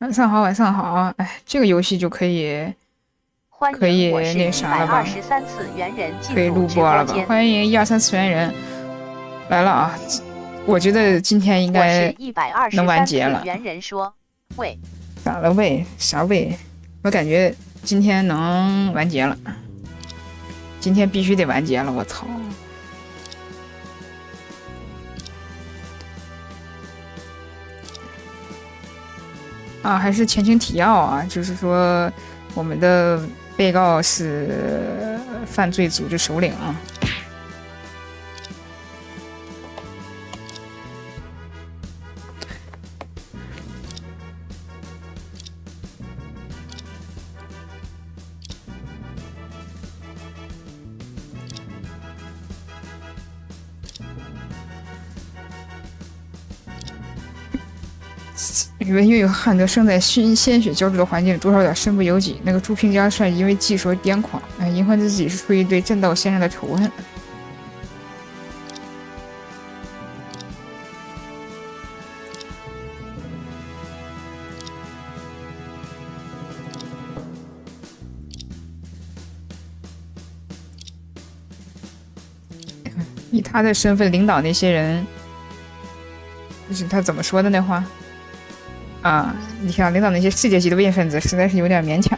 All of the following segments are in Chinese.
晚上好，晚上好。哎，这个游戏就可以那啥了吧？可以录播了吧？欢迎123次元人来了啊！我觉得今天应该能完结了。喂，咋了喂？啥喂？我感觉今天能完结了，今天必须得完结了！我操！啊，还是前情提要啊，就是说我们的被告是犯罪组织首领啊。语文英语和汉德生在鲜血交织的环境里，多少有点身不由己。那个朱平江算因为技术而癫狂，银河自己是出于对正道先生的仇恨。以他的身份领导那些人，就是他怎么说的那话？啊，你想领导那些世界级的伪分子，实在是有点勉强。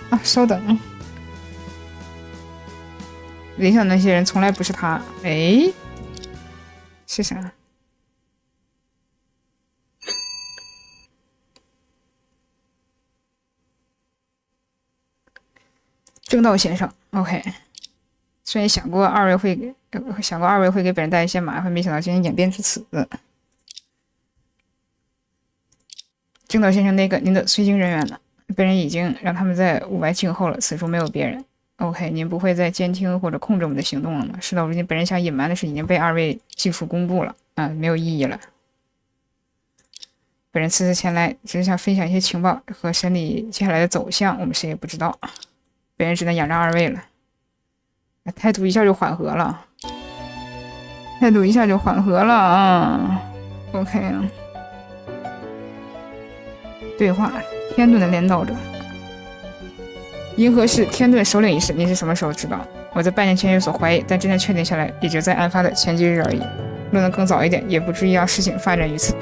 啊，稍等，领导那些人从来不是他。哎，是啥？正道先生 ，OK。虽然想过二位会给本人带一些麻烦，没想到今天演变至此。正道先生，那个您的随行人员呢？本人已经让他们在屋外静候了，此处没有别人。OK， 您不会再监听或者控制我们的行动了吗？事到如今，本人想隐瞒的事已经被二位尽数公布了，没有意义了。本人此次前来，只是想分享一些情报和审理接下来的走向，我们谁也不知道。本人只能仰仗二位了。态度一下就缓和了，啊。OK 啊。对话：天盾的领导者，银河市天盾首领一事，您是什么时候知道？我在半年前有所怀疑，但真正确定下来，也就在案发的前几日而已。论得更早一点，也不至于让事情发展于此。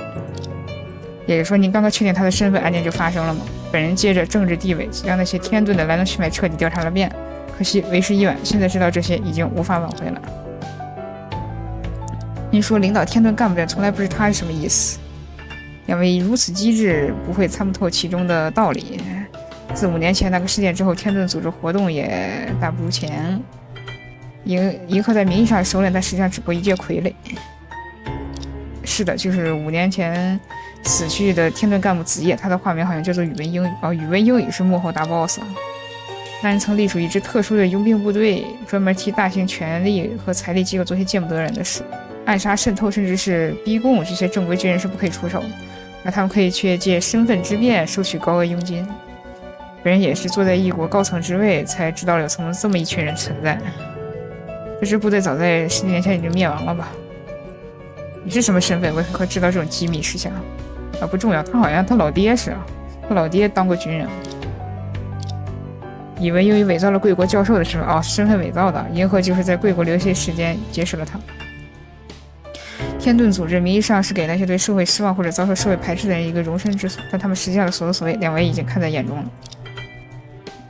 也就是说，您刚刚确定他的身份，案件就发生了吗？本人借着政治地位，让那些天盾的来龙去脉彻底调查了遍。可惜为时已晚，现在知道这些已经无法挽回了。您说领导天盾干部的从来不是他是什么意思？两位如此机智，不会参不透其中的道理。自5年前那个事件之后，天盾组织活动也大不如前。银河在名义上首领，但实际上只不过一介傀儡。是的，就是5年前死去的天盾干部子夜，他的化名好像叫做语文英语。语文英语是幕后大 boss。那人曾隶属一支特殊的佣兵部队，专门替大型权力和财力机构做些见不得人的事，暗杀、渗透，甚至是逼供，这些正规军人是不可以出手，而他们可以却借身份之便收取高额佣金。本人也是坐在一国高层之位，才知道有这么一群人存在。这支部队早在10几年前已经灭亡了吧？你是什么身份？为何知道这种机密事项？不重要，他好像他老爹是，他老爹当过军人。以为由于伪造了贵国教授的身份，身份伪造的，银河就是在贵国留些时间结识了他。天盾组织名义上是给那些对社会失望或者遭受社会排斥的人一个容身之所，但他们实际上的所作所为，两位已经看在眼中了。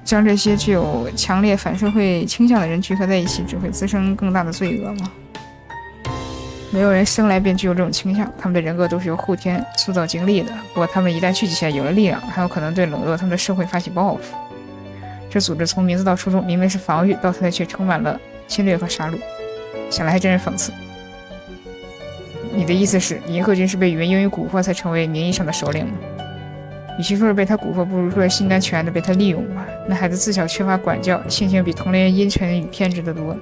将这些具有强烈反社会倾向的人聚合在一起，只会滋生更大的罪恶吗？没有人生来便具有这种倾向，他们的人格都是由后天塑造经历的。不过他们一旦聚集起来有了力量，还有可能对冷落他们的社会发起报复。这组织从名字到初衷，明明是防御，到头来却充满了侵略和杀戮，想来还真是讽刺。你的意思是，银河军是被语文英语蛊惑才成为名义上的首领吗？与其说是被他蛊惑，不如说是心甘情愿的被他利用吧。那孩子自小缺乏管教，性情比同龄人阴沉与偏执得多，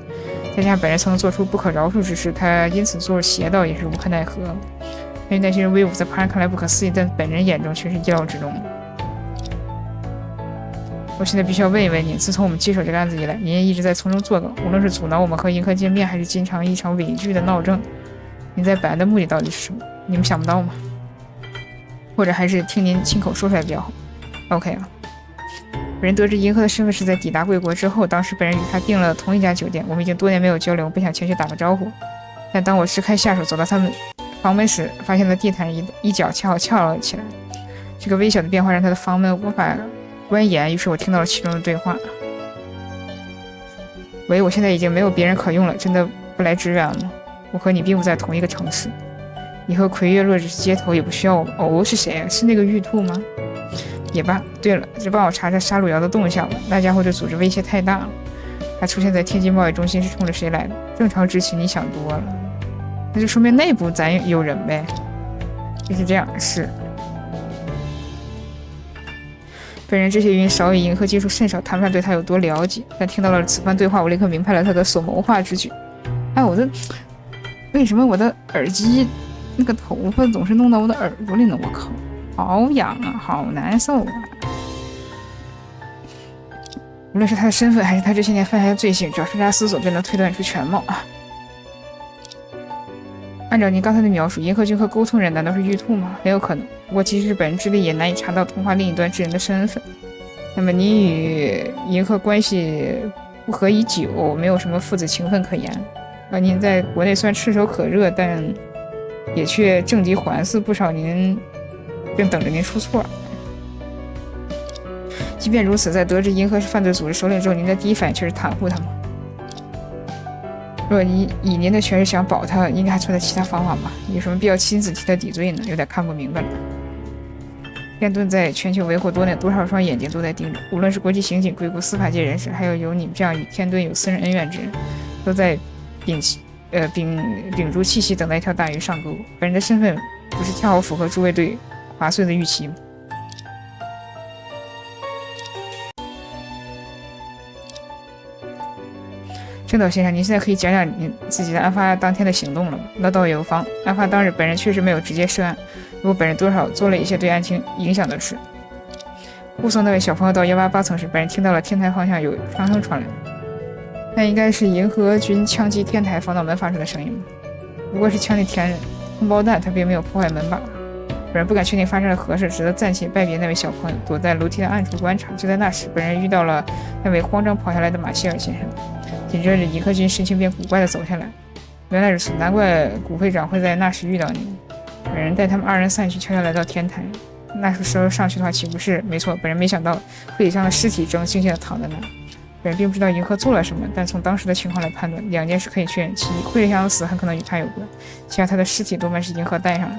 再加上本人曾做出不可饶恕之事，他因此做邪道也是无可奈何。因为那些人威武在旁人看来不可思议，但本人眼中却是意料之中。我现在必须要问一问您，自从我们接手这个案子以来，您一直在从中作梗，无论是阻挠我们和银河见面，还是经常一场伪剧的闹政，您在本案的目的到底是什么？你们想不到吗？或者还是听您亲口说出来比较好。OK 了。本人得知银河的身份是在抵达贵国之后，当时本人与他订了同一家酒店，我们已经多年没有交流，我不想前去打个招呼。但当我支开下手走到他们房门时，发现了地毯上一角恰好翘了起来。这个微小的变化让他的房门无法关严，于是我听到了其中的对话。喂，我现在已经没有别人可用了，真的不来支援吗？我和你并不在同一个城市，以后葵月落日街头也不需要我。哦，是谁啊？是那个玉兔吗？也罢，对了，就帮我查查沙鲁瑶的动向吧。那家伙对组织威胁太大了。他出现在天津贸易中心是冲着谁来的？正常之情，你想多了。那就说明内部咱有人呗。就是这样，是。本人这些云少与银河接触甚少，谈不上对他有多了解，但听到了此番对话，我立刻明白了他的所谋划之举。哎，为什么我的耳机那个头发总是弄到我的耳朵里呢？我靠！好痒啊，好难受啊！无论是他的身份，还是他这些年犯下的罪行，只要稍加思索，便能推断出全貌。按照您刚才的描述，银河君和沟通人难道是玉兔吗？很有可能。不过，即使本人之力也难以查到通话另一端之人的身份。那么，你与银河关系不和已久，没有什么父子情分可言。您在国内虽然炙手可热，但也却政敌环伺，不少您正等着您出错。即便如此，在得知银河是犯罪组织首领之后，您的第一反应却是袒护他吗？若你以您的权势想保他，应该还存在其他方法吧？有什么必要亲自替他抵罪呢？有点看不明白了。天顿在全球为祸多年，多少双眼睛都在盯着，无论是国际刑警、硅谷司法界人士，还有你们这样与天顿有私人恩怨之人，都在屏住气息，等待一条大鱼上钩。本人的身份不是恰好符合诸位对华穗的预期吗？正道先生，您现在可以讲讲您自己的案发当天的行动了吗？那倒有妨。案发当日，本人确实没有直接涉案，不过本人多少做了一些对案情影响的事。护送那位小朋友到188层时，本人听到了天台方向有枪声传来，那应该是银河军枪击天台防盗门发出的声音吧？不过是枪击空包弹，他并没有破坏门把。本人不敢确定发生了何事，只得暂且拜别那位小朋友，躲在楼梯的暗处观察。就在那时，本人遇到了那位慌张跑下来的马歇尔先生。紧接着，银河军神情便古怪地走下来。原来如此，难怪古会长会在那时遇到你。本人带他们二人散去，悄悄来到天台。那时候上去的话，岂不是？没错，本人没想到会理上的尸体正静静地躺在那。本人并不知道银河做了什么，但从当时的情况来判断，两件事可以确认：其一，会理上的死很可能与他有关；其二，他的尸体多半是银河带上的。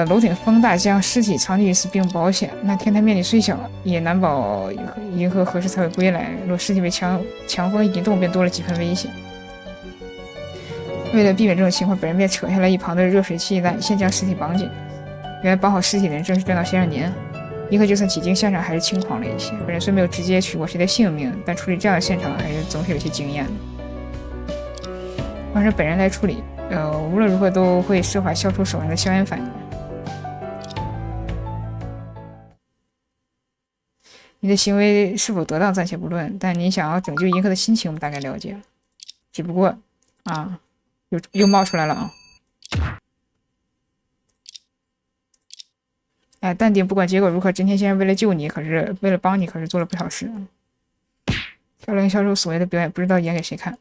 楼顶风大，将尸体藏匿于此并不保险。那天台面积虽小，也难保银河何时才会归来。若尸体被强风一动，便多了几分危险。为了避免这种情况，本人便扯下来一旁的热水器带，先将尸体绑紧。原来绑好尸体的人正是正道先生您。银河就算几经现场，还是轻狂了一些。本人虽没有直接取过谁的性命，但处理这样的现场还是总是有些经验的。换成本人来处理，无论如何都会设法消除手上的硝烟反应。你的行为是否得当暂且不论，但你想要拯救银河的心情我们大概了解了。只不过啊，又冒出来了啊！哎，淡定，不管结果如何，真田先生为了救你，为了帮你，可是做了不少事。漂亮销售所谓的表演，不知道演给谁看。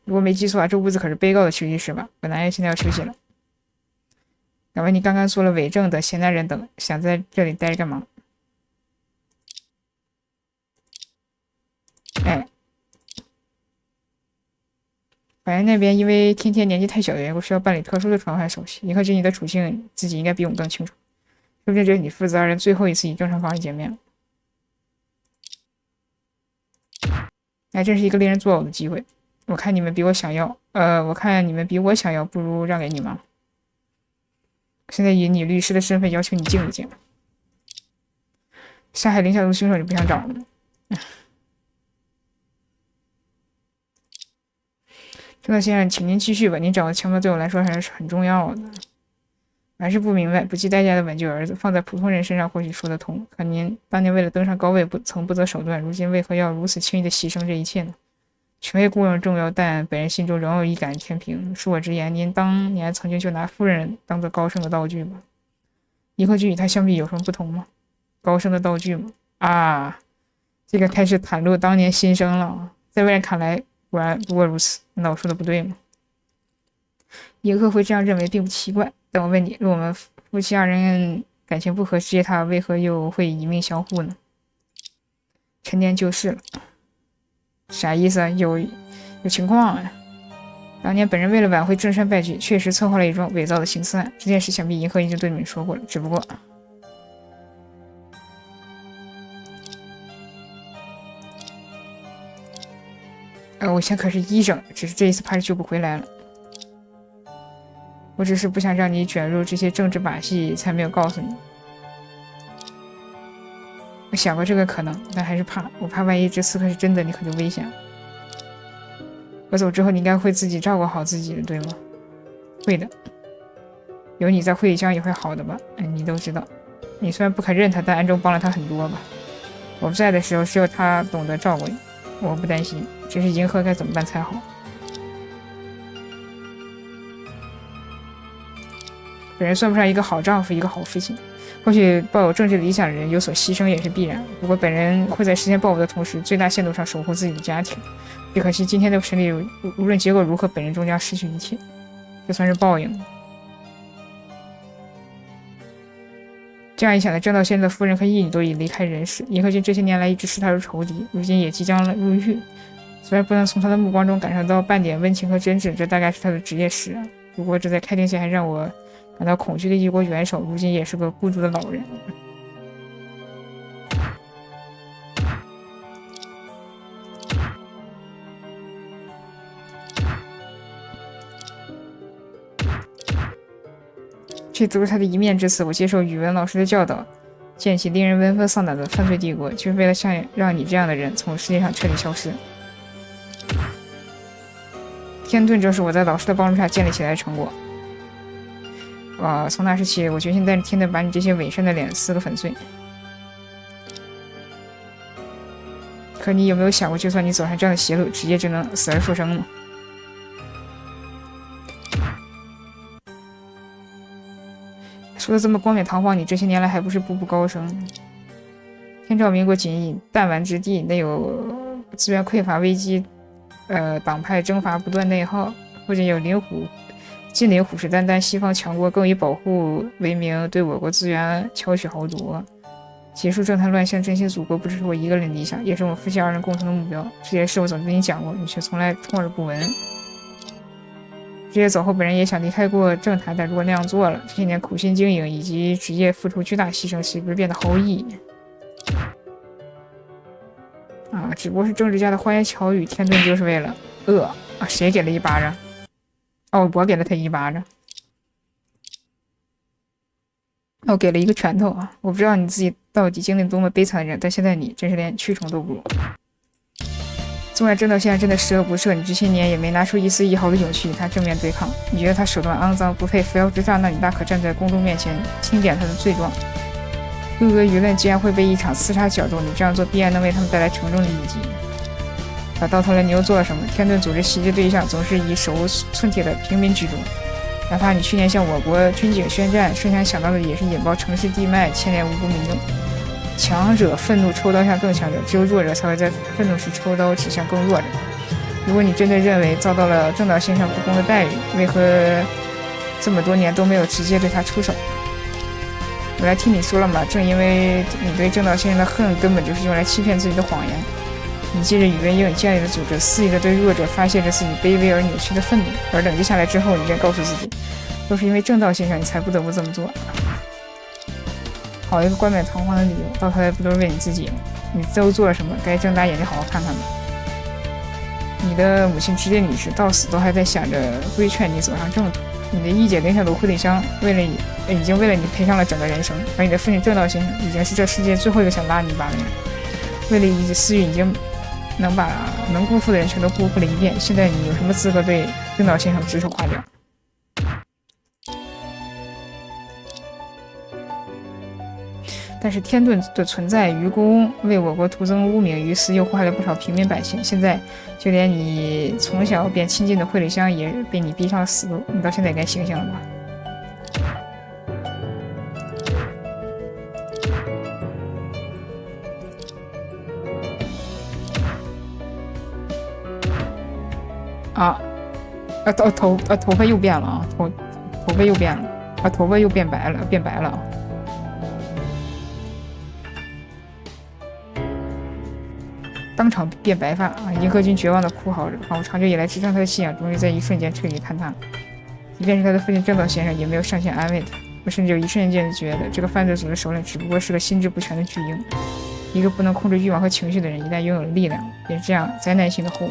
如果没记错啊，这屋子可是被告的休息室吧？本男人现在要休息了。敢问你刚刚做了伪证的闲男人等，想在这里待着干嘛？哎，法院那边因为天天年纪太小的缘故，需要办理特殊的传唤手续。银河君你的处境自己应该比我们更清楚，说不定这是你父子二人最后一次以正常方式见面了。哎，这是一个令人作呕的机会。我看你们比我想要，不如让给你吗？现在以你律师的身份要求你静一静。杀害林小璐凶手你不想找吗？正道先生，请您继续吧。您掌握枪刀对我来说还是很重要的。还是不明白，不计代价的挽救儿子，放在普通人身上或许说得通。可您当年为了登上高位，曾不择手段，如今为何要如此轻易的牺牲这一切呢？权位固然重要，但本人心中仍有一杆天平。恕我直言，您当年曾经就拿夫人当做高升的道具吗？银河君与他相比有什么不同吗？高升的道具吗？啊，这个开始袒露当年心声了。在外人看来，果然不过如此。那我说的不对吗？银河会这样认为并不奇怪，但我问你，若我们夫妻二人感情不和，世界他为何又会以命相护呢？陈年旧事了。啥意思啊？有情况啊！当年本人为了挽回正山败局，确实策划了一桩伪造的行刺案。这件事想必银河已经对你们说过了，只不过……我现在可是医生，只是这一次怕是救不回来了。我只是不想让你卷入这些政治把戏，才没有告诉你。我想过这个可能，但还是怕。我怕万一这刺客是真的，你可就危险了。我走之后，你应该会自己照顾好自己的，对吗？会的。有你在，会江也会好的吧？你都知道。你虽然不肯认他，但暗中帮了他很多吧？我不在的时候，只有他懂得照顾你。我不担心，只是银河该怎么办才好。本人算不上一个好丈夫，一个好父亲。或许抱有政治理想的人有所牺牲也是必然，不过本人会在实现抱负的同时，最大限度上守护自己的家庭。只可惜今天的审理，无论结果如何，本人终将失去一切，这算是报应。这样一想，郑道先生的夫人和义女都已离开人世，银河君这些年来一直视他如仇敌，如今也即将入狱。虽然不能从他的目光中感受到半点温情和真挚，这大概是他的职业使然。不过这在开庭前还让我感到恐惧的一国元首，如今也是个孤独的老人。这都是他的一面之词。我接受语文老师的教导，建起令人闻风丧胆的犯罪帝国，就是为了让你这样的人从世界上彻底消失。天盾正是我在老师的帮助下建立起来的成果。从那时起，我决心带着天盾把你这些伪善的脸撕个粉碎。可你有没有想过，就算你走上这样的邪路，直接就能死而复生吗？说的这么冠冕堂皇，你这些年来还不是步步高升？天照民国仅以弹丸之地，内有资源匮乏危机，党派征伐不断内耗，不仅有近邻虎视眈眈，西方强国更以保护为名对我国资源巧取豪夺。结束政坛乱象，振兴祖国，不只是我一个人理想，也是我们夫妻二人共同的目标。这件事我总跟你讲过，你却从来充耳不闻。职业走后，本人也想离开过政坛，但如果那样做了，这些年苦心经营以及职业付出巨大牺牲，岂不是变得毫无意义？只不过是政治家的花言巧语，天盾就是为了谁给了一巴掌？我给了他一巴掌。我给了一个拳头啊！我不知道你自己到底经历了多么悲惨的人，但现在你真是连蛆虫都不如。纵然郑道先生真的十恶不赦，你这些年也没拿出一丝一毫的勇气与他正面对抗。你觉得他手段肮脏，不配扶摇直上，那你大可站在公众面前清点他的罪状。各个舆论既然会被一场厮杀搅动，你这样做必然能为他们带来沉重的一击。到头来你又做了什么？天盾组织袭击对象总是以手无寸铁的平民居多，哪怕你去年向我国军警宣战，剩下想到的也是引爆城市地脉，牵连无辜民众。强者愤怒抽刀向更强者，只有弱者才会在愤怒时抽刀指向更弱者。如果你真的认为遭到了郑道先生不公的待遇，为何这么多年都没有直接对他出手？我来听你说了嘛，正因为你对郑道先生的恨根本就是用来欺骗自己的谎言。你借着语言英语建立的组织，肆意的对弱者发泄着自己卑微而扭曲的愤怒，而冷静下来之后，你便告诉自己，都是因为郑道先生你才不得不这么做。好一个冠冕堂皇的理由，到头来不都是为你自己吗？你都做了什么？该睁大眼睛好好看看吧。你的母亲直接女士到死都还在想着规劝你走上正途。你的义姐林小鲁护理商已经为了你赔上了整个人生，而你的父亲郑道先生已经是这世界最后一个想拉你一把的人。为了一己私欲，已经能把能辜负的人全都辜负了一遍。现在你有什么资格对郑道先生指手画脚？但是天遁的存在愚公为我国徒增污名，于此又祸害了不少平民百姓。现在就连你从小便亲近的惠理香也被你逼上死路，你到现在该醒醒了吧？头发又变了啊，头发又变了啊，头发又变白了，当场变白发啊！银河君绝望的哭嚎着，仿佛长久以来支撑他的信仰终于在一瞬间彻底坍塌。即便是他的父亲正道先生也没有上前安慰他，我甚至有一瞬间觉得这个犯罪组织首领只不过是个心智不全的巨婴，一个不能控制欲望和情绪的人，一旦拥有了力量，也是这样灾难性的后果。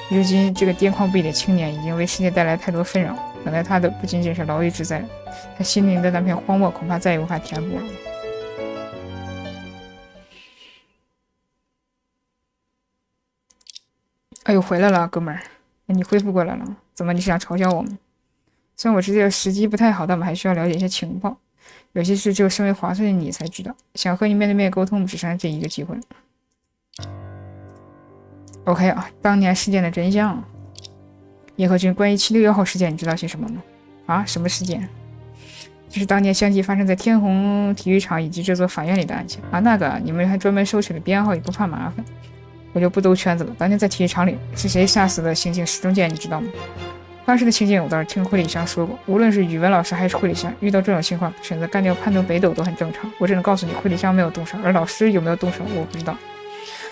如今这个癫狂不已的青年已经为世界带来太多纷扰，等待他的不仅仅是牢狱之灾，他心灵的那片荒漠恐怕再也无法填补了。哎呦，回来了，哥们儿，你恢复过来了？怎么你是想嘲笑我们？虽然我知道时机不太好，但我们还需要了解一些情报，有些事只有身为华岁的你才知道。想和你面对面沟通，只剩下这一个机会了。OK 啊，当年事件的真相。银河君，关于7·6号事件，你知道些什么吗？啊，什么事件？这是当年相继发生在天虹体育场以及这座法院里的案件啊。那个你们还专门收取了编号，也不怕麻烦。我就不兜圈子了。当年在体育场里是谁杀死的刑警石中剑，你知道吗？当时的情景我倒是听惠理香说过，无论是语文老师还是惠理香，遇到这种情况选择干掉叛徒北斗都很正常。我只能告诉你，惠理香没有动手，而老师有没有动手我不知道。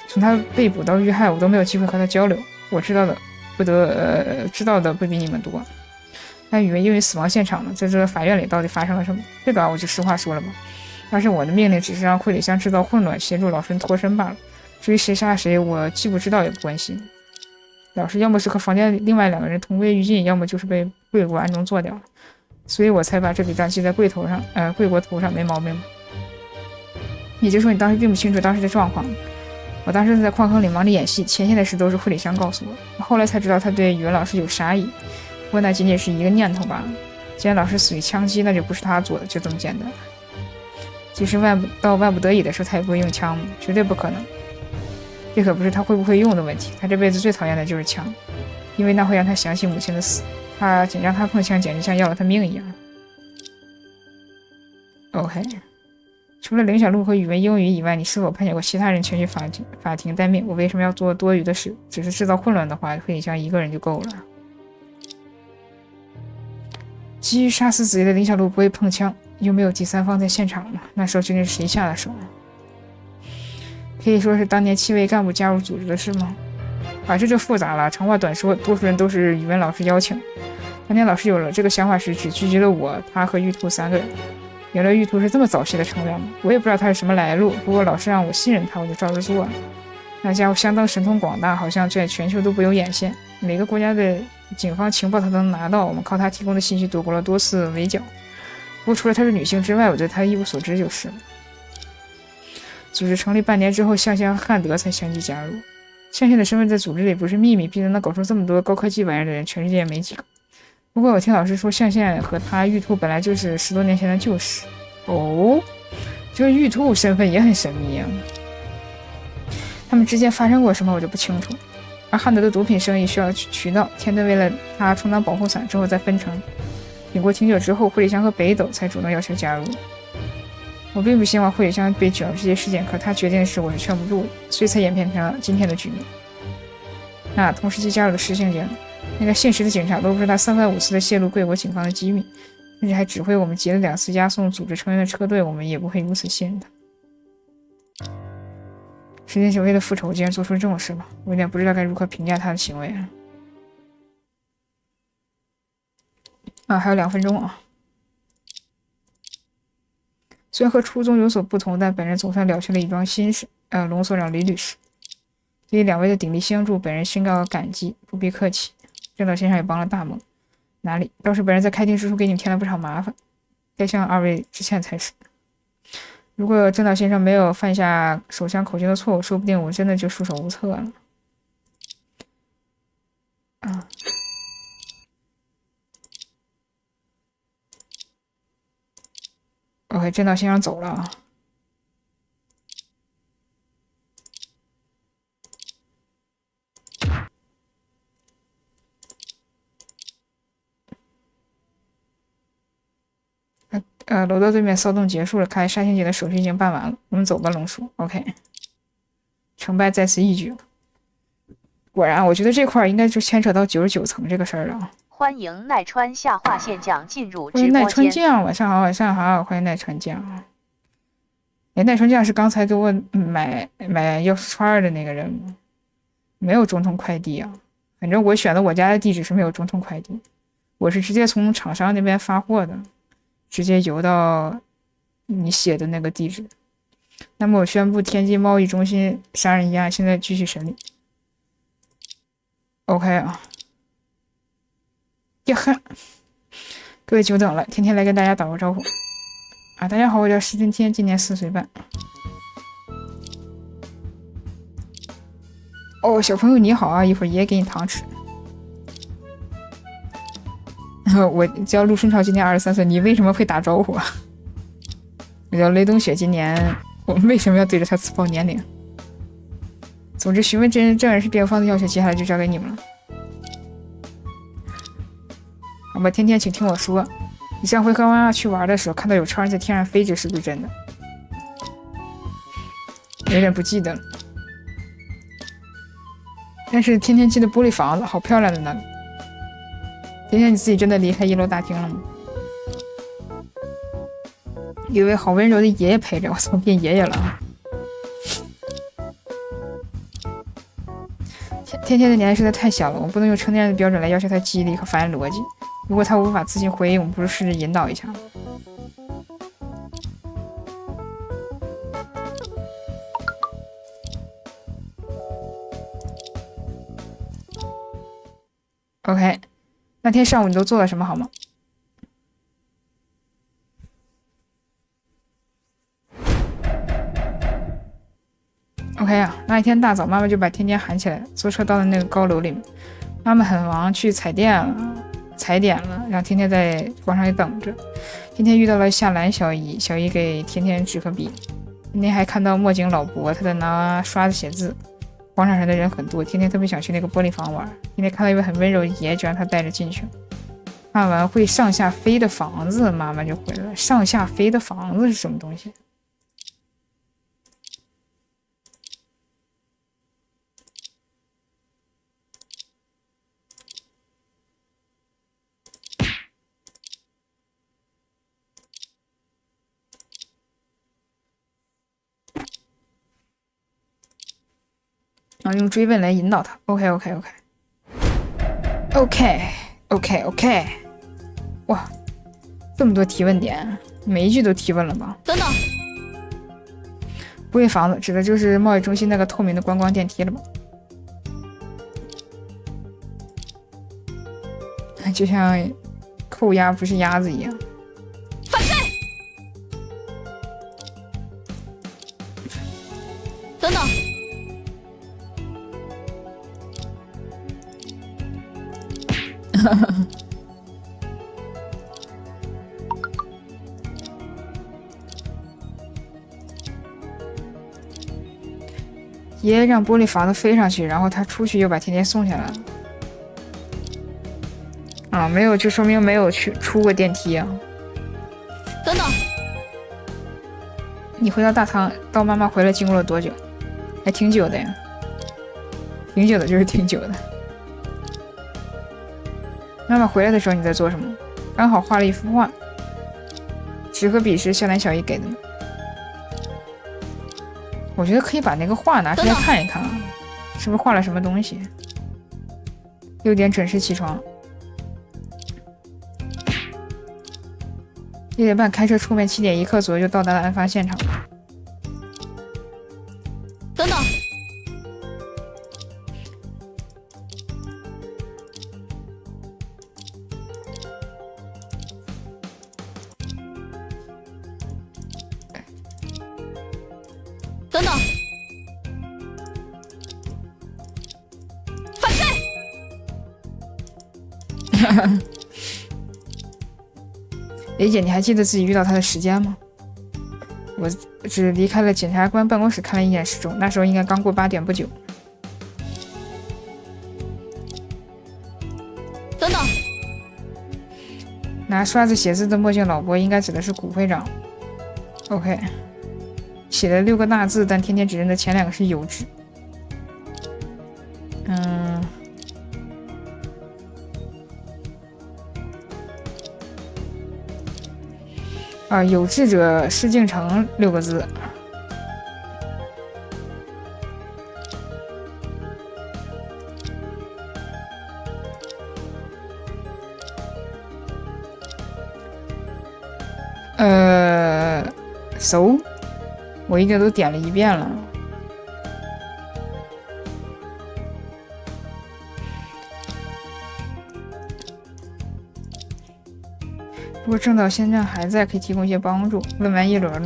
从他被捕到遇害，我都没有机会和他交流。我知道的不比你们多。但语文因为死亡现场呢，在这个法院里到底发生了什么？这个我就实话说了吧。当时我的命令只是让惠理香制造混乱，协助老师脱身罢了。至于谁杀谁，我既不知道也不关心。老师要么是和房间里另外2个人同归于尽，要么就是被贵国暗中做掉了，所以我才把这笔账记在贵国头上，没毛病吧？也就是说，你当时并不清楚当时的状况。我当时在矿坑里忙着演戏，前线的事都是惠理香告诉我，后来才知道他对语文老师有杀意，不过那仅仅是一个念头吧。既然老师死于枪击，那就不是他做的，就这么简单。即使万不得已的时候，他也不会用枪，绝对不可能。这可不是他会不会用的问题，他这辈子最讨厌的就是枪，因为那会让他想起母亲的死，他仅让他碰枪，简直像要了他命一样。OK， 除了林小璐和语文英语以外，你是否派遣过其他人前去法庭待命？我为什么要做多余的事？只是制造混乱的话，惠理香一个人就够了。基于杀死子夜的林小璐不会碰枪，又没有第三方在现场呢？那时候究竟是谁下的手？可以说是当年7位干部加入组织的事吗？这就复杂了。长话短说，多数人都是语文老师邀请。当年老师有了这个想法时，只聚集了我、他和玉兔3个人。原来玉兔是这么早期的成员吗？我也不知道他是什么来路，不过老师让我信任他，我就照着做了。那家伙相当神通广大，好像在全球都不用眼线，每个国家的警方情报他都能拿到，我们靠他提供的信息躲过了多次围剿。不过除了他是女性之外，我对他一无所知就是了。组织成立半年之后，向线和汉德才相继加入。向线的身份在组织里不是秘密，毕竟能搞出这么多高科技玩意儿的人，全世界也没几个。不过我听老师说，向线和他玉兔本来就是10多年前的旧识。哦，这个玉兔身份也很神秘啊。他们之间发生过什么我就不清楚。而汉德的毒品生意需要渠道，天遁为了他充当保护伞之后再分成。经过挺久之后，惠理香和北斗才主动要求加入。我并不希望惠理香被卷入这些事件，可他决定的事我是劝不住的，所以才演变成了今天的局面。那同时期加入的石刑警，那个现实的警察都不是他3番5次的泄露贵国警方的机密，甚至还指挥我们劫了2次押送组织成员的车队，我们也不会如此信任他。石刑警为了复仇竟然做出这种事吗？我有点不知道该如何评价他的行为还有2分钟啊。虽然和初中有所不同，但本人总算了却了一桩心事。龙所长李律师，对于2位的鼎力相助，本人深感感激，不必客气。郑导先生也帮了大忙，哪里？倒是本人在开庭之初给你们添了不少麻烦，该向2位致歉才是。如果郑导先生没有犯下手枪口径的错误，说不定我真的就束手无策了。OK， 郑导先生走了啊。楼道对面骚动结束了，看来沙星姐的手续已经办完了，我们走吧，龙叔。OK， 成败在此一举。果然，我觉得这块应该就牵扯到99层这个事儿了。欢迎奈川下划线酱进入直播间。奈川酱，晚上好，晚上好，欢迎奈川酱。哎，奈川酱是刚才给我买钥匙串的那个人吗？没有中通快递啊，反正我选的我家的地址是没有中通快递，我是直接从厂商那边发货的，直接邮到你写的那个地址。那么我宣布天津贸易中心杀人一案现在继续审理。OK 啊，呀呵，各位久等了，天天来跟大家打个招呼啊！大家好，我叫石天天，今年4岁半。哦，小朋友你好啊，一会儿爷爷给你糖吃。我叫陆春潮，今年23岁，你为什么会打招呼啊？我叫雷东雪，今年我们为什么要对着他自报年龄？总之，询问真人是辩方的要求，接下来就交给你们了。好吧，天天，请听我说，你上回和妈妈去玩的时候，看到有超人在天上飞，这是不是真的？有点不记得了。但是天天记得玻璃房子，好漂亮的呢。天天，你自己真的离开1楼大厅了吗？有一位好温柔的爷爷陪着，我怎么变爷爷了？天天的年纪实在太小了，我不能用成年人的标准来要求他记忆力和反应逻辑。如果他无法自行回应，我们不如试着引导一下。OK， 那天上午你都做了什么好吗？OK 啊，那一天大早，妈妈就把天天喊起来，坐车到了那个高楼里面。妈妈很忙，去踩点了，让天天在广场里等着。天天遇到了夏兰小姨，小姨给天天纸和笔。天天还看到墨镜老伯，他在拿刷子写字。广场上的人很多，天天特别想去那个玻璃房玩。天天看到一位很温柔的爷爷，就让他带着进去。看完会上下飞的房子，妈妈就回来了。上下飞的房子是什么东西？然后用追问来引导他。OK， 哇，这么多提问点，每一句都提问了吧？等等，玻璃房子指的就是贸易中心那个透明的观光电梯了吧？就像扣鸭不是鸭子一样。反对！等等。爷爷让玻璃房子飞上去，然后他出去又把天天送下来了。啊，没有，就说明没有出过电梯啊。等等，你回到大堂，到妈妈回来经过了多久？还挺久的呀，挺久的，就是挺久的。妈妈回来的时候你在做什么？刚好画了一幅画，纸和笔是夏兰小姨给的。我觉得可以把那个画拿出来看一看啊，是不是画了什么东西？6点准时起床，6点半开车出门，7点1刻左右就到达了案发现场。等等。等等，反对！雷姐，你还记得自己遇到他的时间吗？我只离开了检察官办公室，看了一眼时钟，那时候应该刚过8点不久。等等，拿刷子写字的墨镜老伯应该指的是古会长。OK， 写了6个大字，但天天只认得前2个是有志。有志者施敬成6个字。搜，我已经都点了一遍了。如果正道仙战还在，可以提供一些帮助。问完一轮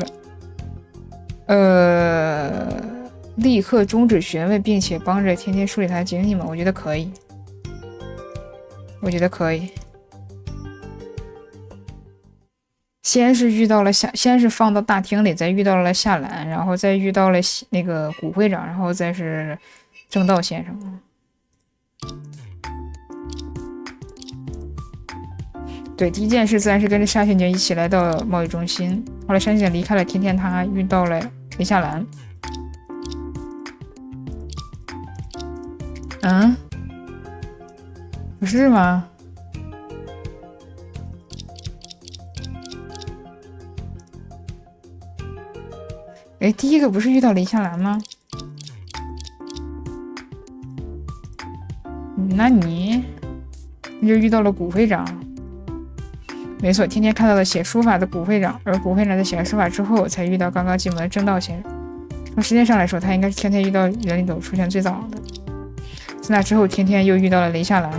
了，立刻终止询问，并且帮着天天梳理他的经历吗？我觉得可以，我觉得可以。先是放到大厅里，再遇到了夏兰，然后再遇到了那个古会长，然后再是正道先生。对，第一件事自然是跟着沙宣警一起来到贸易中心，后来沙宣警离开了天天，他遇到了雷夏兰。不是吗？第一个不是遇到雷夏兰吗？那你就遇到了古会长。没错，天天看到了写书法的古会长，而古会长在写完书法之后，才遇到刚刚进门的正道先生。从时间上来说，他应该是天天遇到人里头出现最早的。自那之后，天天又遇到了雷夏兰。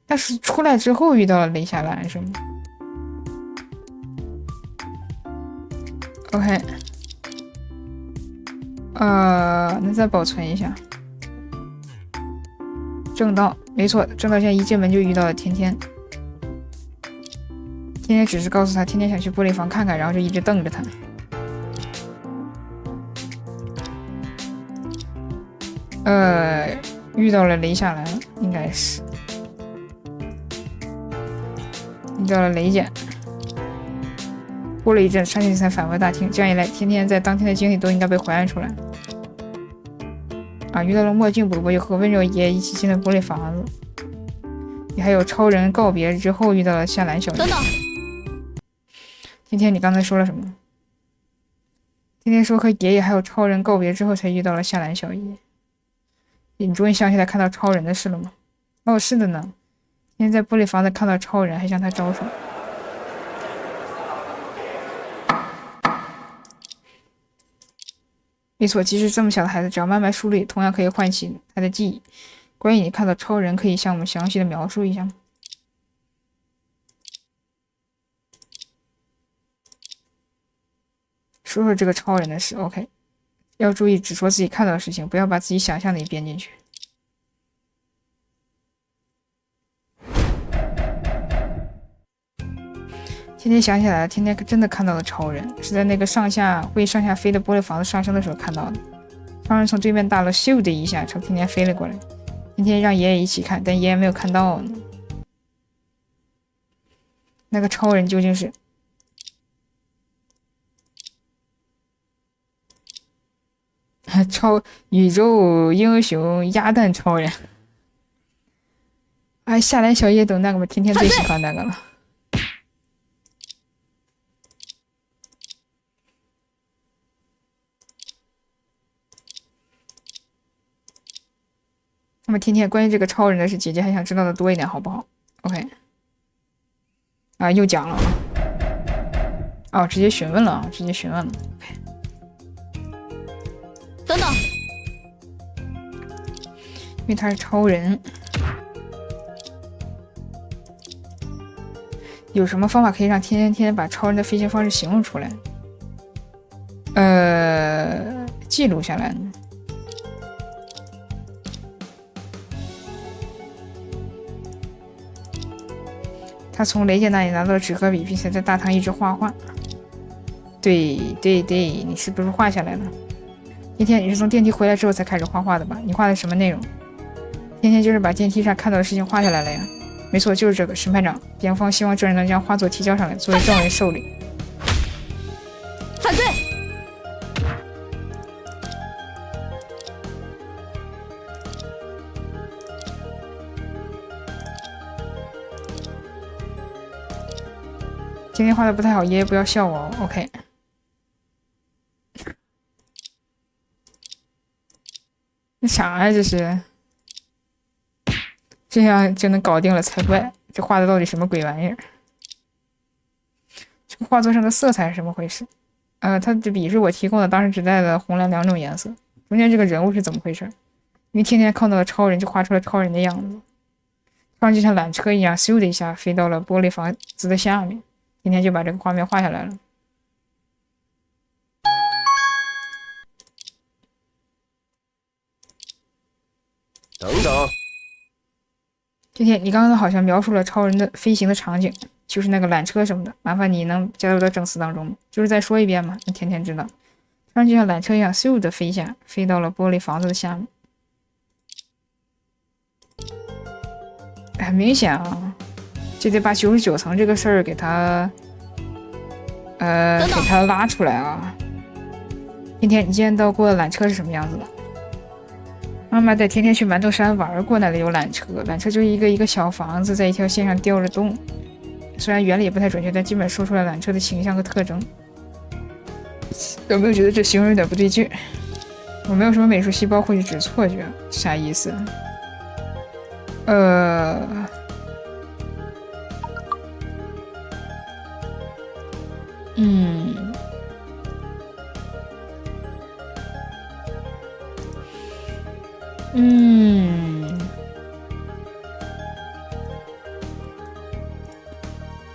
但是出来之后遇到了雷夏兰是吗 ？OK， 那再保存一下。正道，没错，正道现在一进门就遇到了天天。天天只是告诉他，天天想去玻璃房看看，然后就一直瞪着他。遇到了雷夏兰，应该是遇到了雷简。过了一阵，沙宣警才返回大厅。这样一来，天天在当天的经历都应该被还原出来。遇到了墨镜伯伯，又和温柔爷一起进了玻璃房子。你还有超人告别之后遇到了夏兰小姨。等等，天天，你刚才说了什么？天天说和爷爷还有超人告别之后才遇到了夏兰小姨。你终于想起来看到超人的事了吗？是的呢。天天在玻璃房子看到超人，还向他招手。没错，即使这么小的孩子，只要慢慢梳理，同样可以唤起他的记忆。关于你看到超人，可以向我们详细的描述一下吗？说说这个超人的事 ，OK。要注意只说自己看到的事情，不要把自己想象的也编进去。天天想起来了，天天真的看到了超人，是在那个会上下飞的玻璃房子上升的时候看到的。超人从对面大楼咻的一下朝天天飞了过来，天天让爷爷一起看，但爷爷没有看到呢。那个超人究竟是？宇宙英雄鸭蛋超人。夏兰小叶等那个吧，天天最喜欢那个了。那么天天关于这个超人的事，姐姐还想知道的多一点，好不好 ？OK。又讲了直接询问了直接询问了。OK。等等，因为他是超人，有什么方法可以让天天把超人的飞行方式形容出来？记录下来呢？他从雷姐那里拿到了纸和笔，并且在大堂一直画画。对，你是不是画下来了？天天，你是从电梯回来之后才开始画画的吧？你画的什么内容？天天就是把电梯上看到的事情画下来了呀。没错，就是这个。审判长，辩方希望证人能将画作提交上来，作为证人受理。犯罪！今天画的不太好，爷爷不要笑我哦。OK。那啥呀，这是？这样就能搞定了才怪！这画的到底什么鬼玩意儿？这个画作上的色彩是什么回事？它的笔是我提供的，当时只带了红蓝两种颜色。中间这个人物是怎么回事？因为天天看到了超人，就画出了超人的样子。超人就像缆车一样，咻的一下飞到了玻璃房子的下面。天天就把这个画面画下来了。等等。天天，你刚刚好像描述了超人的飞行的场景，就是那个缆车什么的，麻烦你能加入到证词当中吗？就是再说一遍嘛，让天天知道。超人就像缆车一样，嗖的飞下，飞到了玻璃房子的下面。很明显啊，就得把99层这个事儿给他，给他拉出来啊。天天，你见到过缆车是什么样子的？妈妈带天天去馒头山玩过，那里有缆车，缆车就是一个小房子，在一条线上吊着动。虽然原理也不太准确，但基本说出了缆车的形象和特征。有没有觉得这形容有点不对劲？我没有什么美术细胞，或许只是错觉，啥意思？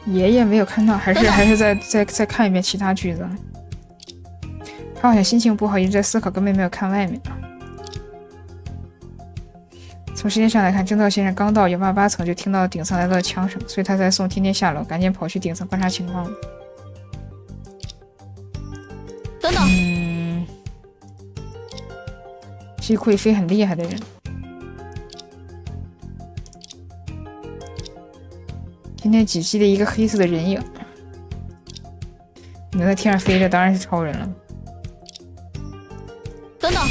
爷爷没有看到，还是再看一遍其他句子。他好像心情不好，一直在思考，根本没有看外面。从时间上来看，征道先生刚到188层就听到顶层来到了枪声，所以他才送天天下楼，赶紧跑去顶层观察情况。等等，是一个会飞很厉害的人。天天只记得一个黑色的人影，能在天上飞的当然是超人了。等等，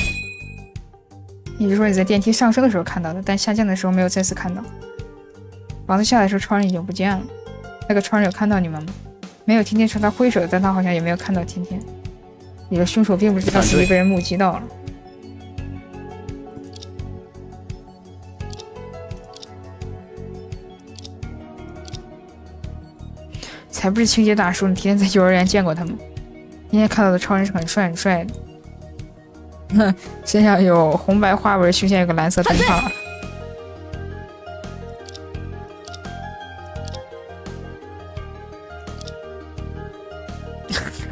你是说你在电梯上升的时候看到的，但下降的时候没有再次看到。房子下来的时候，超人已经不见了。那个超人有看到你们吗？没有。天天朝他挥手，但他好像也没有看到天天。你的凶手并不知道自己被人目击到了。才不是清洁大叔，你天天在幼儿园见过他吗？天天看到的超人是很帅很帅的，身上有红白花纹，胸前有个蓝色灯泡。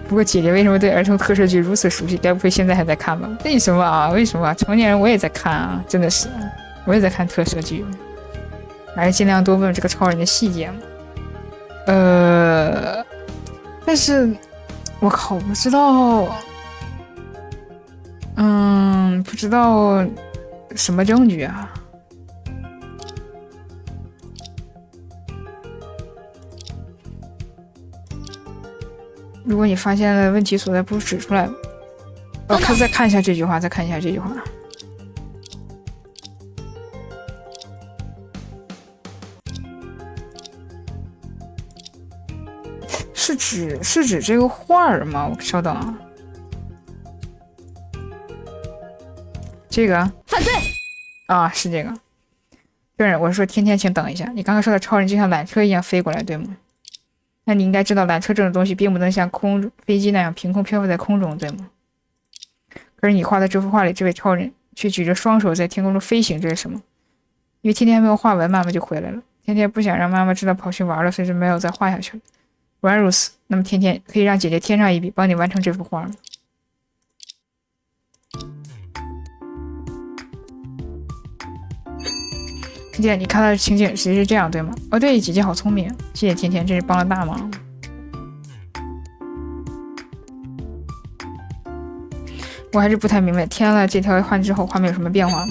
不过姐姐为什么对儿童特摄剧如此熟悉？该不会现在还在看吧？为什么啊？为什么啊？成年人我也在看啊，真的是，我也在看特摄剧，还是尽量多问这个超人的细节嘛。但是我靠，不知道，不知道什么证据啊？如果你发现了问题所在，不如指出来。再看一下这句话，再看一下这句话。是指这个画儿吗？我稍等啊，这个犯罪啊，是这个。证人，我是说天天，请等一下，你刚刚说的超人就像缆车一样飞过来，对吗？那你应该知道，缆车这种东西并不能像飞机那样凭空漂浮在空中，对吗？可是你画的这幅画里，这位超人却举着双手在天空中飞行，这是什么？因为天天还没有画完，妈妈就回来了。天天不想让妈妈知道跑去玩了，所以就没有再画下去了。果然如此，那么天天可以让姐姐添上一笔，帮你完成这幅画吗？天天，你看到的情景其实是这样，对吗？哦，对，姐姐好聪明，谢谢天天，真是帮了大忙。我还是不太明白添了这条换之后画面有什么变化。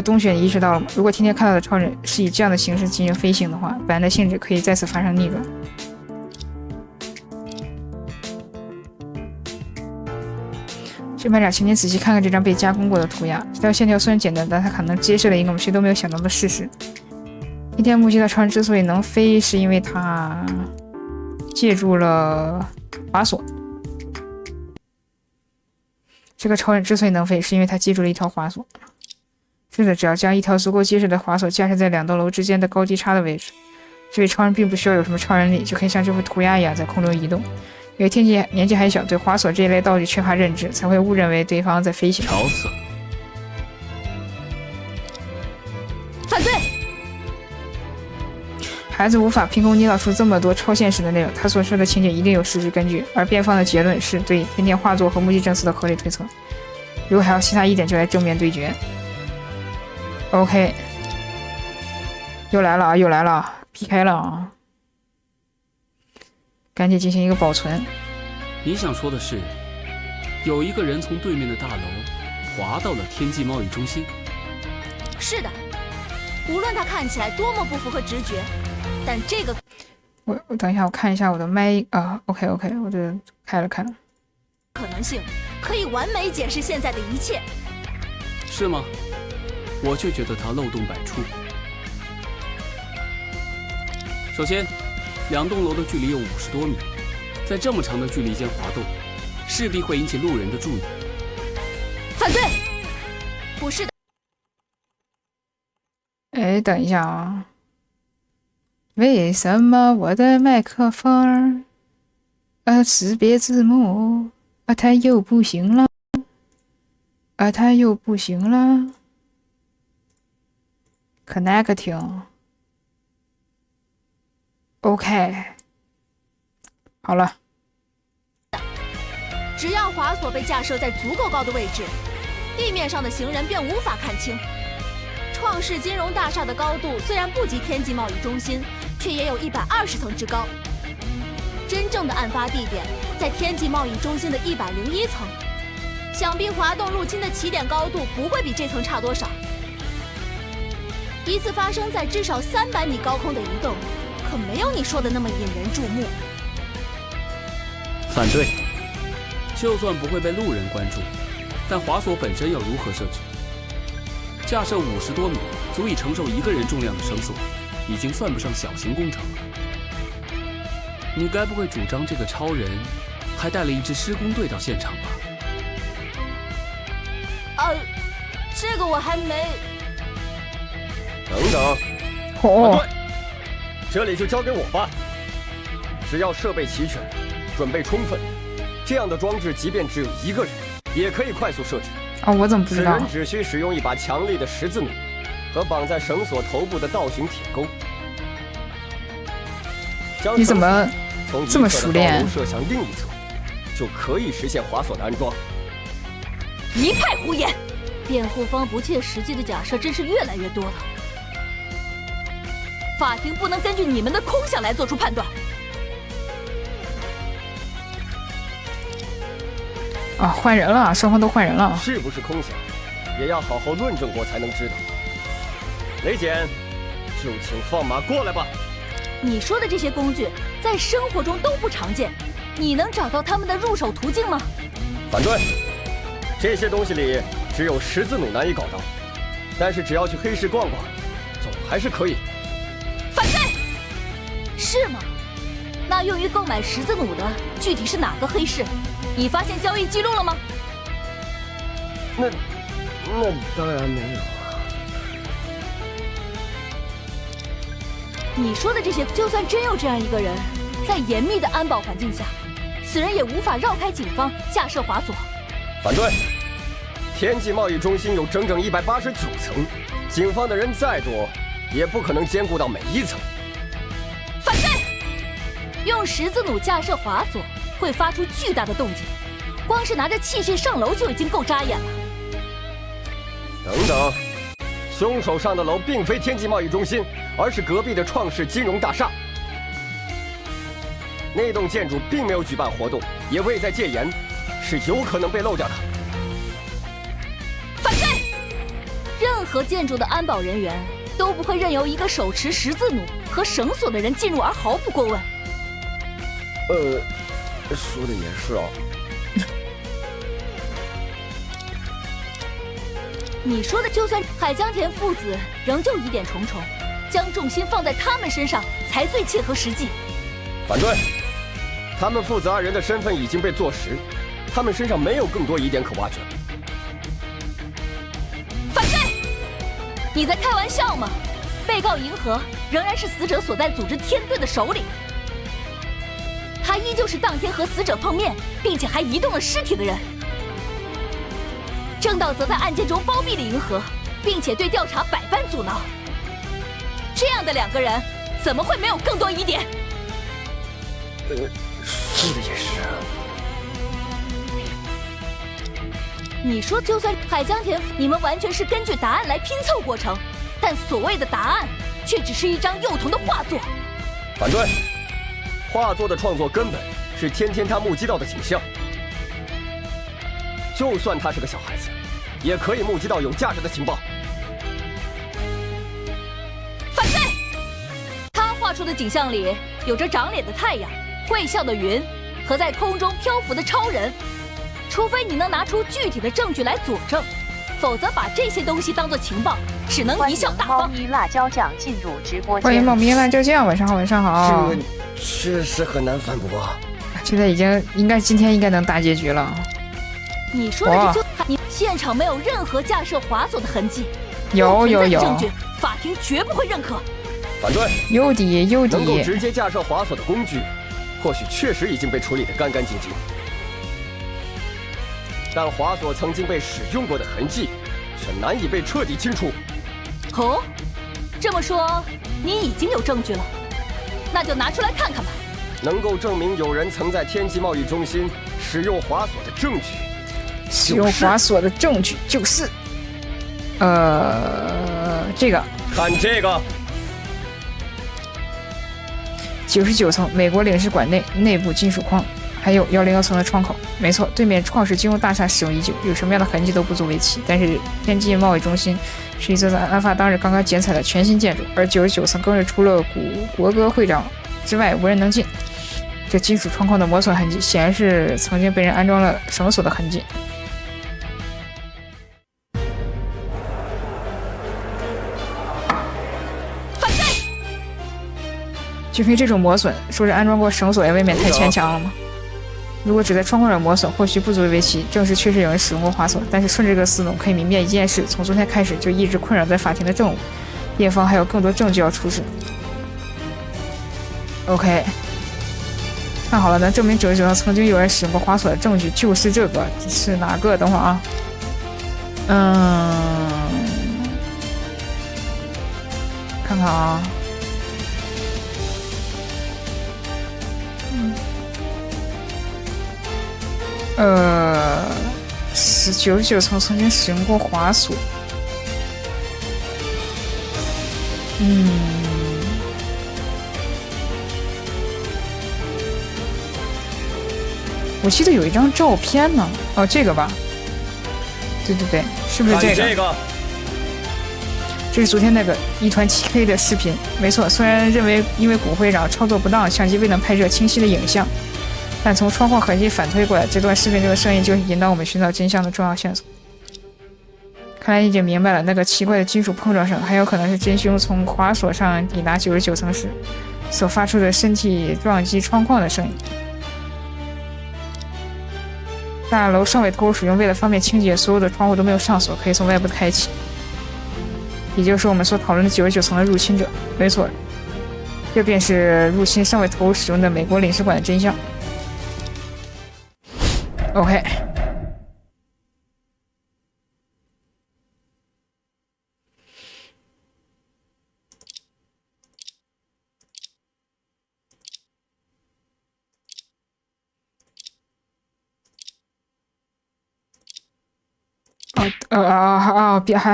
东选意识到了吗？如果今天看到的超人是以这样的形式进行飞行的话，本来的性质可以再次发生逆转。审判长，请您仔细看看这张被加工过的涂鸦。这条线条虽然简单，但它可能揭示了一个我们谁都没有想到的事实。今天目击的超人之所以能飞，是因为他借助了滑索。这个超人之所以能飞，是因为他借助了一条滑索。是的，只要将一条足够结实的滑索架设在2栋楼之间的高低差的位置，这位超人并不需要有什么超人力，就可以像这幅涂鸦一样在空中移动。因为天气年纪还小，对滑索这一类道具缺乏认知，才会误认为对方在飞行。吵死了！反对！孩子无法凭空捏造出这么多超现实的内容，他所说的情节一定有事实根据，而辩方的结论是对天天画作和目击证词的合理推测。如果还有其他疑点，就来正面对决。OK， 又来了啊，又来了，劈开了啊！赶紧进行一个保存。你想说的是，有一个人从对面的大楼滑到了天际贸易中心？是的，无论他看起来多么不符合直觉，但这个我等一下，我看一下我的麦啊。OK， 我这开了。可能性可以完美解释现在的一切。是吗？我却觉得它漏洞百出。首先，2栋楼的距离有50多米，在这么长的距离间滑动，势必会引起路人的注意。反对！不是的。哎，等一下啊！为什么我的麦克风识别字幕它又不行了？它又不行了。Connecting。OK， 好了。只要滑索被架设在足够高的位置，地面上的行人便无法看清。创世金融大厦的高度虽然不及天际贸易中心，却也有120层之高。真正的案发地点在天际贸易中心的101层，想必滑动入侵的起点高度不会比这层差多少。一次发生在至少300米高空的移动，可没有你说的那么引人注目。反对。就算不会被路人关注，但滑索本身要如何设置？架设50多米，足以承受1个人重量的绳索，已经算不上小型工程了。你该不会主张这个超人还带了一支施工队到现场吧？这个我还没。等等，哦，对，这里就交给我吧。只要设备齐全，准备充分，这样的装置即便只有1个人，也可以快速设置。我怎么不知道？此人只需使用一把强力的十字弩和绑在绳索头部的倒形铁钩。你怎么这么熟练？从一侧的道路射向另一侧，就可以实现滑索的安装。一派胡言！辩护方不切实际的假设真是越来越多了。法庭不能根据你们的空想来做出判断。换人了，双方都换人了。是不是空想，也要好好论证过才能知道。雷简，就请放马过来吧。你说的这些工具在生活中都不常见，你能找到他们的入手途径吗？反对，这些东西里只有十字弩难以搞到，但是只要去黑市逛逛，总还是可以。反对！是吗？那用于购买十字弩的具体是哪个黑市？你发现交易记录了吗？那当然没有。你说的这些，就算真有这样一个人，在严密的安保环境下，此人也无法绕开警方架设滑索。反对！天际贸易中心有整整189层，警方的人再多，也不可能兼顾到每一层。反对！用十字弩架设滑索会发出巨大的动静，光是拿着器械上楼就已经够扎眼了。等等，凶手上的楼并非天际贸易中心，而是隔壁的创世金融大厦。那栋建筑并没有举办活动，也未在戒严，是有可能被漏掉的。反对！任何建筑的安保人员都不会任由一个手持十字弩和绳索的人进入而毫不过问。说的也是哦。你说的，就算海江田父子仍旧疑点重重，将重心放在他们身上才最切合实际。反对！他们父子二人的身份已经被坐实，他们身上没有更多疑点可挖掘。反对！你在开玩笑吗？被告银河仍然是死者所在组织天盾的首领，他依旧是当天和死者碰面，并且还移动了尸体的人。正道则在案件中包庇了银河，并且对调查百般阻挠。这样的两个人，怎么会没有更多疑点？说的也是。你说，就算海江田，你们完全是根据答案来拼凑过程，但所谓的答案，却只是一张幼童的画作。反对！画作的创作根本是天天他目击到的景象。就算他是个小孩子，也可以目击到有价值的情报。反对！他画出的景象里有着长脸的太阳、会笑的云和在空中漂浮的超人。除非你能拿出具体的证据来佐证，否则把这些东西当作情报，只能贻笑大方。猫咪辣椒酱进入直播间。欢迎猫咪辣椒酱，晚上好，晚上好。这确实很难反驳。现在今天应该能大结局了。你说的这就你现场没有任何架设滑索的痕迹，有证据，法庭绝不会认可。反对！有底。能够直接架设滑索的工具，或许确实已经被处理得干干净净。但滑索曾经被使用过的痕迹，却难以被彻底清除。哦，这么说，你已经有证据了，那就拿出来看看吧。能够证明有人曾在天际贸易中心使用滑索的证据，使用滑索的证据就是这个。看这个。99层美国领事馆内部金属框，还有101层的窗口。没错，对面创始金融大厦使用已久，有什么样的痕迹都不足为奇。但是天际贸易中心是一座在案发当日刚刚剪彩的全新建筑，而99层更是除了国歌会长之外无人能进。这金属窗框的磨损痕迹，显然是曾经被人安装了绳索的痕迹。反对！就凭这种磨损，说是安装过绳索也未免太牵强了吗？如果只在窗框上磨损，或许不足为奇，证实确实有人使用过滑索。但是顺着这个思路，可以明辨一件事：从昨天开始就一直困扰在法庭的证物，辩方还有更多证据要出示。OK， 看好了，能证明99层曾经有人使用过滑索的证据就是这个，是哪个？等会儿啊，看看啊。是99层曾经使用过滑索。我记得有一张照片呢。哦，这个吧？对，是不是这个？看这个。这是昨天那个一团漆黑的视频，没错。虽然认为因为古会长操作不当，相机未能拍摄清晰的影像。但从窗框痕迹反推过来，这段视频中的声音就是引导我们寻找真相的重要线索。看来已经明白了，那个奇怪的金属碰撞声，很有可能是真凶从滑索上抵达99层时所发出的身体撞击窗框的声音。大楼上尾偷使用为了方便清洁，所有的窗户都没有上锁，可以从外部开启。也就是我们所讨论的99层的入侵者。没错，这便是入侵上尾头使用的美国领事馆的真相。OK，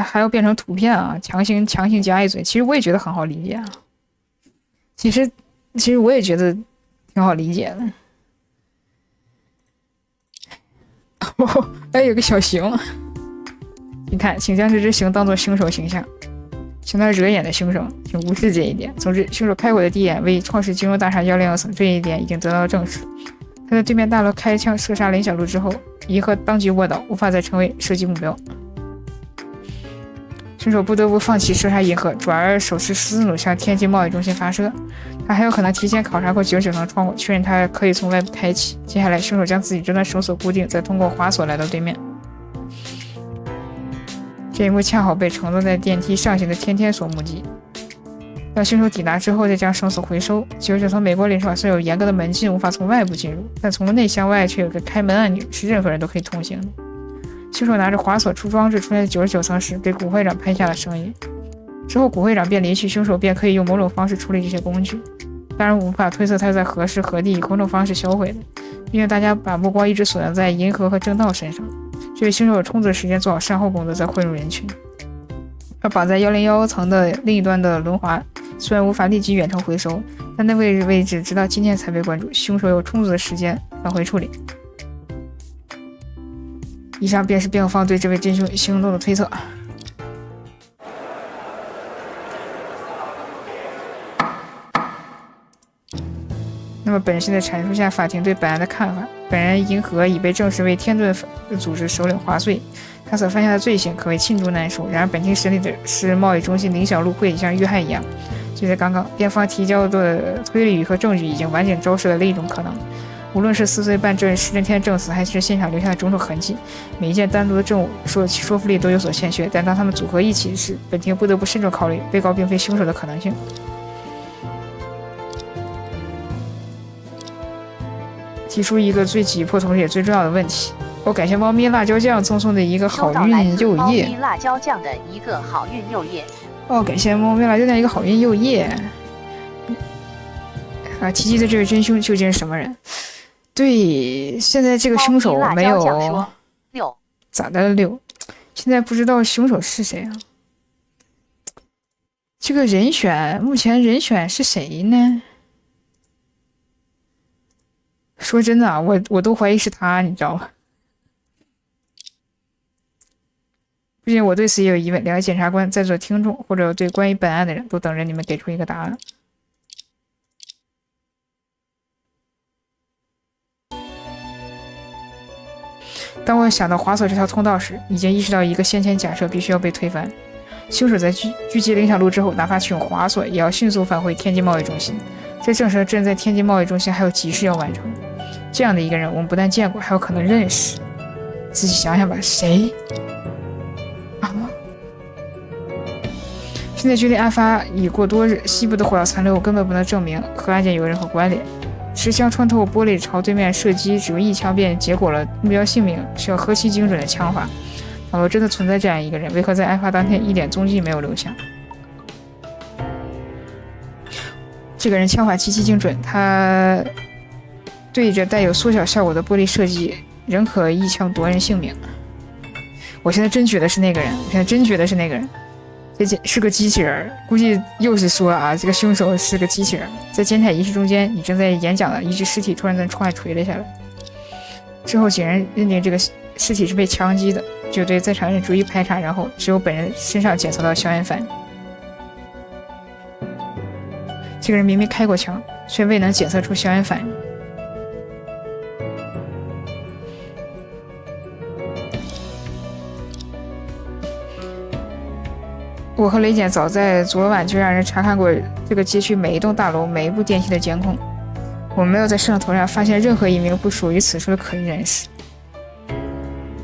还要变成图片啊！强行加一嘴，其实我也觉得很好理解啊。其实我也觉得挺好理解的。哎，有个小熊。你看，请将这只熊当做凶手形象，相当惹眼的凶手，请无视这一点。总之，凶手开火的地点为创世金融大厦106层，这一点已经得到了证实。他在对面大楼开枪射杀林小璐之后，银河当即卧倒，无法再成为射击目标。凶手不得不放弃射杀银河，转而手持十字弩向天津贸易中心发射。他还有可能提前考察过99层窗户，确认它可以从外部开启。接下来，凶手将自己这段绳索固定，再通过滑索来到对面。这一幕恰好被乘坐在电梯上行的天天所目击。当凶手抵达之后，再将绳索回收。99层美国领事馆虽有严格的门禁，无法从外部进入，但从内向外却有个开门按钮，是任何人都可以通行的。凶手拿着滑索出装置出现在99层时，给古会长拍下了声音。之后古会长便离去，凶手便可以用某种方式处理这些工具。当然无法推测他是在何时何地以何种方式销毁的，毕竟大家把目光一直锁定在银河和正道身上。这位凶手有充足的时间做好善后工作，再混入人群。而绑在101层的另一端的轮滑虽然无法立即远程回收，但那位置直到今天才被关注，凶手有充足的时间返回处理。以上便是辩方对这位真凶行动的推测。那么本身的阐述下法庭对本案的看法，本人银河已被证实为天顿组织首领华穗，他所犯下的罪行可谓罄竹难书。然而本庭审理的是贸易中心林小璐会像遇害一样，就在刚刚，辩方提交的推理和证据已经完整昭示了另一种可能。无论是4岁半这石震天证词，还是现场留下的种种痕迹，每一件单独的证物说服力都有所欠缺，但当他们组合一起时，本庭不得不慎重考虑被告并非凶手的可能性。提出一个最急迫同时也最重要的问题，我感谢猫咪辣椒酱赠送的一个好运右叶。猫咪辣椒酱的一个好运右叶。感谢猫咪辣椒酱一个好运右叶。奇迹的这位真凶究竟是什么人？对，现在这个凶手没有6咋的了6？现在不知道凶手是谁啊？这个人选目前人选是谁呢？说真的啊，我都怀疑是他，你知道吗？毕竟我对此也有疑问。两位检察官、在座听众或者对关于本案的人都等着你们给出一个答案。当我想到滑索这条通道时，已经意识到一个先前假设必须要被推翻。凶手在狙击林小璐之后，哪怕去用滑索，也要迅速返回天津贸易中心。这证实了这人在天津贸易中心还有急事要完成。这样的一个人，我们不但见过，还有可能认识。自己想想吧，谁？现在距离案发已过多日，西部的火药残留根本不能证明和案件有任何关联。持枪穿透玻璃朝对面射击，只用一枪便结果了目标性命，需要何其精准的枪法！倘若真的存在这样一个人，为何在案发当天一点踪迹没有留下？这个人枪法极其精准，他对着带有缩小效果的玻璃射击，仍可一枪夺人性命。我现在真觉得是那个人，这是个机器人，估计又是说啊，这个凶手是个机器人。在检采仪式中间，你正在演讲的一具尸体突然从窗外垂了下来，之后警人认定这个尸体是被枪击的，就对在场人逐一排查，然后只有本人身上检测到硝烟反应。这个人明明开过枪，却未能检测出硝烟反应。我和雷检早在昨晚就让人查看过这个街区每一栋大楼、每一部电梯的监控，我们没有在摄像头上发现任何一名不属于此处的可疑人士。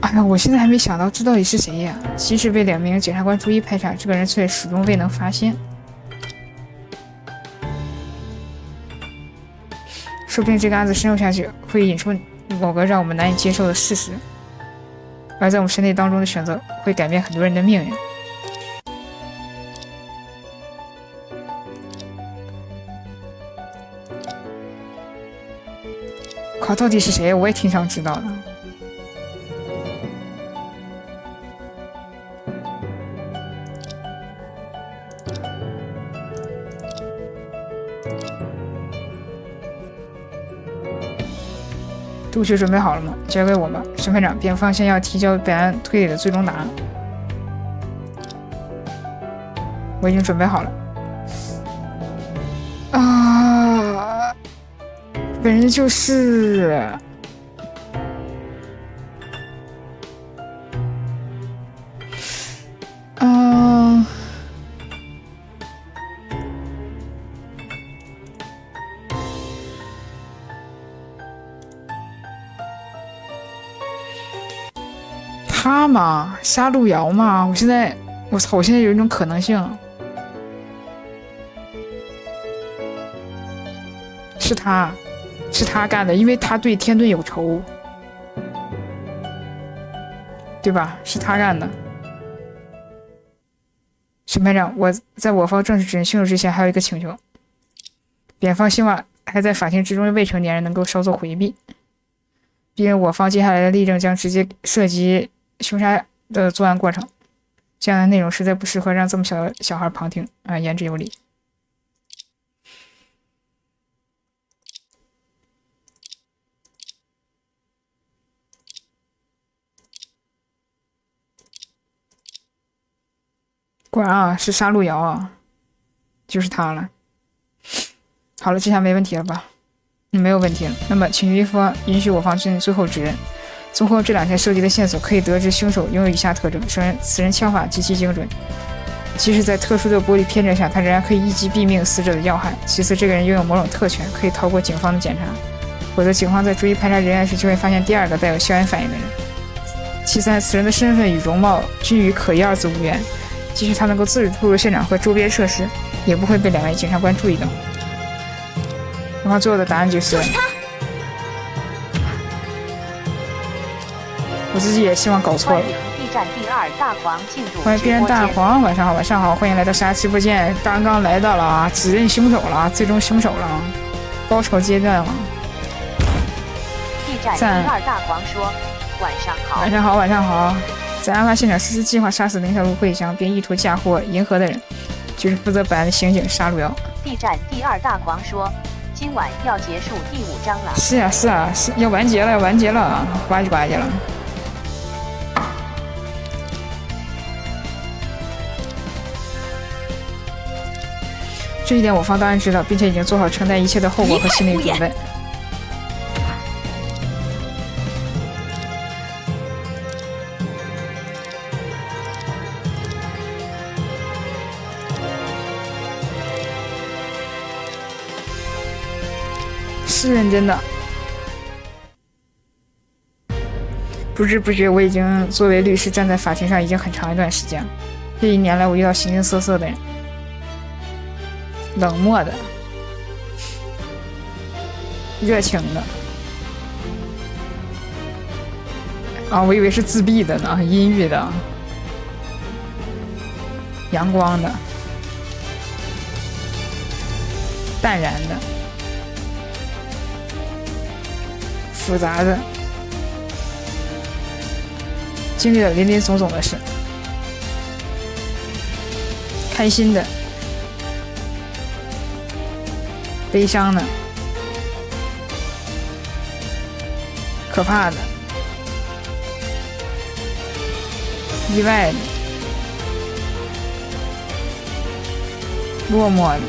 哎呀，我现在还没想到这到底是谁呀！即使被2名检察官逐一排查，这个人却始终未能发现。说不定这个案子深入下去，会引出某个让我们难以接受的事实，而在我们身体当中的选择，会改变很多人的命运。靠，到底是谁？我也挺想知道的。读取准备好了吗？交给我吧，审判长。辩方先要提交本案推理的最终答案。我已经准备好了。啊，本人就是。他吗？杀路遥吗？我现在有一种可能性，是他干的，因为他对天盾有仇，对吧？是他干的。审判长，在我方正式指认凶手之前，还有一个请求。辩方希望还在法庭之中的未成年人能够稍作回避，毕竟我方接下来的例证将直接涉及凶杀的作案过程，这样的内容实在不适合让这么小的小孩旁听啊，言之有理。果然啊，是杀路遥啊，就是他了。好了，这下没问题了吧？没有问题了。那么，请于方允许我方进行最后指认。综合这2天收集的线索，可以得知凶手拥有以下特征：首先，此人枪法极其精准，即使在特殊的玻璃偏振下，他仍然可以一击毙命死者的要害。其次，这个人拥有某种特权，可以逃过警方的检查，否则警方在逐一排查人员时就会发现第2个带有硝烟反应的人。其三，此人的身份与容貌均与可疑二字无缘，即使他能够自主出入现场和周边设施，也不会被2位检察官注意到。我方最后的答案就是他。我自己也希望搞错了。欢迎 B 站第2大黄进入欢迎 B 站大黄，晚上好，晚上好，欢迎来到沙直播间。刚刚来到了指认凶手了，最终凶手了，高潮阶段了。B 站第2大黄说：“晚上好，晚上好，晚上好。”在案发现场实施计划杀死林小璐、惠祥，并意图嫁祸银河的人，就是负责本案的刑警杀路遥。B 站第2大黄说：“今晚要结束第5章了。”是啊，是啊，是要完结了，要完结了，呱唧呱唧了。这一点我方当然知道，并且已经做好承担一切的后果和心理准备。是认真的。不知不觉，我已经作为律师站在法庭上已经很长一段时间了。这1年来，我遇到形形色色的人。冷漠的，热情的，啊，我以为是自闭的呢，阴郁的，阳光的，淡然的，复杂的，经历了林林总总的事，开心的。悲伤的，可怕的，意外的，落寞的。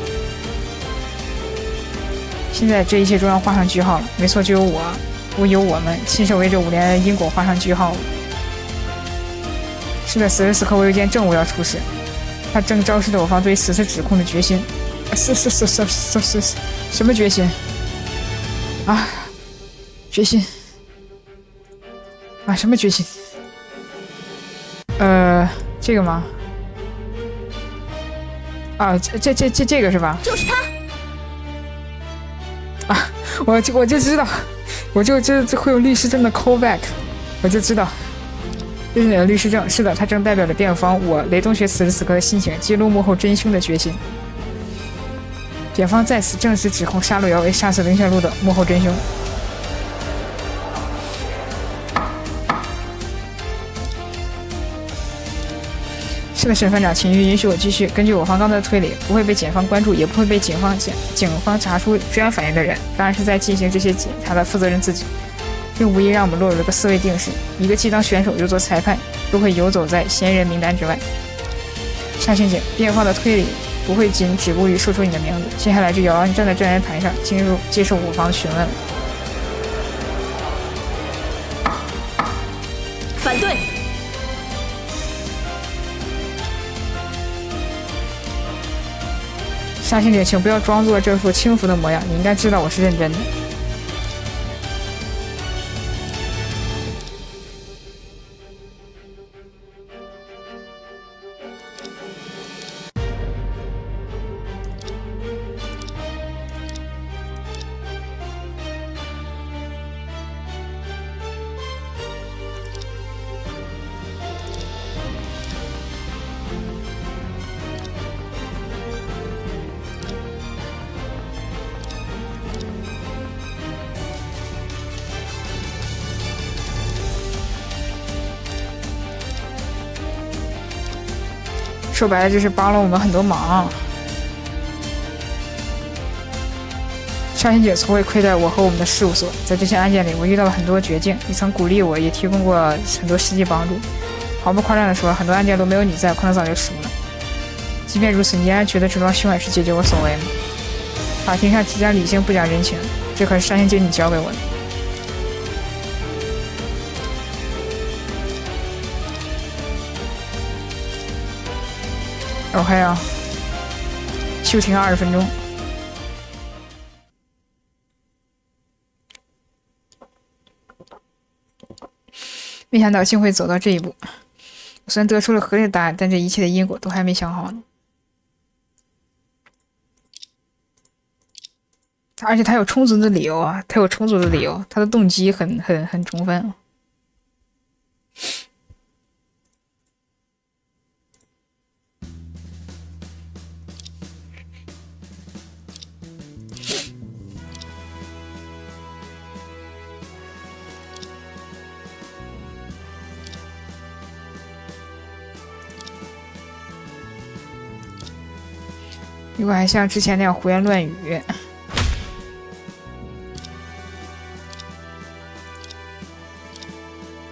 现在这一切终要画上句号了。没错，就由我们亲手为这5年的因果画上句号了。是的，此时此刻我有一件政务要出示，它正昭示着我方对此次指控的决心。是什么决心啊？决心啊？什么决心？这个吗？啊，这个是吧？就是他啊！我就知道，这会有律师证的 callback， 我就知道。这是你的律师证，是的，它正代表着辩方我雷同学此时此刻的心情，揭露幕后真凶的决心。检方在此正式指控杀路遥为杀死林小璐的幕后真凶。是的，审判长，请允许我继续。根据我方刚才的推理，不会被检方关注，也不会被警方查出治安反应的人，当然是在进行这些检查的负责人自己。这无疑让我们落入了个思维定式：一个既当选手又做裁判，都会游走在嫌疑人名单之外。沙欣姐，辩方的推理不会仅止步于说出你的名字，接下来就要你站在证人台上，接受我方的询问了。反对。沙欣姐，请不要装作这副轻浮的模样，你应该知道我是认真的。说白了就是帮了我们很多忙。沙欣姐从未亏待我和我们的事务所，在这些案件里，我遇到了很多绝境，你曾鼓励我，也提供过很多实际帮助。毫不夸张地说，很多案件都没有你在，可能早就输了。即便如此，你依然觉得这桩凶案是解决我所为吗？法庭上只讲理性不讲人情，这可是沙欣姐你教给我的。OK 啊，休庭20分钟。没想到竟会走到这一步。我虽然得出了合理的答案，但这一切的因果都还没想好呢。而且他有充足的理由啊，他有充足的理由，他的动机很充分啊。如果还像之前那样胡言乱语，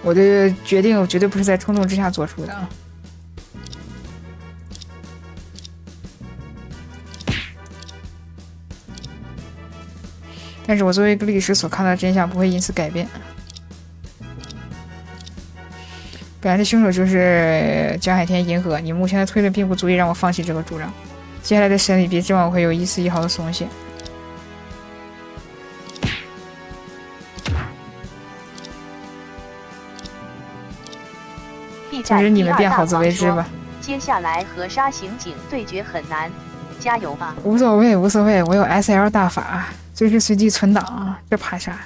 我的决定绝对不是在冲动之下做出的啊！但是我作为一个律师所看到的真相不会因此改变。本来的凶手就是江海天、银河，你目前的推论并不足以让我放弃这个主张。接下来的审理，别指望我会有一丝一毫的松懈。总之，你们便好自为之吧。接下来和沙刑警对决很难，加油吧！无所谓，无所谓，我有 SL 大法，随时随地存档，这怕啥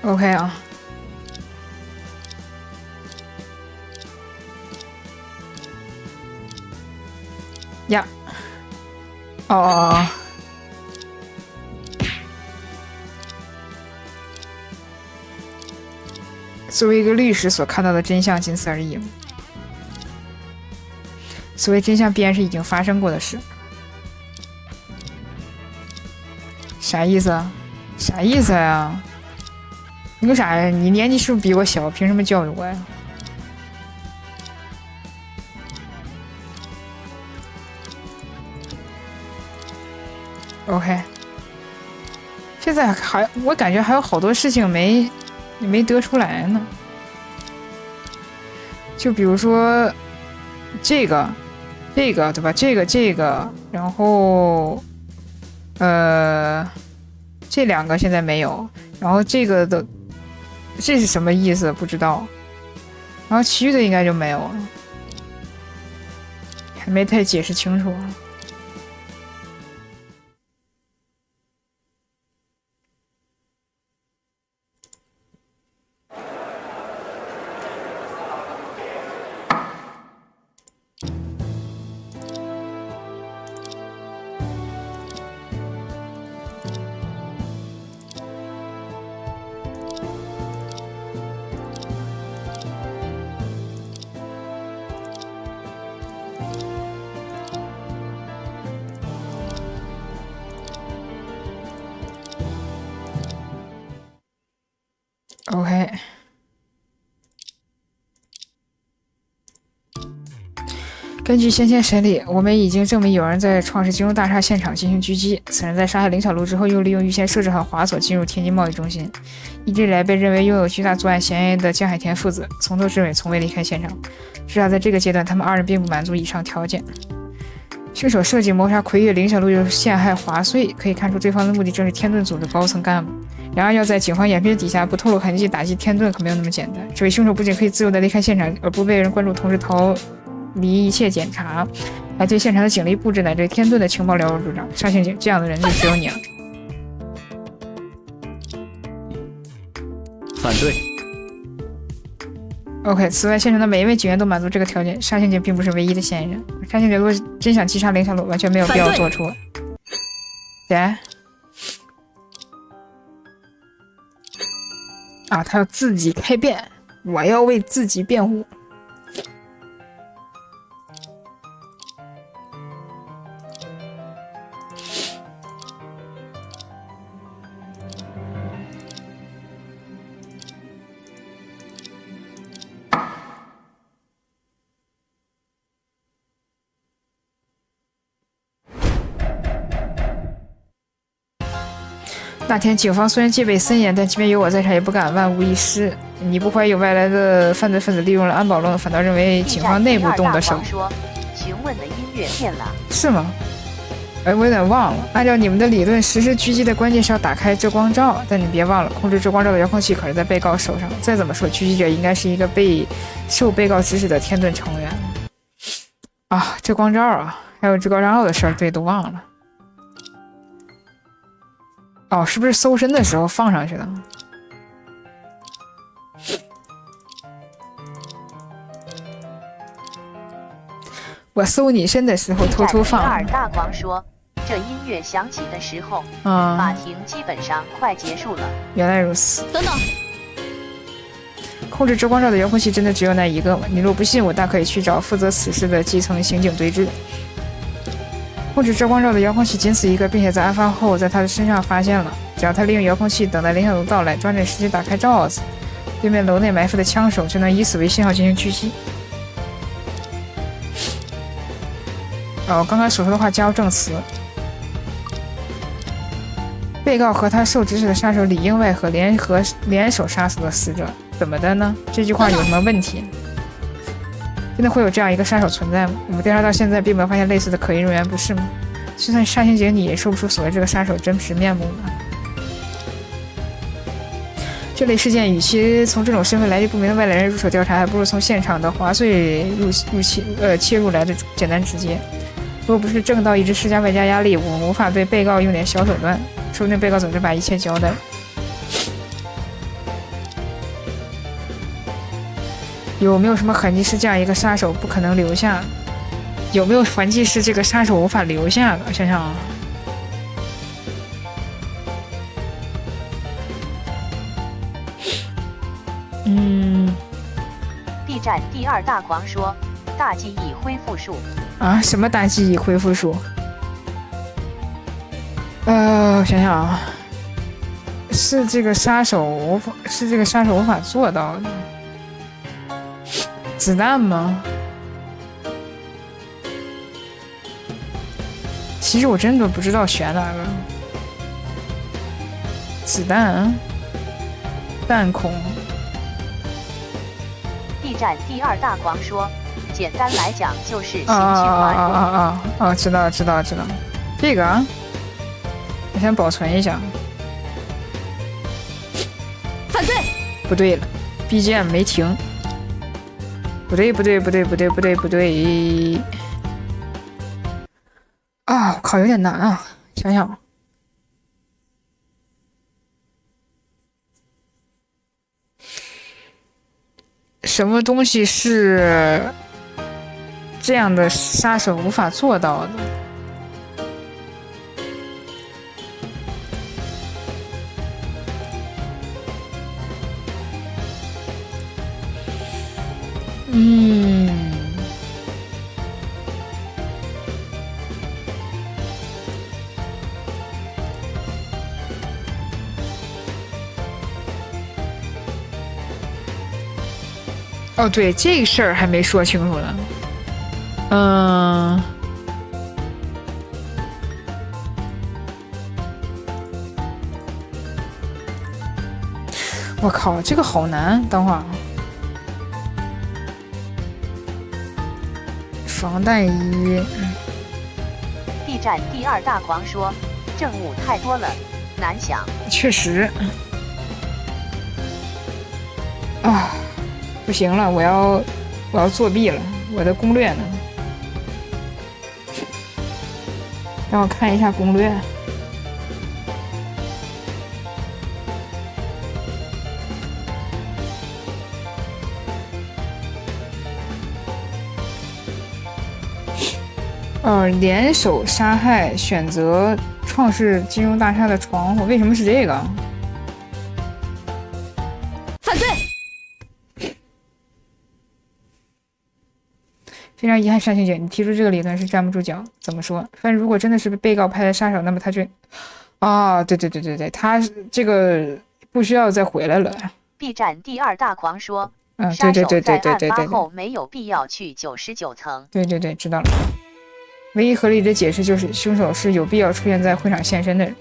？OK 啊。呀，哦，作为一个律师所看到的真相仅此而已。所谓真相必然是已经发生过的事。啥意思啊？啥意思呀？你个啥呀？你年纪是不是比我小？凭什么教育我呀？OK， 现在我感觉还有好多事情没得出来呢。就比如说这个对吧？这个，然后这两个现在没有，然后这个的这是什么意思？不知道。然后其余的应该就没有了，还没太解释清楚。OK。根据先前审理，我们已经证明有人在创世金融大厦现场进行狙击。此人在杀害林小璐之后，又利用预先设置好滑索进入天津贸易中心。一直以来被认为拥有巨大作案嫌疑的江海天父子，从头至尾从未离开现场。至少在这个阶段，他们二人并不满足以上条件。凶手设计谋杀奎月、林小璐，又陷害华穗，可以看出对方的目的正是天盾组织高层干部。然而，要在警方眼皮底下不透露痕迹打击天盾，可没有那么简单。这位凶手不仅可以自由地离开现场，而不被人关注，同时逃离一切检查，还对现场的警力布置乃至天盾的情报了如指掌。沙刑警这样的人就只有你了。反对。OK， 此外，现场的每一位警员都满足这个条件。沙刑警并不是唯一的嫌疑人。沙刑警如果真想击杀林小璐，完全没有必要做出。对。啊，他要自己开辩，我要为自己辩护。那天警方虽然戒备森严，但即便有我在场，也不敢万无一失。你不怀疑有外来的犯罪分子利用了安保论，反倒认为警方内部动的手。询问的音乐变了，是吗？我有点忘了。按照你们的理论，实施狙击的关键是要打开遮光罩，但你别忘了，控制遮光罩的遥控器可是在被告手上。再怎么说，狙击者应该是一个受被告指使的天盾成员。啊，遮光罩啊，还有遮光罩的事儿，对，都忘了。哦，是不是搜身的时候放上去的？我搜你身的时候偷偷放。二大狂说，这音乐响起的时候，法庭基本上快结束了。原来如此。等等，控制遮光罩的遥控器真的只有那一个吗？你若不信，我大可以去找负责此事的基层刑警对质。控制遮光罩的遥控器仅此一个，并且在案发后在他的身上发现了。只要他利用遥控器等待林小璐到来，抓紧时机打开罩子，对面楼内埋伏的枪手就能以此为信号进行狙击。刚刚所说的话加入证词。被告和他受指使的杀手里应外合联手杀死了死者，怎么的呢？这句话有什么问题？真的会有这样一个杀手存在吗？我们调查到现在并没有发现类似的可疑人员，不是吗？就算杀刑警，你也说不出所谓这个杀手真实面目吗？这类事件与其从这种身份来历不明的外来人入手调查，还不如从现场的滑碎切入来的简单直接。如果不是正道一直施加外加压力，我们无法对被告用点小手段，说不定被告早就把一切交代。有没有什么痕迹是这样一个杀手不可能留下？有没有痕迹是这个杀手无法留下的？想想啊。B 站第二大狂说，大记忆恢复术啊？什么大记忆恢复术？我想想啊，是这个杀手无法做到的。子弹吗？其实我真的不知道选哪个。子弹、弹孔。B 站第二大狂说，简单来讲就是心情滑动。知道。这个啊，我先保存一下。反对。不对了 ，BGM 没停。不对。啊，我靠，有点难啊！想想，什么东西是这样的杀手无法做到的？哦，对，这个事儿还没说清楚呢。我靠，这个好难。等会儿，防弹衣。B 站第2大狂说，政务太多了，难想。确实。啊，不行了，我要作弊了，我的攻略呢？让我看一下攻略。联手杀害选择创世金融大厦的窗户，为什么是这个？反对。非常遗憾，单刑警，你提出这个理论是站不住脚。怎么说？反正如果真的是被告派的杀手，那么他就……对，他这个不需要再回来了。B 站第2大狂说，杀手在案发后没有必要去99层。对，知道了。唯一合理的解释就是凶手是有必要出现在会场现身的人。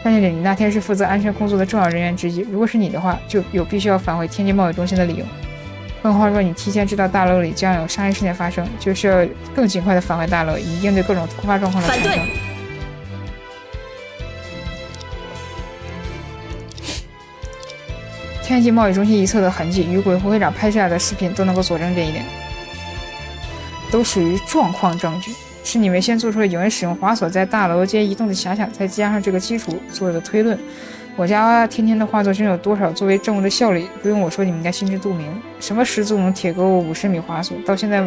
单刑警，你那天是负责安全工作的重要人员之一，如果是你的话，就有必须要返回天津贸易中心的理由。更何况说你提前知道大楼里将有杀人事件发生，就需要更尽快的返回大楼，以应对各种突发状况的产生。天津贸易中心一侧的痕迹与鬼副会长拍下来的视频都能够佐证这一点，都属于状况证据，是你们先做出了有人使用滑索在大楼间移动的遐想，再加上这个基础做的推论。我家天天的画作真有多少作为证物的效力，不用我说，你们应该心知肚明。什么十足能铁钩50米滑索，到现在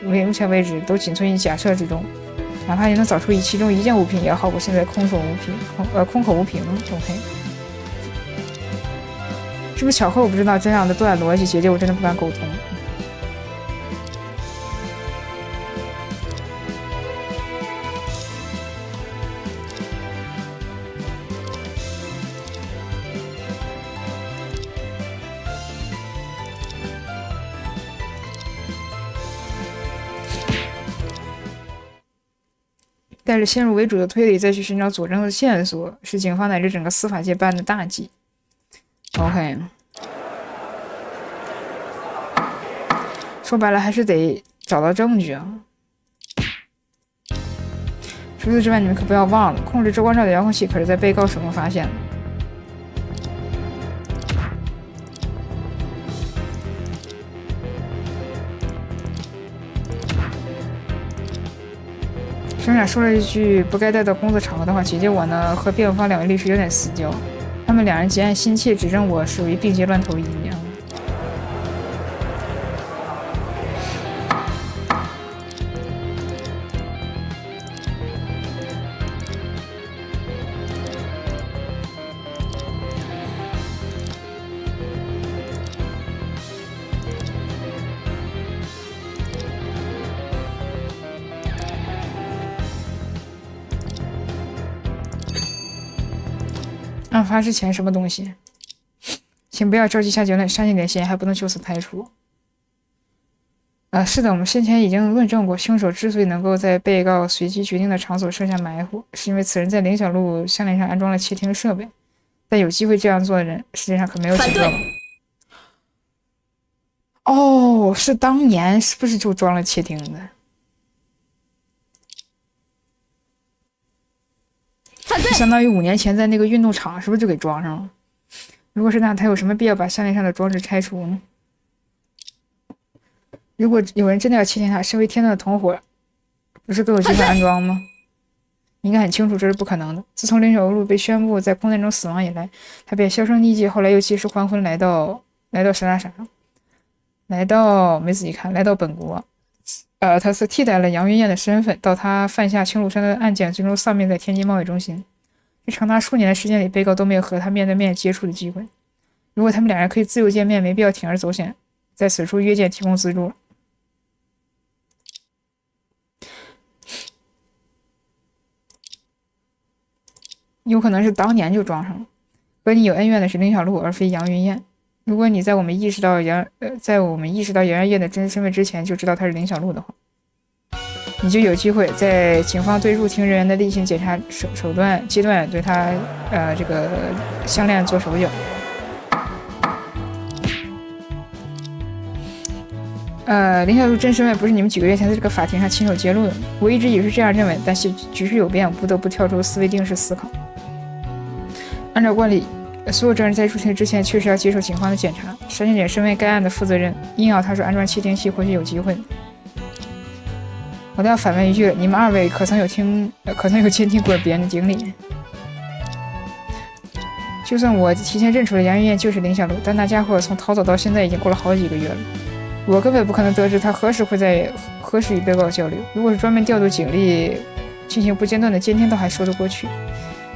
目前为止都仅存于假设之中。哪怕你能找出其中一件物品，也好过现在空口无凭。OK， 是不是巧合？我不知道，这样的断逻辑结界我真的不敢苟同。带着先入为主的推理再去寻找佐证的线索，是警方乃至整个司法界办的大忌。OK， 说白了还是得找到证据啊。除此之外，你们可不要忘了，控制周光照的遥控器可是在被告手中发现的。省长说了一句不该带到工作场合的话，姐姐我呢和辩方2位律师有点私交，他们2人结案心切，指证我属于并结乱投医。案发之前什么东西？请不要着急下结论，删减点嫌疑还不能就此排除。是的，我们先前已经论证过，凶手之所以能够在被告随机决定的场所设下埋伏，是因为此人在灵小路项链上安装了窃听设备。但有机会这样做的人，世界上可没有几个。哦，是当年是不是就装了窃听的？相当于5年前在那个运动场是不是就给装上了？如果是那样，他有什么必要把项链上的装置拆除呢？如果有人真的要窃听他，身为天段的同伙，不是都有机会安装吗？你应该很清楚这是不可能的。自从林小璐被宣布在空难中死亡以来，他便销声匿迹，后来又借尸还魂来到啥，来到没仔细看，来到本国。他是替代了杨云燕的身份，到他犯下青鹿山的案件，最终丧命在天津贸易中心。这长达数年的时间里，被告都没有和他面对面接触的机会。如果他们2人可以自由见面，没必要铤而走险，在此处约见提供资助。有可能是当年就装上了。和你有恩怨的是林小璐，而非杨云燕。如果你在我们意识到杨艳的真实身份之前就知道她是林小璐的话，你就有机会在警方对入庭人员的例行检查阶段对他这个项链做手脚。林小璐真身份不是你们几个月前在这个法庭上亲手揭露的，我一直也是这样认为，但是局势有变，不得不跳出思维定式思考。按照惯例，所有证人在入庭之前确实要接受警方的检查。沙小姐身为该案的负责人，硬要他说安装窃听器或许有机会。我都要反问一句了，你们二位可曾有监听过别人的经历？就算我提前认出了杨玉燕就是林小璐，但那家伙从逃走到现在已经过了好几个月了，我根本不可能得知他何时与被告交流。如果是专门调度警力进行不间断的监听，倒还说得过去。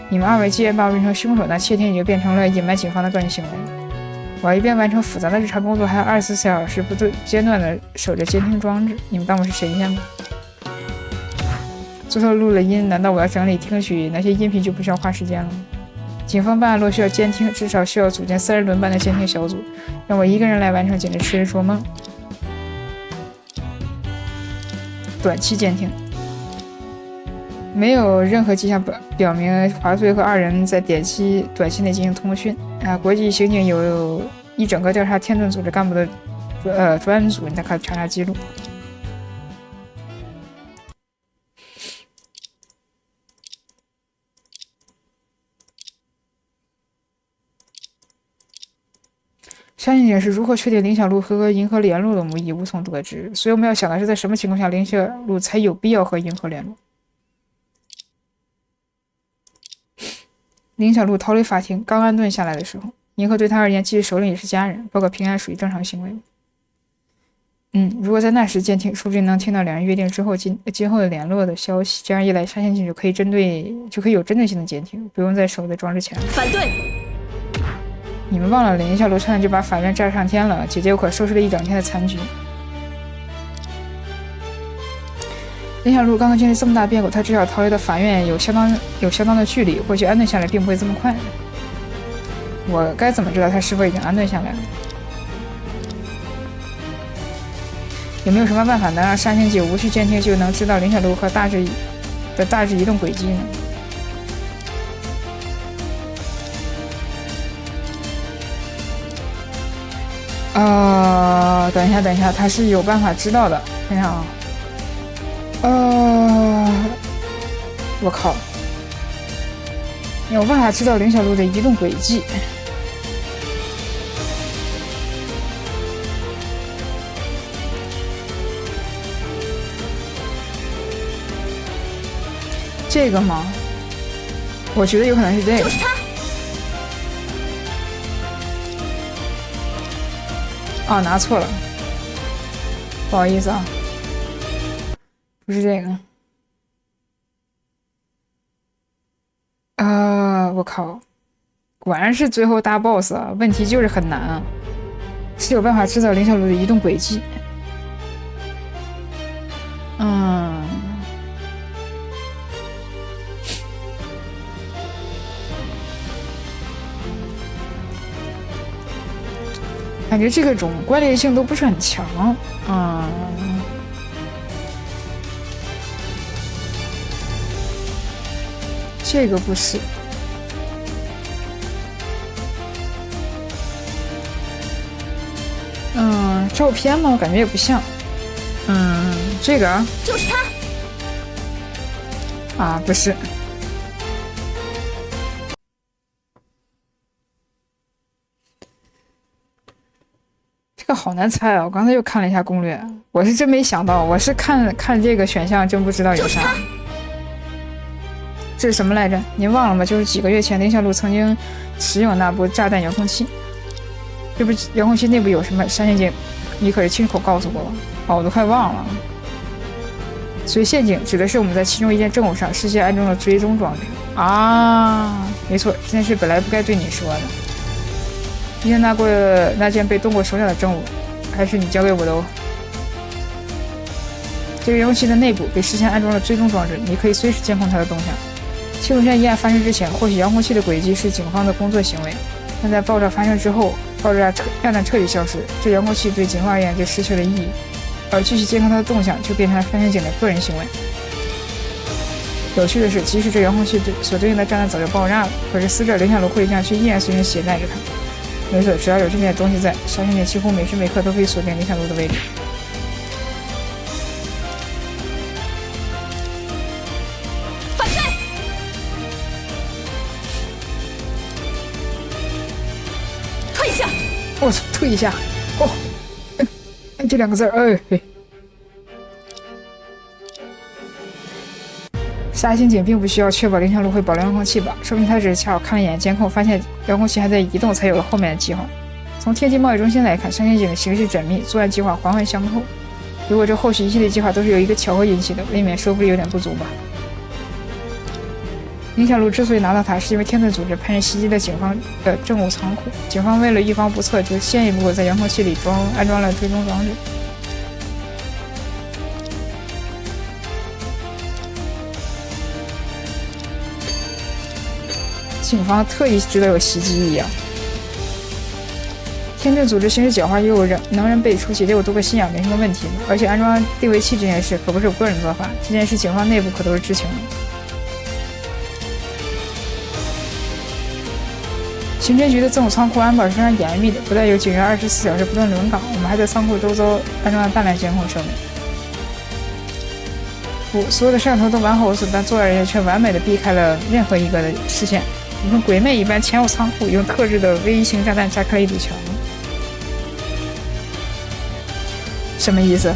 你们二位既然把我认成凶手，那窃听也就变成了隐瞒警方的个人行为。我要一边完成复杂的日常工作，还要24小时不间断的守着监听装置，你们当我是神仙吗？最后录了音，难道我要整理听取那些音频就不需要花时间了吗？警方办案若需要监听，至少需要组建30轮班的监听小组，让我一个人来完成，简直痴人说梦。短期监听，没有任何迹象表明华穗和二人在短期内进行通讯。国际刑警有一整个调查天盾组织干部的专案组，你再看查记录。沙小姐是如何确定林小璐和银河联络的，我们已无从得知。所以我们要想的是，在什么情况下林小璐才有必要和银河联络。林小璐逃离法庭，刚安顿下来的时候，银河对他而言既是首领也是家人，包括平安属于正常行为。如果在那时监听，说不定能听到两人约定之后今后的联络的消息。这样一来，沙小姐就可以有针对性的监听，不用再守在装置前。反对。你们忘了，林小璐差点就把法院炸上天了，姐姐我可收拾了一整天的残局。林小璐刚刚经历这么大变故，她至少逃离的法院有相当的距离，或许安顿下来并不会这么快。我该怎么知道她是否已经安顿下来了？有没有什么办法能让沙仙姐无需监听就能知道林小璐和大致移动轨迹呢？等一下，他是有办法知道的。等一下啊，我靠，有办法知道林小璐的移动轨迹。这个吗？我觉得有可能是这个。就是他。拿错了，不好意思啊，不是这个。我靠，果然是最后大 boss 啊！问题就是很难啊，是有办法制造林小璐的移动轨迹。感觉这个种关联性都不是很强。这个不是。照片吗？我感觉也不像。这个就是他。不是。这个好难猜啊！我刚才又看了一下攻略，我是真没想到，我是看这个选项，真不知道有啥。这是什么来着？您忘了吗？就是几个月前林小璐曾经使用那部炸弹遥控器。这不遥控器内部有什么？沙仙姐，你可是亲口告诉过我，我都快忘了。所以陷阱指的是我们在其中一件证物上事先安装了追踪装置。没错，这件事本来不该对你说的。你想拿过那件被动过手脚的证物，还是你交给我的哦。这个遥控器的内部被事先安装了追踪装置，你可以随时监控它的动向。庆祝山一案发生之前，或许遥控器的轨迹是警方的工作行为，但在爆炸发生之后，爆炸炸弹彻底消失，这遥控器对警方而言就失去了意义，而继续监控它的动向就变成了山田警的个人行为。有趣的是，即使这遥控器所对应的炸弹早就爆炸了，可是死者林小璐会将却依然随身携带着它。没错，只要有这件东西在，山田警几乎每时每刻都可以锁定林小璐的位置。反对！退下！我操，退一下！哦，这两个字儿，哎。沙欣警并不需要确保林小璐会保留遥控器吧，说明他只是恰好看了一眼监控，发现遥控器还在移动，才有了后面的计划。从天津贸易中心来看，沙欣警的行事缜密，作案计划环环相扣。如果这后续一系列计划都是由一个巧合引起的，未免说服力有点不足吧。林小璐之所以拿到它，是因为天盾组织派人袭击了警方的政务仓库，警方为了预防不测，就先一步在遥控器里安装了追踪装置。警方特意知道有袭击一样。天盾组织行事狡猾，又能人辈出，6多个信仰没什么问题，而且安装定位器这件事可不是我个人做法，这件事警方内部可都是知情的。刑侦局的政务仓库安保是非常严密的，不但有警员24小时不断轮岗，我们还在仓库周遭安装了大量监控设备。所有的摄像头都完好无损，但作案人员却完美的避开了任何一个的视线。如同鬼魅一般潜入仓库，用特制的微型炸弹炸开了一堵墙。什么意思？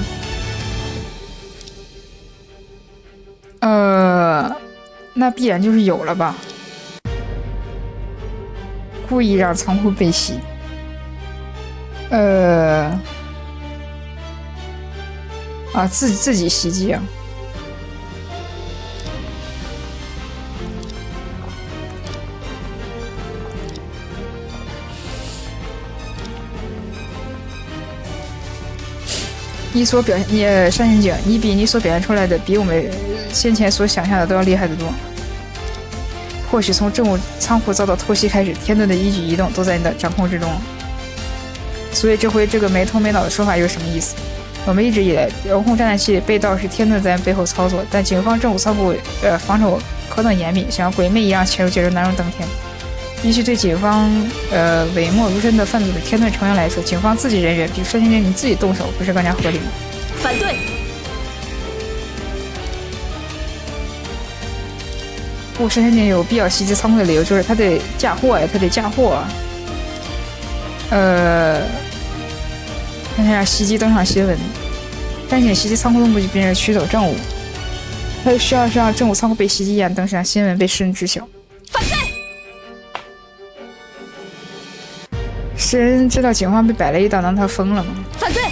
那必然就是有了吧？故意让仓库被袭。自己袭击啊！山刑警，你比你所表现出来的，比我们先前所想象的都要厉害得多。或许从政务仓库遭到偷袭开始，天盾的一举一动都在你的掌控之中。所以这回这个没头没脑的说法有什么意思？我们一直以来遥控炸弹器被盗是天盾在背后操作，但警方政务仓库防守何等严密，想要鬼魅一样潜入，简直难如登天。比起对警方讳莫如深的贩子的天盾成员来说，警方自己人员比山刑警你自己动手不是更加合理吗？反对！山刑警有必要袭击仓库的理由就是他得嫁祸呀，他得嫁祸啊。看一下袭击登上新闻，山刑警袭击仓库的目的便是取走证物，他需要让政务仓库被袭击一样登上新闻，被世人知晓。反对！世人知道警方被摆了一道，难道他疯了吗？反对！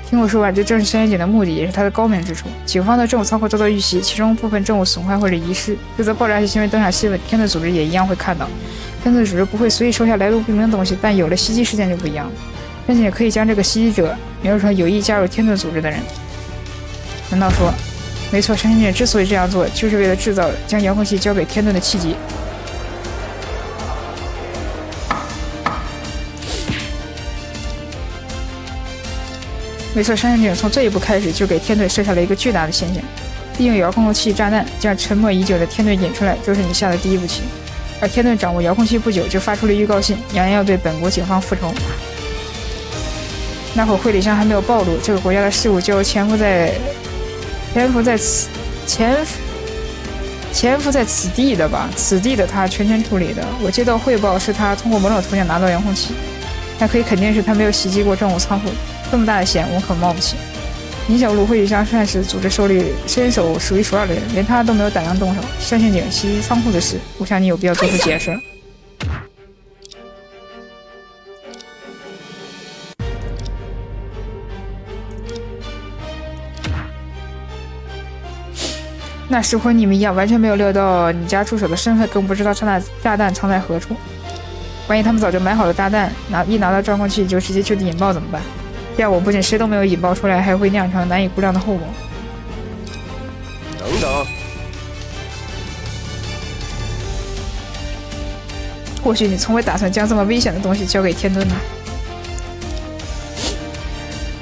听我说完，这正是山刑警的目的，也是他的高明之处。警方的政务仓库遭到遇袭，其中部分证物损坏或者遗失，这则爆炸性新闻登上新闻，天盾组织也一样会看到。天盾组织不会随意收下来路不明的东西，但有了袭击事件就不一样了。山刑警可以将这个袭击者描述成有意加入天盾组织的人。难道说，没错，山刑警之所以这样做，就是为了制造将遥控器交给天盾的契机。没错，山刑警从这一步开始就给天盾设下了一个巨大的陷阱，利用遥控器炸弹将沉默已久的天盾引出来，就是你下的第一步棋。而天盾掌握遥控器不久，就发出了预告信，扬言要对本国警方复仇。那会儿会理上还没有暴露，这个国家的事务就由潜伏在此地的吧，此地的他全权处理的。我接到汇报是他通过某种途径拿到遥控器，但可以肯定是他没有袭击过政务仓库。这么大的险，我可冒不起。林小璐会理上算是组织手里身手数一数二的人，连他都没有胆量动手。山刑警袭击仓库的事，我想你有必要做出解释了。那时和你们一样，完全没有料到你家助手的身份，更不知道炸弹藏在何处。万一他们早就买好了炸弹，拿到遥控器就直接就地引爆怎么办？这样我不仅谁都没有引爆出来，还会酿成难以估量的后果。等等，或许你从未打算将这么危险的东西交给天遁呢。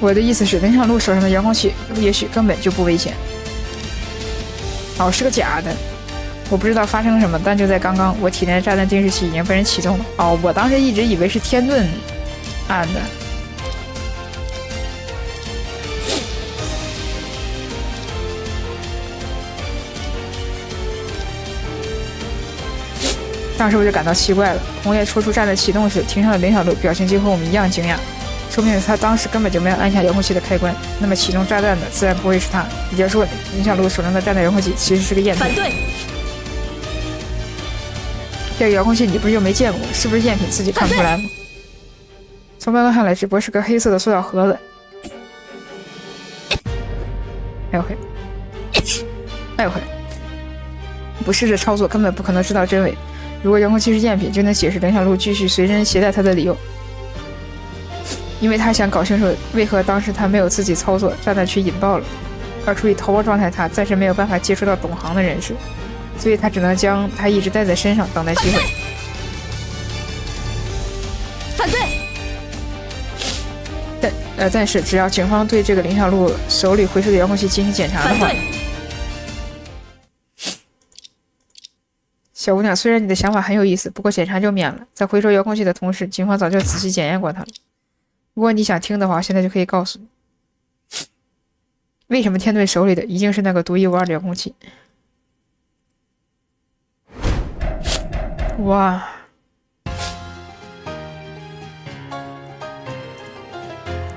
我的意思是，林小璐手上的遥控器也许根本就不危险。哦，是个假的。我不知道发生了什么，但就在刚刚，我体内的炸弹定时器已经被人启动了。哦，我当时一直以为是天遁按的。当时我就感到奇怪了，红叶抽出炸弹启动时，停上的林小璐表情就和我们一样惊讶，说明他当时根本就没有按下遥控器的开关。那么启动炸弹的自然不会是他，也就是说，林小璐手上的炸弹遥控器其实是个赝品。反对！这个遥控器你不是又没见过，是不是赝品自己看不出来吗？从外观看来，只不过是个黑色的塑料盒子。哎呦嘿，哎呦嘿，不试着操作根本不可能知道真伪。如果遥控器是赝品，就能解释林小璐继续随身携带它的理由，因为他想搞清楚为何当时他没有自己操作，炸弹却引爆了，而处于逃亡状态他暂时没有办法接触到懂行的人士，所以他只能将它一直带在身上，等待机会。反对！但是只要警方对这个林小璐手里回收的遥控器进行检查的话，小姑娘，虽然你的想法很有意思，不过检查就免了。在回收遥控器的同时，警方早就仔细检验过它了。如果你想听的话，现在就可以告诉你，为什么天遁手里的一定是那个独一无二的遥控器。哇！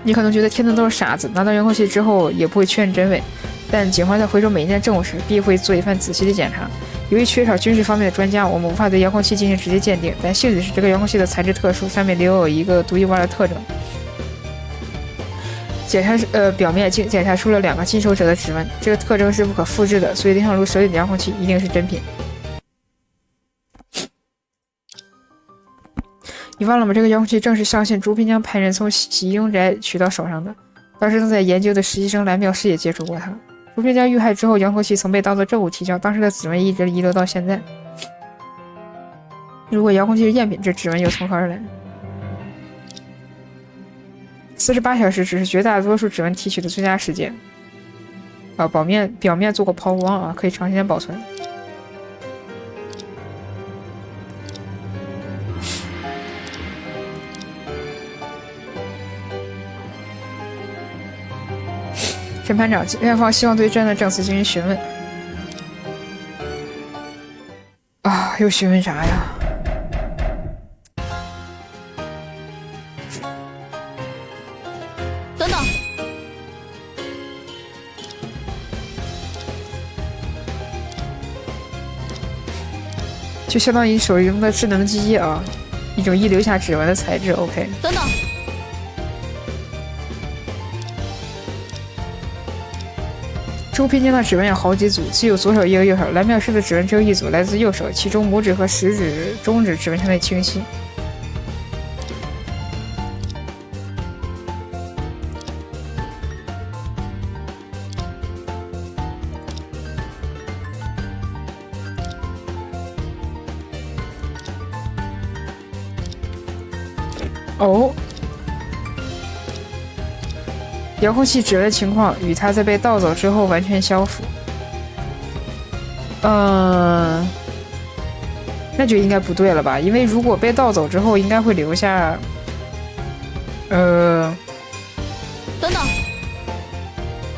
你可能觉得天遁都是傻子，拿到遥控器之后也不会确认真伪，但警方在回收每一件证物时，必会做一番仔细的检查。由于缺少军事方面的专家，我们无法对遥控器进行直接鉴定，但幸运的是，这个遥控器的材质特殊，上面留有一个独一无二的特征。表面检查出了2个金手指的指纹，这个特征是不可复制的，所以林小璐手里的遥控器一定是真品。你忘了吗？这个遥控器正是上线朱平江派人从洗庸宅取到手上的，当时正在研究的实习生蓝妙诗也接触过他。朱平江遇害之后，遥控器曾被当作证物提交，当时的指纹一直遗留到现在。如果遥控器是赝品，这指纹又从何而来？48小时只是绝大多数指纹提取的最佳时间。表面做过抛光啊，可以长时间保存。审判长，院方希望对这样的证词进行询问。啊，又询问啥呀？等等，就相当于手中的智能机啊，一种易留下指纹的材质。OK， 等等。朱平江的指纹有好几组，既有左手一个右手，蓝妙诗的指纹只有一组，来自右手，其中拇指和食指、中指指纹相对清晰。哦。遥控器指纹情况与它在被盗走之后完全相符。那就应该不对了吧？因为如果被盗走之后，应该会留下，等等，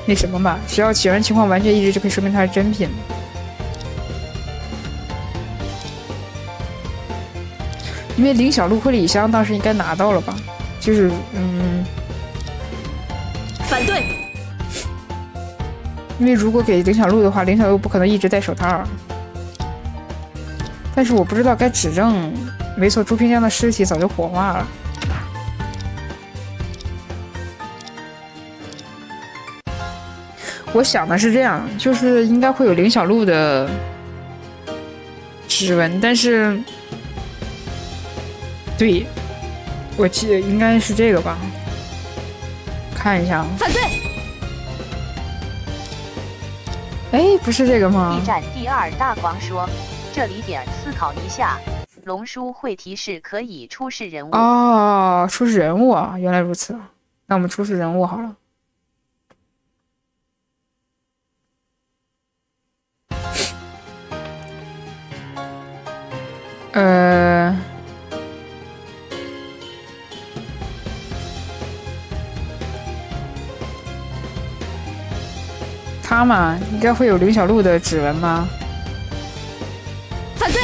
那什么吧？只要指纹情况完全一致，就可以说明它是真品。因为林小璐和李湘当时应该拿到了吧？就是反对。因为如果给林小璐的话，林小璐不可能一直戴手套。但是我不知道该指证，没错，朱平江的尸体早就火化了。我想的是这样，就是应该会有林小璐的指纹，但是，对，我记得应该是这个吧。看一下，反对。哎，不是这个吗？ B 站第2大黄说：“这里点思考一下，龙叔会提示可以出示人物。哦，出示人物啊，原来如此。那我们出示人物好了。他嘛，应该会有林小璐的指纹吗？反对。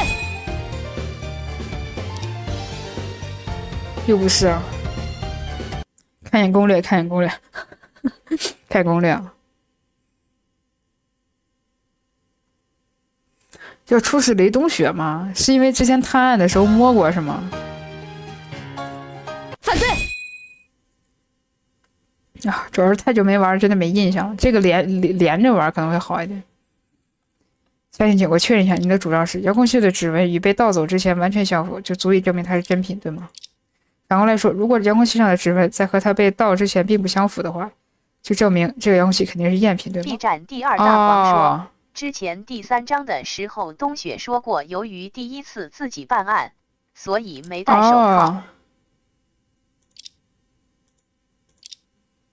又不是啊。看眼攻略，看眼攻略，看攻略啊！要出示雷东雪吗？是因为之前探案的时候摸过是吗？反对。啊，主要是太久没玩，真的没印象。这个连着玩可能会好一点。夏天姐，我确认一下，你的主张是遥控器的指纹与被盗走之前完全相符，就足以证明它是真品，对吗？反过来说，如果遥控器上的指纹在和它被盗之前并不相符的话，就证明这个遥控器肯定是赝品，对吗 ？B 站第二大王说，哦，之前第3章的时候，冬雪说过，由于第一次自己办案，所以没戴手套。哦，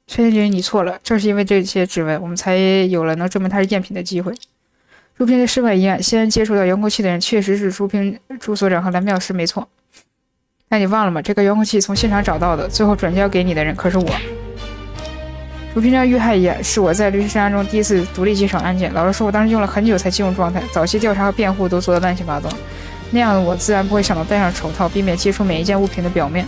夏天姐，你错了，正是因为这些指纹，我们才有了能证明它是赝品的机会。朱平的室外一案，先接触到遥控器的人确实是朱所长和蓝妙师，没错。但你忘了吗？这个遥控器从现场找到的，最后转交给你的人可是我。朱平章遇害一案是我在律师生涯中第一次独立接手案件。老实说，我当时用了很久才进入状态，早期调查和辩护都做得乱七八糟，那样的我自然不会想到戴上手套，避免接触每一件物品的表面。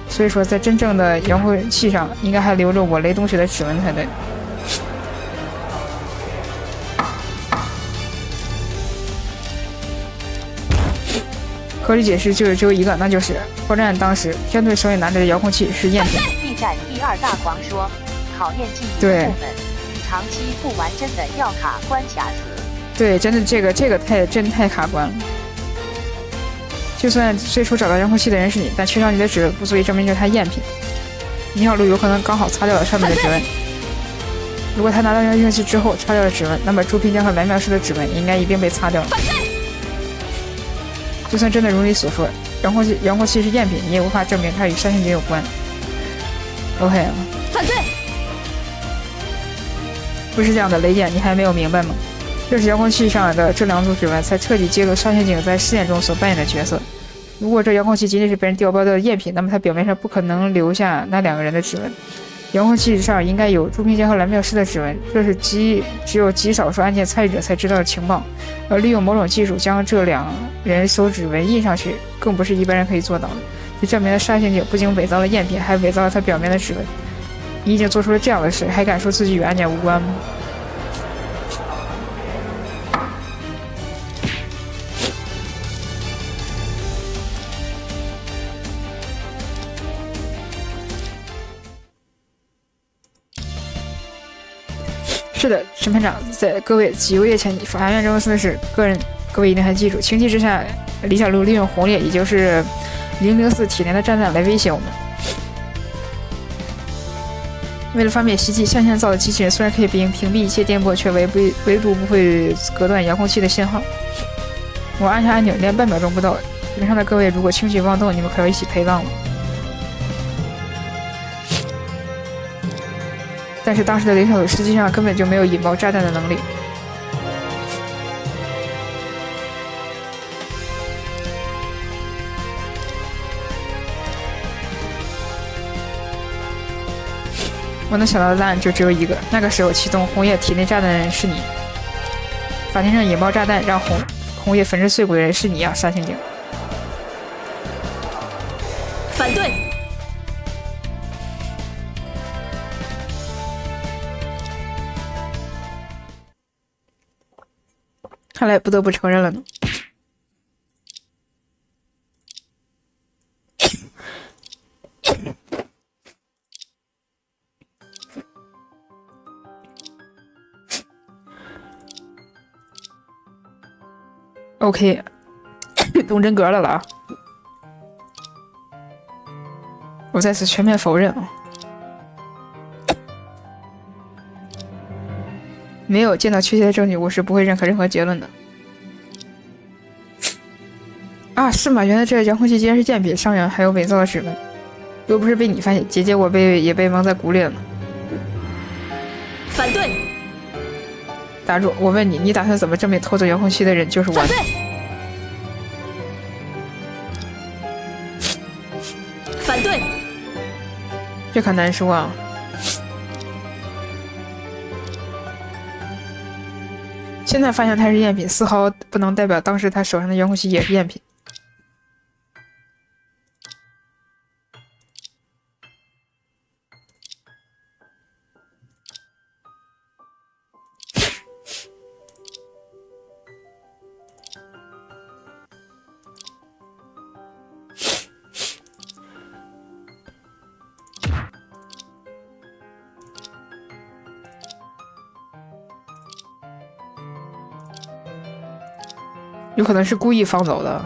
所以说，在真正的遥控器上，应该还留着我雷东雪的指纹才对。合理解释就是只有一个，那就是破绽当时天队手里拿着的遥控器是赝品。B 站第二大狂说，考验记忆的部分，长期不玩真的要卡关卡死。对，真的这个太卡关了。就算最初找到遥控器的人是你，但缺少你的指纹不足以证明这是他赝品。倪小璐有可能刚好擦掉了上面的指纹。如果他拿到遥控器之后擦掉了指纹，那么朱平江和蓝妙师的指纹应该一并被擦掉了。就算真的如你所说，遥控器是赝品，你也无法证明它与杀心姐有关。OK， 反对。不是这样的，雷姐，你还没有明白吗？这是遥控器上的这2组指纹，才彻底揭露杀心警在事件中所扮演的角色。如果这遥控器仅仅是被人调包的赝品，那么它表面上不可能留下那2个人的指纹。遥控器上应该有朱平江和蓝妙师的指纹，这是只有极少数案件参与者才知道的情报。而利用某种技术将这2人手指纹印上去，更不是一般人可以做到的。就证明了杀刑警不仅伪造了赝品，还伪造了他表面的指纹。你已经做出了这样的事，还敢说自己与案件无关吗？是的，审判长，在各位几个月前，法院中的事，各位一定还记住。情急之下，李小璐利用红烈，也就是004体内的炸弹来威胁我们。为了方便袭击，向前造的机器人虽然可以屏蔽一切电波，却唯独不会隔断遥控器的信号。我按下按钮，连半秒钟不到。屏上的各位，如果轻举妄动，你们可要一起陪葬了。但是当时的林小璐实际上根本就没有引爆炸弹的能力。我能想到的答案就只有一个，那个时候启动红叶体内炸弹的人是你。法庭上引爆炸弹让红叶粉身碎骨的人是你啊，杀刑警。反对。看来不得不承认了呢。OK， 动真格了啊！我再次全面否认啊！没有见到确切的证据，我是不会认可任何结论的。啊，是吗？原来这遥控器竟然是赝品，上面还有伪造的指纹，又不是被你发现，姐姐我也被蒙在鼓里了呢。反对！打住！我问你，你打算怎么证明偷走遥控器的人就是我？反对！反对！这可难说啊。现在发现它是赝品，丝毫不能代表当时他手上的遥控器也是赝品。有可能是故意放走的。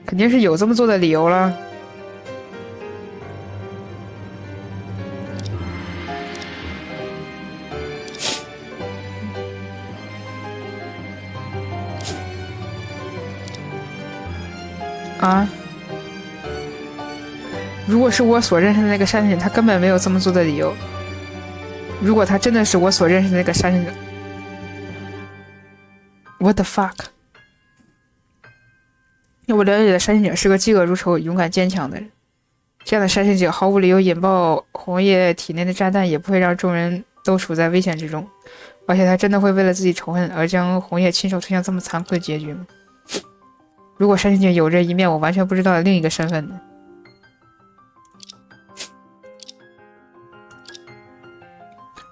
肯定是有这么做的理由了。啊？如果是我所认识的那个杀人者，他根本没有这么做的理由。如果他真的是我所认识的那个杀人者 ，What the fuck？ 我了解的杀人者是个嫉恶如仇、勇敢坚强的人。这样的杀人者毫无理由引爆红叶体内的炸弹，也不会让众人都处在危险之中。而且他真的会为了自己仇恨而将红叶亲手推向这么残酷的结局吗？如果杀人者有着一面我完全不知道的另一个身份呢？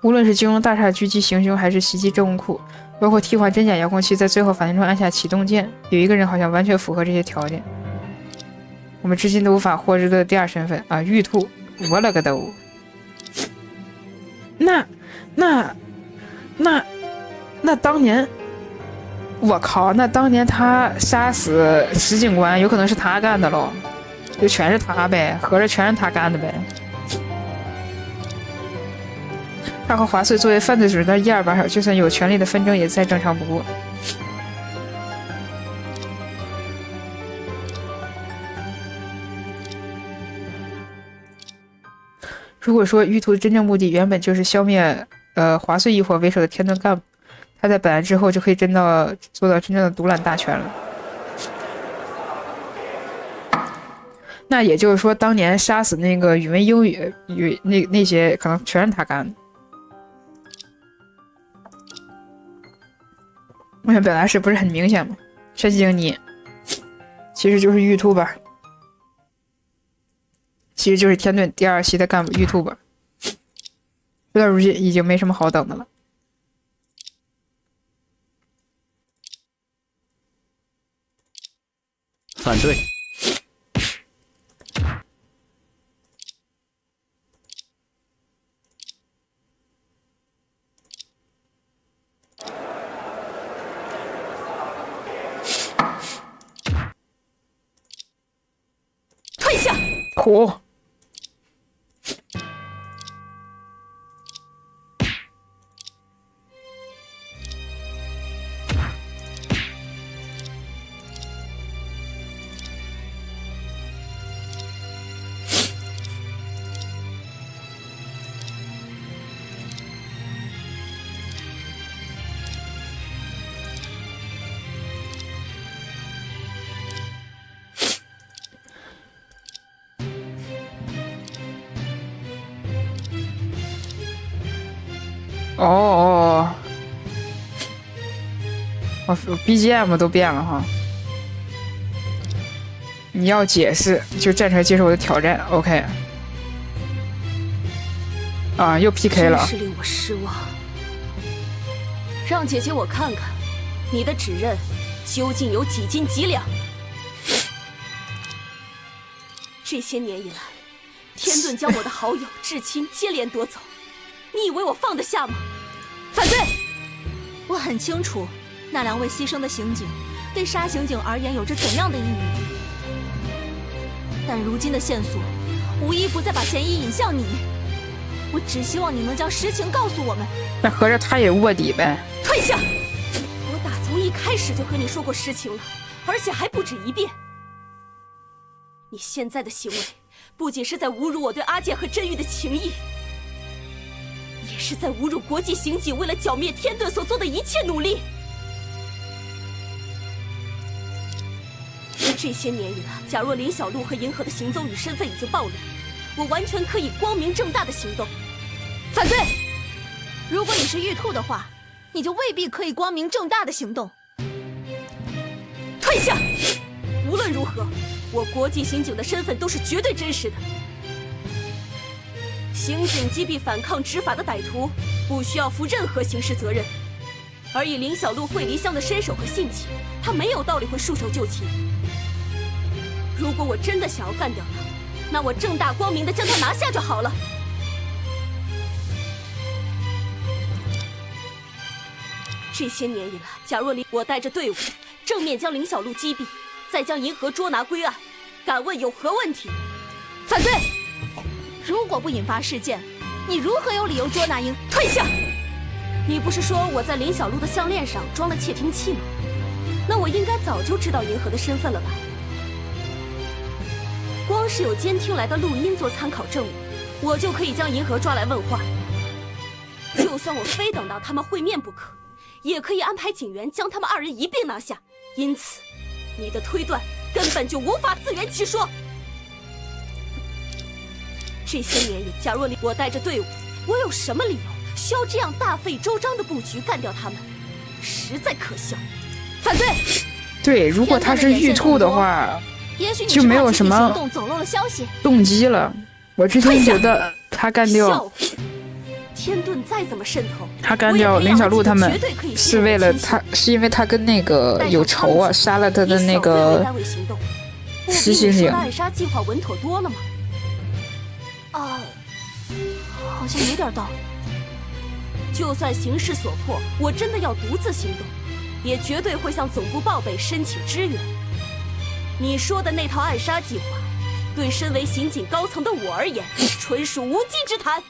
无论是金融大厦狙击行凶，还是袭击证物库，包括替换真假遥控器，在最后反应中按下启动键，有一个人好像完全符合这些条件。我们至今都无法获知的第二身份啊，玉兔！我了个都！那当年，我靠！那当年他杀死石警官，有可能是他干的喽，就全是他呗，合着全是他干的呗。他和华穗作为犯罪组织的一二把手，就算有权力的纷争，也再正常不过。如果说玉兔的真正目的原本就是消灭华穗一伙为首的天盾干部，他在本案之后就可以做到真正的独揽大权了。那也就是说，当年杀死那个语文英语那些可能全是他干的。我想表达是不是很明显吗？山井你其实就是玉兔吧，其实就是天盾第二系的干部玉兔吧。事到如今已经没什么好等的了。反对。退下！火！哦，BGM 都变了哈。你要解释就站出来接受我的挑战 ，OK。啊，又 PK 了。真是令我失望。让姐姐我看看，你的指认究竟有几斤几两？这些年以来，天盾将我的好友、至亲接连夺走。你以为我放得下吗？反对！我很清楚，那两位牺牲的刑警对杀刑警而言有着怎样的意义。但如今的线索，无一不再把嫌疑引向你。我只希望你能将实情告诉我们。那合着他也卧底呗？退下！我打从一开始就和你说过实情了，而且还不止一遍。你现在的行为，不仅是在侮辱我对阿健和真玉的情谊，也是在侮辱国际刑警为了剿灭天盾所做的一切努力。这些年以来，假若林小璐和银河的行踪与身份已经暴露，我完全可以光明正大的行动。反对！如果你是玉兔的话，你就未必可以光明正大的行动。退下！无论如何，我国际刑警的身份都是绝对真实的。刑警击毙反抗执法的歹徒，不需要负任何刑事责任。而以林小璐惠梨香的身手和性情，他没有道理会束手就擒。如果我真的想要干掉他，那我正大光明的将他拿下就好了。这些年以来，假若我带着队伍正面将林小璐击毙，再将银河捉拿归案，敢问有何问题？反对！如果不引发事件，你如何有理由捉拿银？退下！你不是说我在林小璐的项链上装了窃听器吗？那我应该早就知道银河的身份了吧？光是有监听来的录音做参考证物，我就可以将银河抓来问话。就算我非等到他们会面不可，也可以安排警员将他们二人一并拿下。因此，你的推断根本就无法自圆其说。这些年里，假若我带着队伍，我有什么理由需要这样大费周章的布局干掉他们？实在可笑！反对！对，如果他是玉兔的话，也许就没有什么走漏了消息动机了。我之前觉得他干掉天盾再怎么渗透，他干掉林小璐他们是为了他，是因为他跟那个有仇啊，杀了他的那个实行警。暗杀计划稳妥多了吗？啊，好像有点道理。就算形势所迫，我真的要独自行动，也绝对会向总部报备申请支援。你说的那套暗杀计划，对身为刑警高层的我而言，纯属无稽之谈。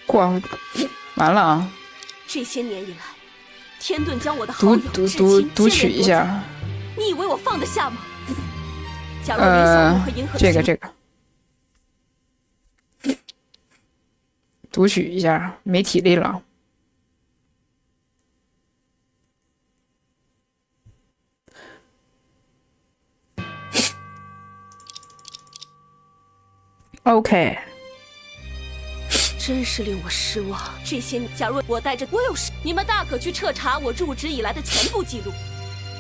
哇，完了啊！这些年以来，天盾将我的好友读取一下。你以为我放得下吗？假如林小璐和银河这个读取一下，没体力了。OK， 真是令我失望。这些年，假如我带着我有事，你们大可去彻查我入职以来的全部记录，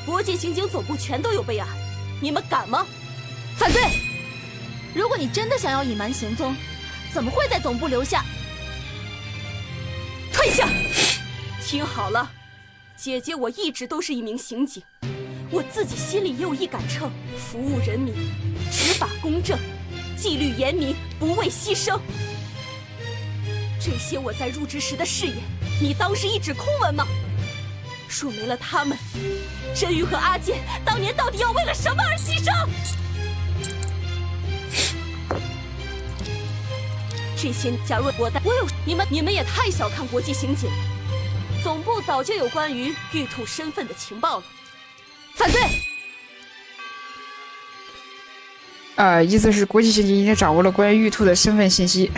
国际刑警总部全都有备案，你们敢吗？反对！如果你真的想要隐瞒行踪，怎么会在总部留下？退下！听好了，姐姐我一直都是一名刑警，我自己心里也有一杆秤，服务人民，执法公正，纪律严明，不畏牺牲。这些我在入职时的誓言，你当是一纸空文吗？若没了他们，真玉和阿健当年到底要为了什么而牺牲？这些假如我有你们也太小看国际刑警了，总部早就有关于玉兔身份的情报了。反对！意思是国际刑警已经掌握了关于玉兔的身份信息，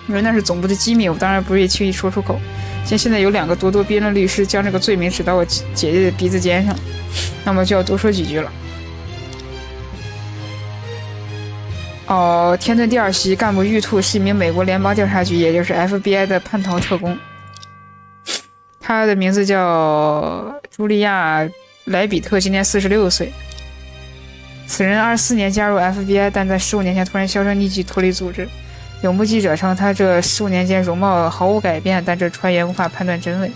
因为那是总部的机密，我当然不会轻易说出口。现在有2个咄咄逼人的律师将这个罪名指到我姐姐的鼻子尖上，那么就要多说几句了。天盾第2席干部玉兔是一名美国联邦调查局，也就是 FBI 的叛逃特工，他的名字叫茱莉亚·莱比特，今年46岁。此人24年加入 FBI， 但在15年前突然销声匿迹，脱离组织。有目击者称，他这15年间容貌毫无改变，但这传言无法判断真伪。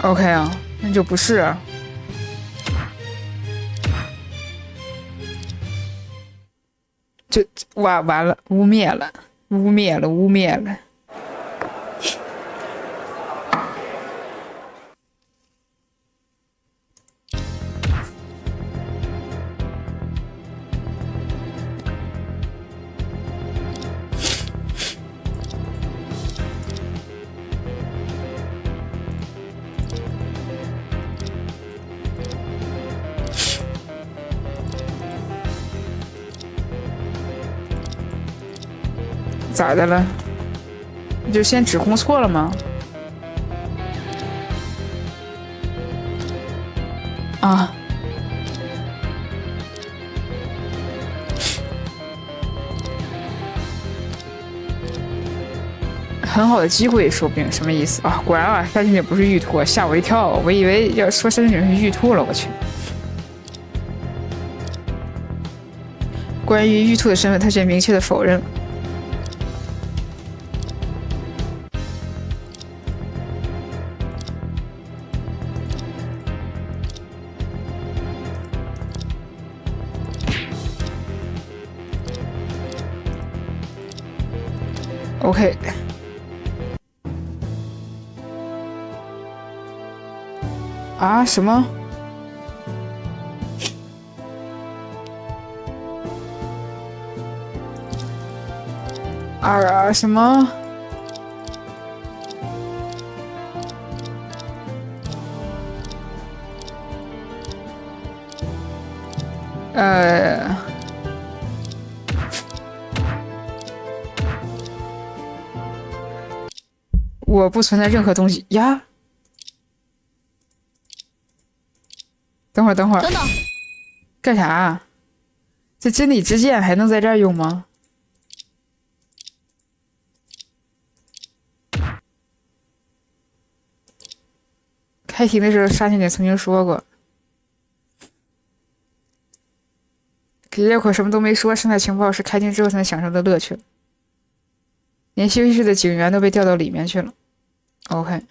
OK 啊，那就不是啊。这完了，污蔑了。咋的了？你就先指控错了吗？啊！很好的机会，说不定什么意思啊？果然啊，沙欣姐不是玉兔，吓我一跳，我以为要说沙欣姐是玉兔了，我去。关于玉兔的身份，他却明确的否认了。OK， 啊什么？什么？我不存在任何东西呀。等会儿，等等，干啥啊？这真理之剑还能在这儿用吗？开庭的时候，沙欣姐曾经说过，给叶口什么都没说，剩下情报是开庭之后才能享受的乐趣了。连休息室的警员都被调到里面去了。OK，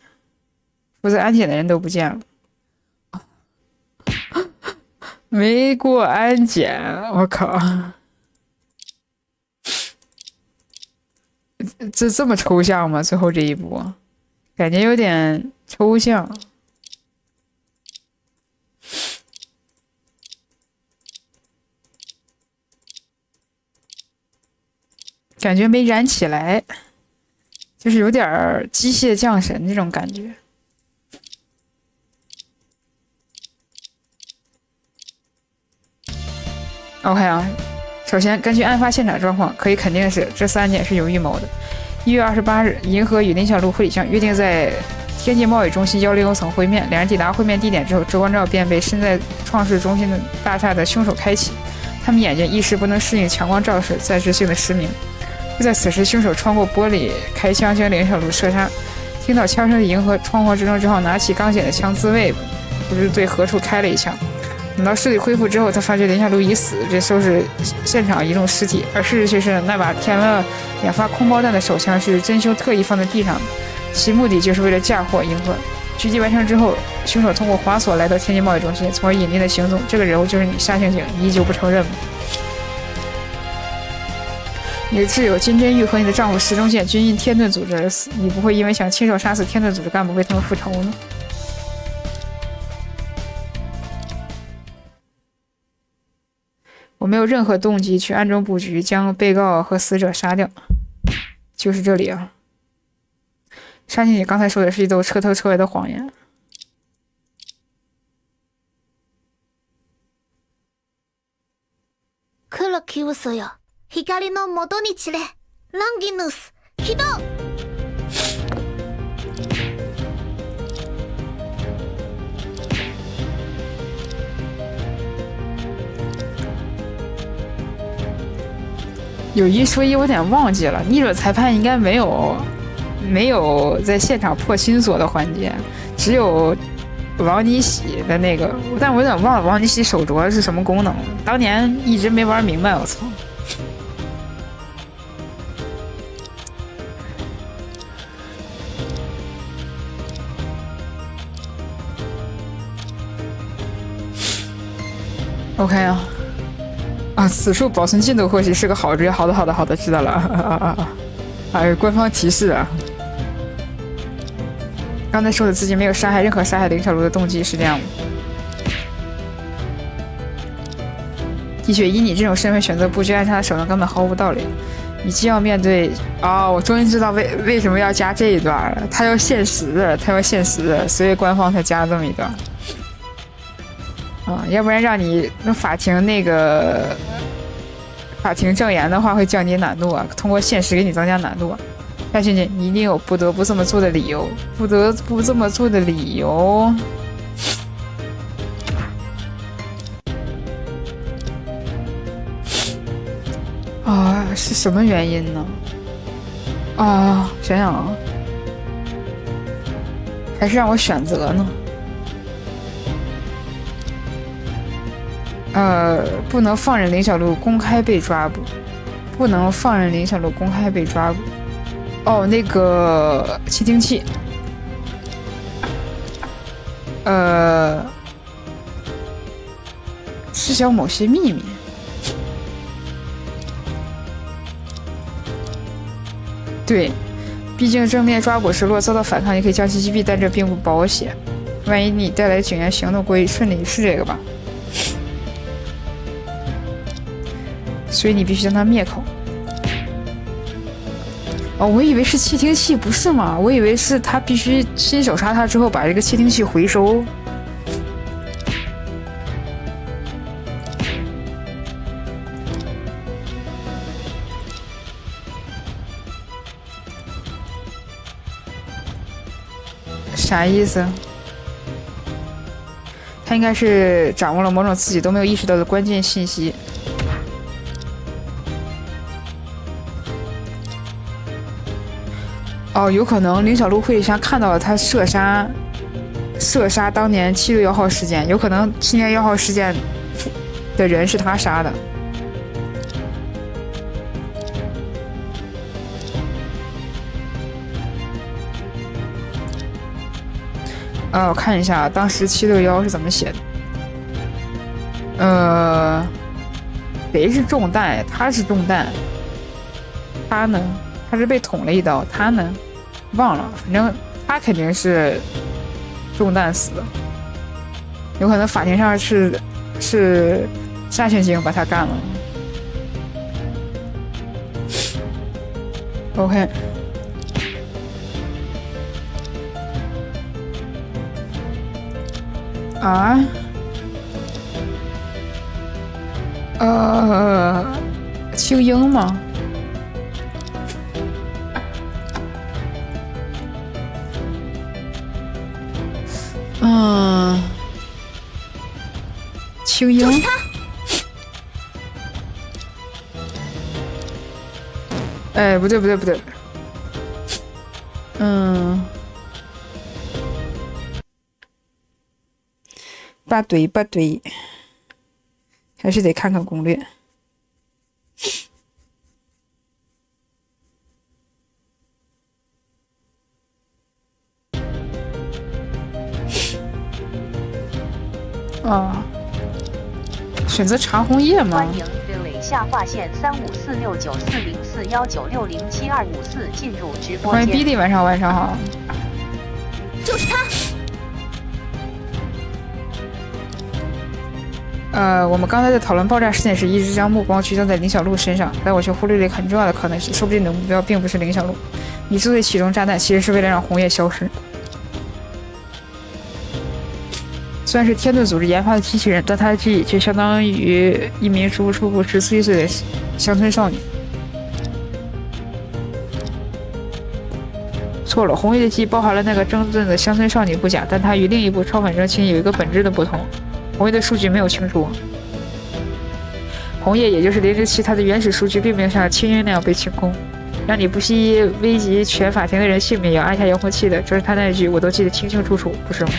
负责安检的人都不见了，没过安检，我靠！这么抽象吗？最后这一步，感觉有点抽象。感觉没燃起来，就是有点机械降神那种感觉。OK 啊，首先根据案发现场状况，可以肯定的是这3件是有预谋的。1月28日，银河与林小璐、惠理香约定在天际贸易中心101层会面。两人抵达会面地点之后，周光照便被身在创世中心的大厦的凶手开启。他们眼睛一时不能适应强光照射，暂时性的失明。就在此时，凶手穿过玻璃开枪将林小璐射杀。听到枪声的银河创慌之中，只好拿起钢剪的枪自卫，不知对何处开了一枪。等到视力恢复之后，他发觉林小璐已死，这收拾现场移动尸体。而事实却是，那把填了2发空包弹的手枪是真凶特意放在地上的，其目的就是为了嫁祸银河。狙击完成之后，凶手通过滑索来到天津贸易中心，从而隐匿了行踪。这个人物就是你，沙刑警，你依旧不承认吗？你的挚友金针玉和你的丈夫石中剑均因天盾组织而死，你不会因为想亲手杀死天盾组织干部为他们复仇呢？我没有任何动机去暗中布局将被告和死者杀掉，就是这里啊。沙欣姐刚才说的是一兜彻头彻尾的谎言。黒き嘘よ、光の元に散れ、ランギヌス起動。有一说一，我有点忘记了，逆转裁判应该没有在现场破新锁的环节，只有王尼喜的那个，但我有点忘了王尼喜手镯是什么功能，当年一直没玩明白，我操。OK 啊，啊，此处保存进度或许是个好主意。好的，知道了。官方提示啊。刚才说的自己没有任何杀害林小璐的动机，是这样吗？的确，以你这种身份选择不去按他的手段，根本毫无道理。你既要面对我终于知道为什么要加这一段了。他要现实的，所以官方才加了这么一段。要不然让你那法庭证言的话，会降低难度啊，通过现实给你增加难度啊。夏萱萱，你一定有不得不这么做的理由，是什么原因呢？想想啊，还是让我选择呢？不能放任林小璐公开被抓捕，那个窃听器，知晓某些秘密。对，毕竟正面抓捕时若遭到反抗，也可以将其击毙，但这并不保险。万一你带来警员行动过于顺利，是这个吧？所以你必须将它灭口。我以为是窃听器，不是吗？我以为是他必须亲手杀他之后把这个窃听器回收。啥意思？他应该是掌握了某种自己都没有意识到的关键信息。有可能林小璐会像看到了他射杀当年761号事件，有可能761号事件的人是他杀的。我看一下当时761是怎么写的。谁是中弹？他是中弹。他呢？他是被捅了一刀。他呢？忘了，反正他肯定是中弹死的。有可能法庭上是夏萱萱把他干了。OK。青樱吗？青樱。就是他。不对。不对，还是得看看攻略。选择茶红叶吗？欢迎Billy下划线3546940419607254进入直播间。欢迎 Billy， 晚上好。就是他。我们刚才在讨论爆炸事件时，一直将目光聚焦在林小璐身上，但我却忽略了一个很重要的可能性，说不定你的目标并不是林小璐。你之所以启动炸弹，其实是为了让红叶消失。虽然是天盾组织研发的机器人，但他的记忆却相当于一名足不出户14岁的乡村少女。错了，红叶的记忆包含了那个真正的乡村少女不假，但她与另一部超反正亲有一个本质的不同。红叶的数据没有清除，红叶也就是007，它的原始数据并没有像青樱那样被清空，让你不惜危及全法庭的人性命也要按下遥控器的，这是他那句我都记得清清楚楚，不是吗？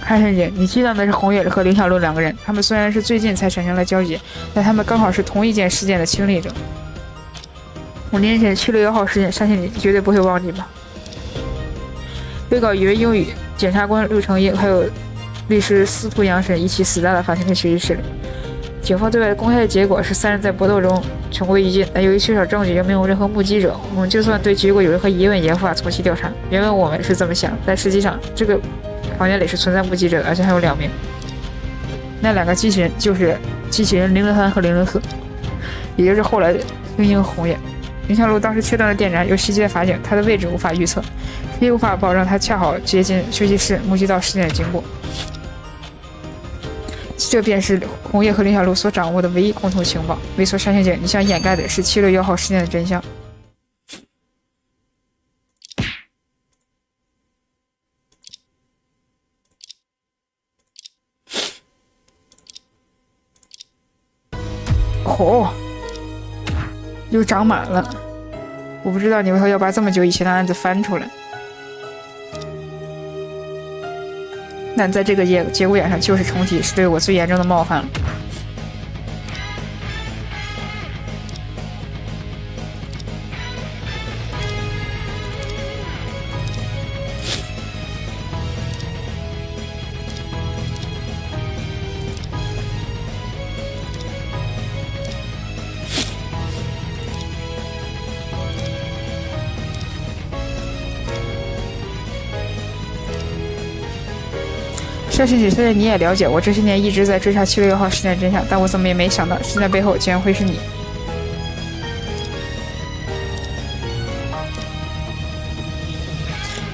韩晨姐，你记得的是红叶和林小璐两个人，他们虽然是最近才产生了交集，但他们刚好是同一件事件的亲历者。5年前761号事件，相信你绝对不会忘记吧？被告语文英语检察官陆成英，还有律师司徒阳神一起死在了法庭的休息室里。警方对外公开的结果是3人在搏斗中同归于尽，但由于缺少证据，也没有任何目击者，我们就算对结果有任何疑问，也无法从其调查。原本我们是这么想，但实际上这个房间里是存在目击者的，而且还有2名。那2个机器人就是机器人003和004，也就是后来的英英红叶。林小璐当时切断了电闸，有袭击的法警，他的位置无法预测，也无法保证他恰好接近休息室，目击到事件的经过。这便是红叶和林小璐所掌握的唯一共同情报。猥琐山刑警，你想掩盖的是7月1号事件的真相。哦，又长满了。我不知道你为何要把这么久以前的案子翻出来。但在这个节骨眼上就是重提，是对我最严重的冒犯了。山刑警，虽然你也了解，我这些年一直在追查7月1号事件真相，但我怎么也没想到，事件背后竟然会是你。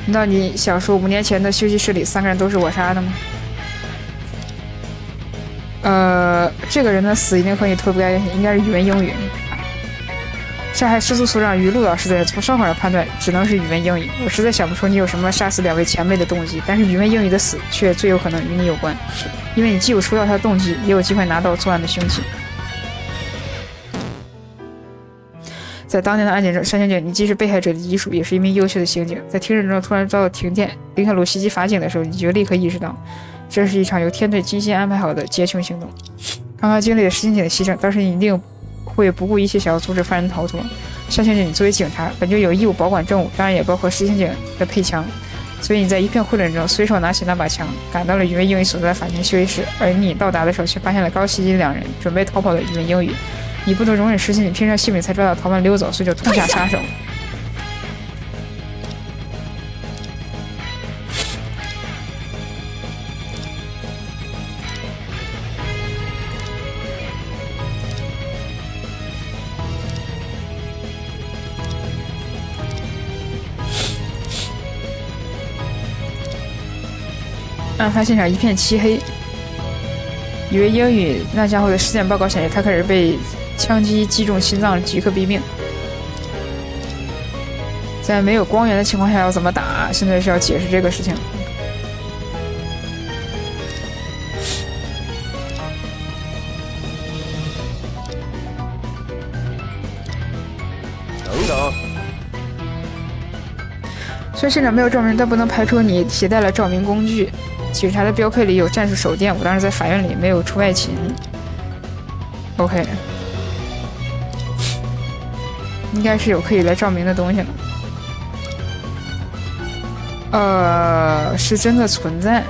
难道你想说5年前的休息室里3个人都是我杀的吗？这个人的死一定和你脱不开关系，应该是语文英语。杀害失足所长与陆老师的人，从伤口上判断，只能是语文英语。我实在想不出你有什么杀死2位前辈的动机，但是语文英语的死却最有可能与你有关，因为你既有除掉他的动机，也有机会拿到作案的凶器。在当年的案件中，山刑警，你既是被害者的遗属，也是一名优秀的刑警。在听诊中突然遭到停电，林小璐袭击法警的时候，你就立刻意识到，这是一场由天队精心安排好的劫穷行动。刚刚经历了石刑警的牺牲，当时你一定会不顾一切想要阻止犯人逃脱。山刑警，你作为警察，本就有义务保管证物，当然也包括石刑警的配枪。所以你在一片混乱中，随手拿起那把枪，赶到了语文英语所在的法庭休息室。而你到达的时候，却发现了刚袭击2人准备逃跑的语文英语。你不能容忍石刑警拼上性命才抓到逃犯溜走，所以就痛下杀手。案发现场一片漆黑，以为英语那家伙的尸检报告显示，他可是被枪击中心脏，即刻毙命。在没有光源的情况下要怎么打？现在是要解释这个事情。等等。虽然现场没有照明，但不能排除你携带了照明工具。警察的标配里有战术手电，我当时在法院里没有出外勤。OK， 应该是有可以来照明的东西了。是真的存在。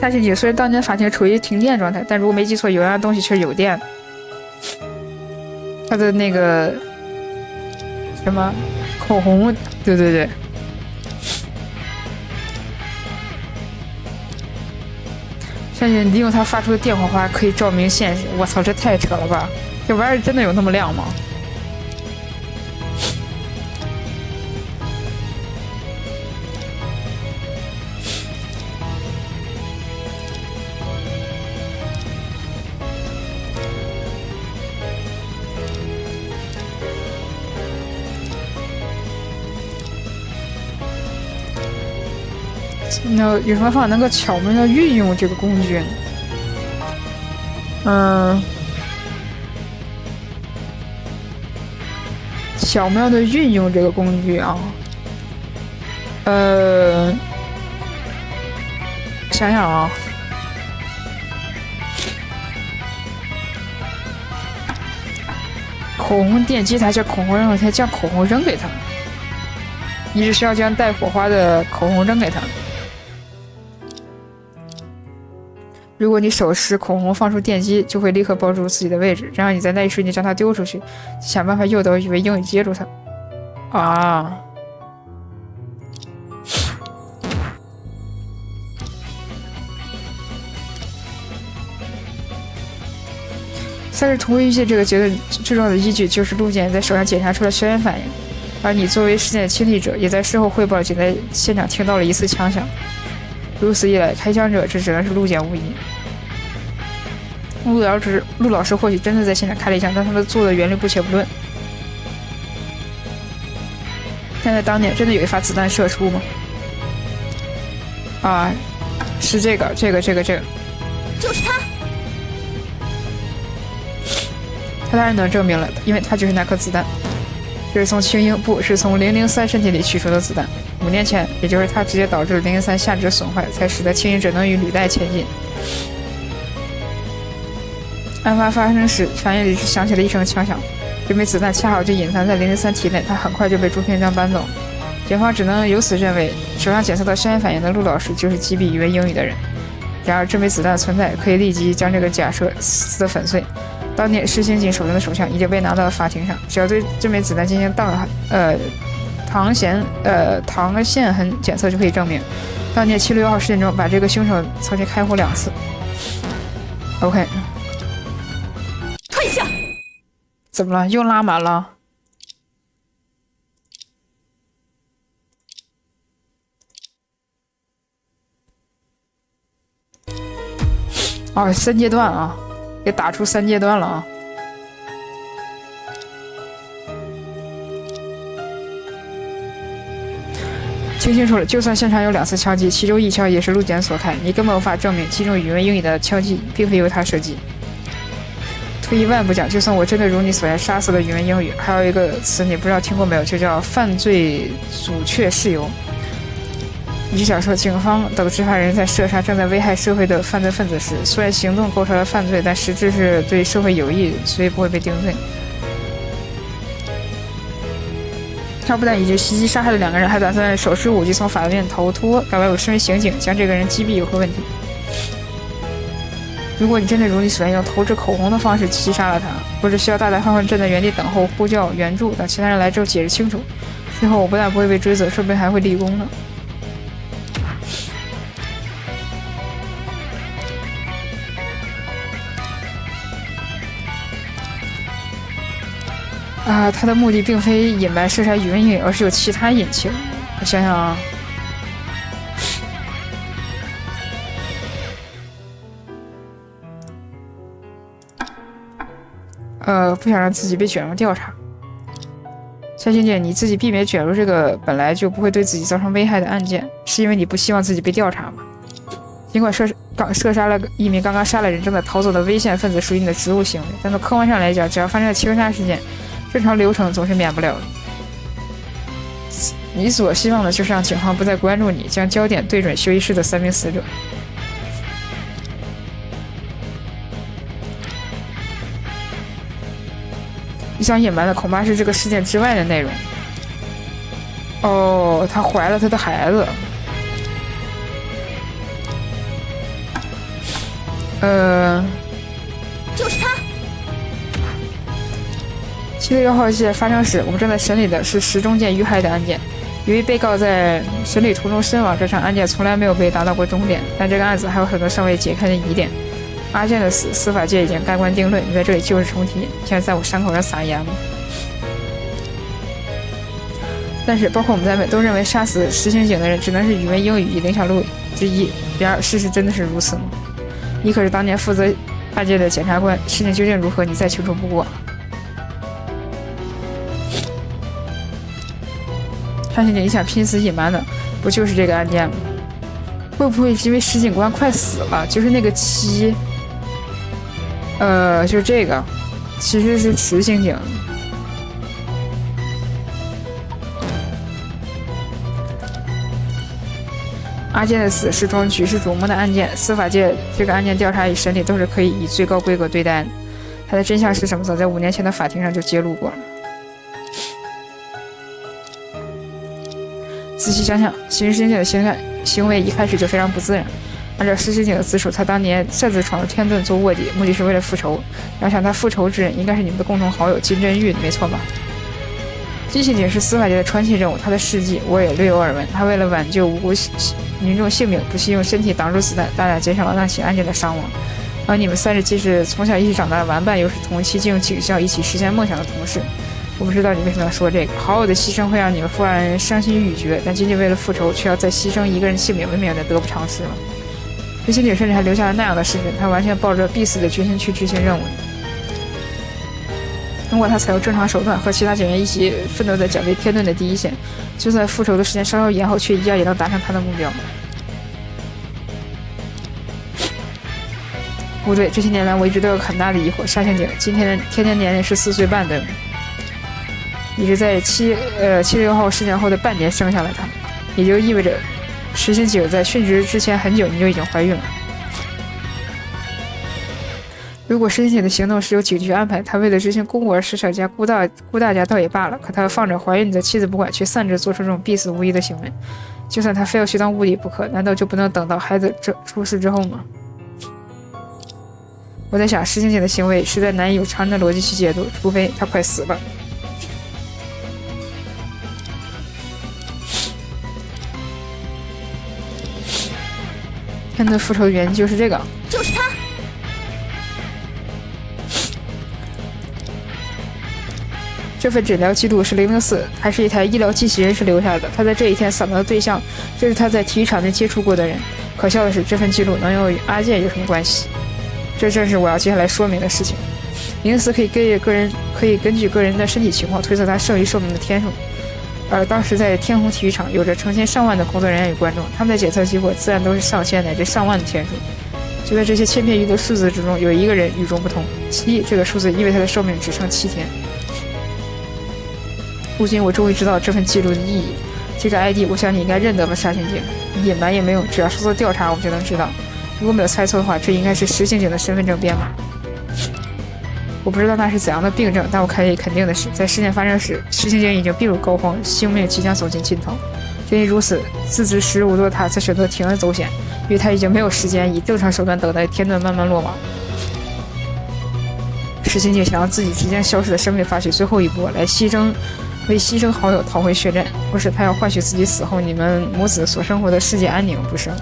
沙县警虽然当年法庭处于停电状态，但如果没记错，有样东西却是有电的。他的那个什么口红，对对对。相信利用它发出的电火花可以照明现实，我操，这太扯了吧！这玩意儿真的有那么亮吗？那有什么方法能够巧妙地运用这个工具呢？巧妙地运用这个工具啊，想想啊，口红电击他，将口红扔给他，将口红扔给他。你只需要将带火花的口红扔给他。如果你手持口红放出电击，就会立刻抱住自己的位置，然后你在那一瞬间将它丢出去，想办法诱导语文英语接住它。啊！赛事同归于尽这个阶段最重要的依据就是陆检在手上检查出了硝烟反应，而你作为事件的亲历者，也在事后汇报仅在现场听到了一次枪响。如此一来，开枪者这只能是陆检无疑。陆老师或许真的在现场开了一枪，但他们做的原理不且不论。但在当年，真的有一发子弹射出吗？啊，是这个，就是他。他当然能证明了，因为他就是那颗子弹。这是从青鹰，不是从003身体里取出的子弹。5年前，也就是他直接导致了003下肢损坏，才使得青鹰只能与履带前进。案发发生时，传言里是响起了一声枪响，这枚子弹恰好就隐藏在003体内，他很快就被朱平江搬走。警方只能由此认为，手上检测到硝烟反应的陆老师就是击毙语文英语的人。然而，这枚子弹的存在可以立即将这个假设撕得粉碎。当年施刑警手中的手枪已经被拿到了法庭上，只要对这枚子弹进行膛线痕检测就可以证明，当年7月6号事件中把这个凶手曾经开火2次。OK， 退下。怎么了？又拉满了？哦，3阶段啊。给打出3阶段了啊！听清楚了，就算现场有2次枪击，其中1枪也是陆检所开，你根本无法证明击中语文英语的枪击并非由他射击。退一万步讲，就算我真的如你所言杀死了语文英语，还有一个词你不知道听过没有，就叫犯罪阻却事由。你是想说，警方等执法人在射杀正在危害社会的犯罪分子时，虽然行动构成了犯罪，但实质是对社会有益，所以不会被定罪。他不但已经袭击杀害了2个人，还打算手持武器从法院逃脱。另外，我身为刑警，将这个人击毙有何问题？如果你真的如你所愿用投掷口红的方式击杀了他，我只需要大大方方站在原地等候呼叫援助，等其他人来之后解释清楚。最后，我不但不会被追责，说不定还会立功呢。他的目的并非隐瞒射杀语文英语，而是有其他隐情。我想想啊，不想让自己被卷入调查。夏青姐，你自己避免卷入这个本来就不会对自己造成危害的案件，是因为你不希望自己被调查吗？尽管射杀了一名刚刚杀了人正在逃走的危险分子属于你的职务行为，但从客观上来讲，只要发生了情杀事件，正常流程总是免不了的。你所希望的就是让警方不再关注你，将焦点对准休息室的3名死者。你想隐瞒的恐怕是这个事件之外的内容。哦，她怀了她的孩子。就是他。7月6号事件发生时，我们正在审理的是石中剑遇害的案件。由于被告在审理途中身亡，这场案件从来没有被达到过终点，但这个案子还有很多尚未解开的疑点。阿健的死，司法界已经盖棺定论，你在这里旧事重提，现在在我伤口上撒盐吗？但是，包括我们在内都认为杀死实行警的人只能是语文英语以领小路之一。然而，事实真的是如此吗？你可是当年负责案件的检察官，事情究竟如何，你再清楚不过。相信你想拼死隐瞒的，不就是这个案件吗？会不会因为石警官快死了，就是那个7，就是这个，其实是实刑警。阿健的死是桩举世瞩目的案件，司法界这个案件调查与审理都是可以以最高规格对待的。他的真相是什么，早在5年前的法庭上就揭露过了。仔细想想，其实石井的行为一开始就非常不自然。按照石井的自述，他当年擅自闯入天遁做卧底，目的是为了复仇。要想他复仇之人应该是你们的共同好友金振玉，没错吧？金刑警是司法界的传奇人物，他的事迹我也略有耳闻。他为了挽救无辜民众性命，不惜用身体挡住子弹，大大减少了那起案件的伤亡。而你们3人既是从小一起长大的玩伴，又是同期进入警校一起实现梦想的同事。我不知道你为什么要说这个。好友的牺牲会让你们富二人伤心欲绝，但仅仅为了复仇，却要再牺牲一个人性命，未免有点得不偿失了。这刑警甚至还留下了那样的视频，他完全抱着必死的决心去执行任务。如果他采用正常手段，和其他警员一起奋斗在剿灭天遁的第一线，就算复仇的时间稍稍延后，却一样也能达成他的目标。不对，这些年来我一直都有很大的疑惑。沙刑警今天天年龄是4岁半，对吗？你是在7月6号事件后的半年生下了他，也就意味着石刑警在殉职之前很久你就已经怀孕了。如果石刑警的行动是由警局安排，他为了执行公务而舍家顾大家倒也罢了，可他放着怀孕的妻子不管，却擅自做出这种必死无疑的行为。就算他非要去当卧底不可，难道就不能等到孩子出事之后吗？我在想，石刑警的行为实在难以有常人的逻辑去解读，除非他快死了。天遁复仇的原因就是这个，就是他。这份诊疗记录是004，还是一台医疗机器人是留下的。他在这一天扫描的对象，这是他在体育场内接触过的人。可笑的是，这份记录能与阿健有什么关系？这正是我要接下来说明的事情。004可以根据个人的身体情况推测他剩余寿命的天数。而当时在天虹体育场有着成千上万的工作人员与观众，他们的检测结果自然都是上千乃至上万的天数。就在这些千篇一律的数字之中，有一个人与众不同，7这个数字意味他的寿命只剩7天。如今我终于知道这份记录的意义。这个 ID 我想你应该认得吧，沙刑警。隐瞒也没用，只要是做调查我们就能知道。如果没有猜错的话，这应该是石刑警的身份证编码。我不知道那是怎样的病症，但我可以肯定的是，在事件发生时，石刑警已经病入膏肓，性命即将走进尽头。正因如此，自知时日无多，他才选择铤而走险，因为他已经没有时间以正常手段等待天遁慢慢落网。石刑警想让自己即将消失的生命发起最后一搏，来为牺牲好友讨回血债，或是他要换取自己死后你们母子所生活的世界安宁，不是吗？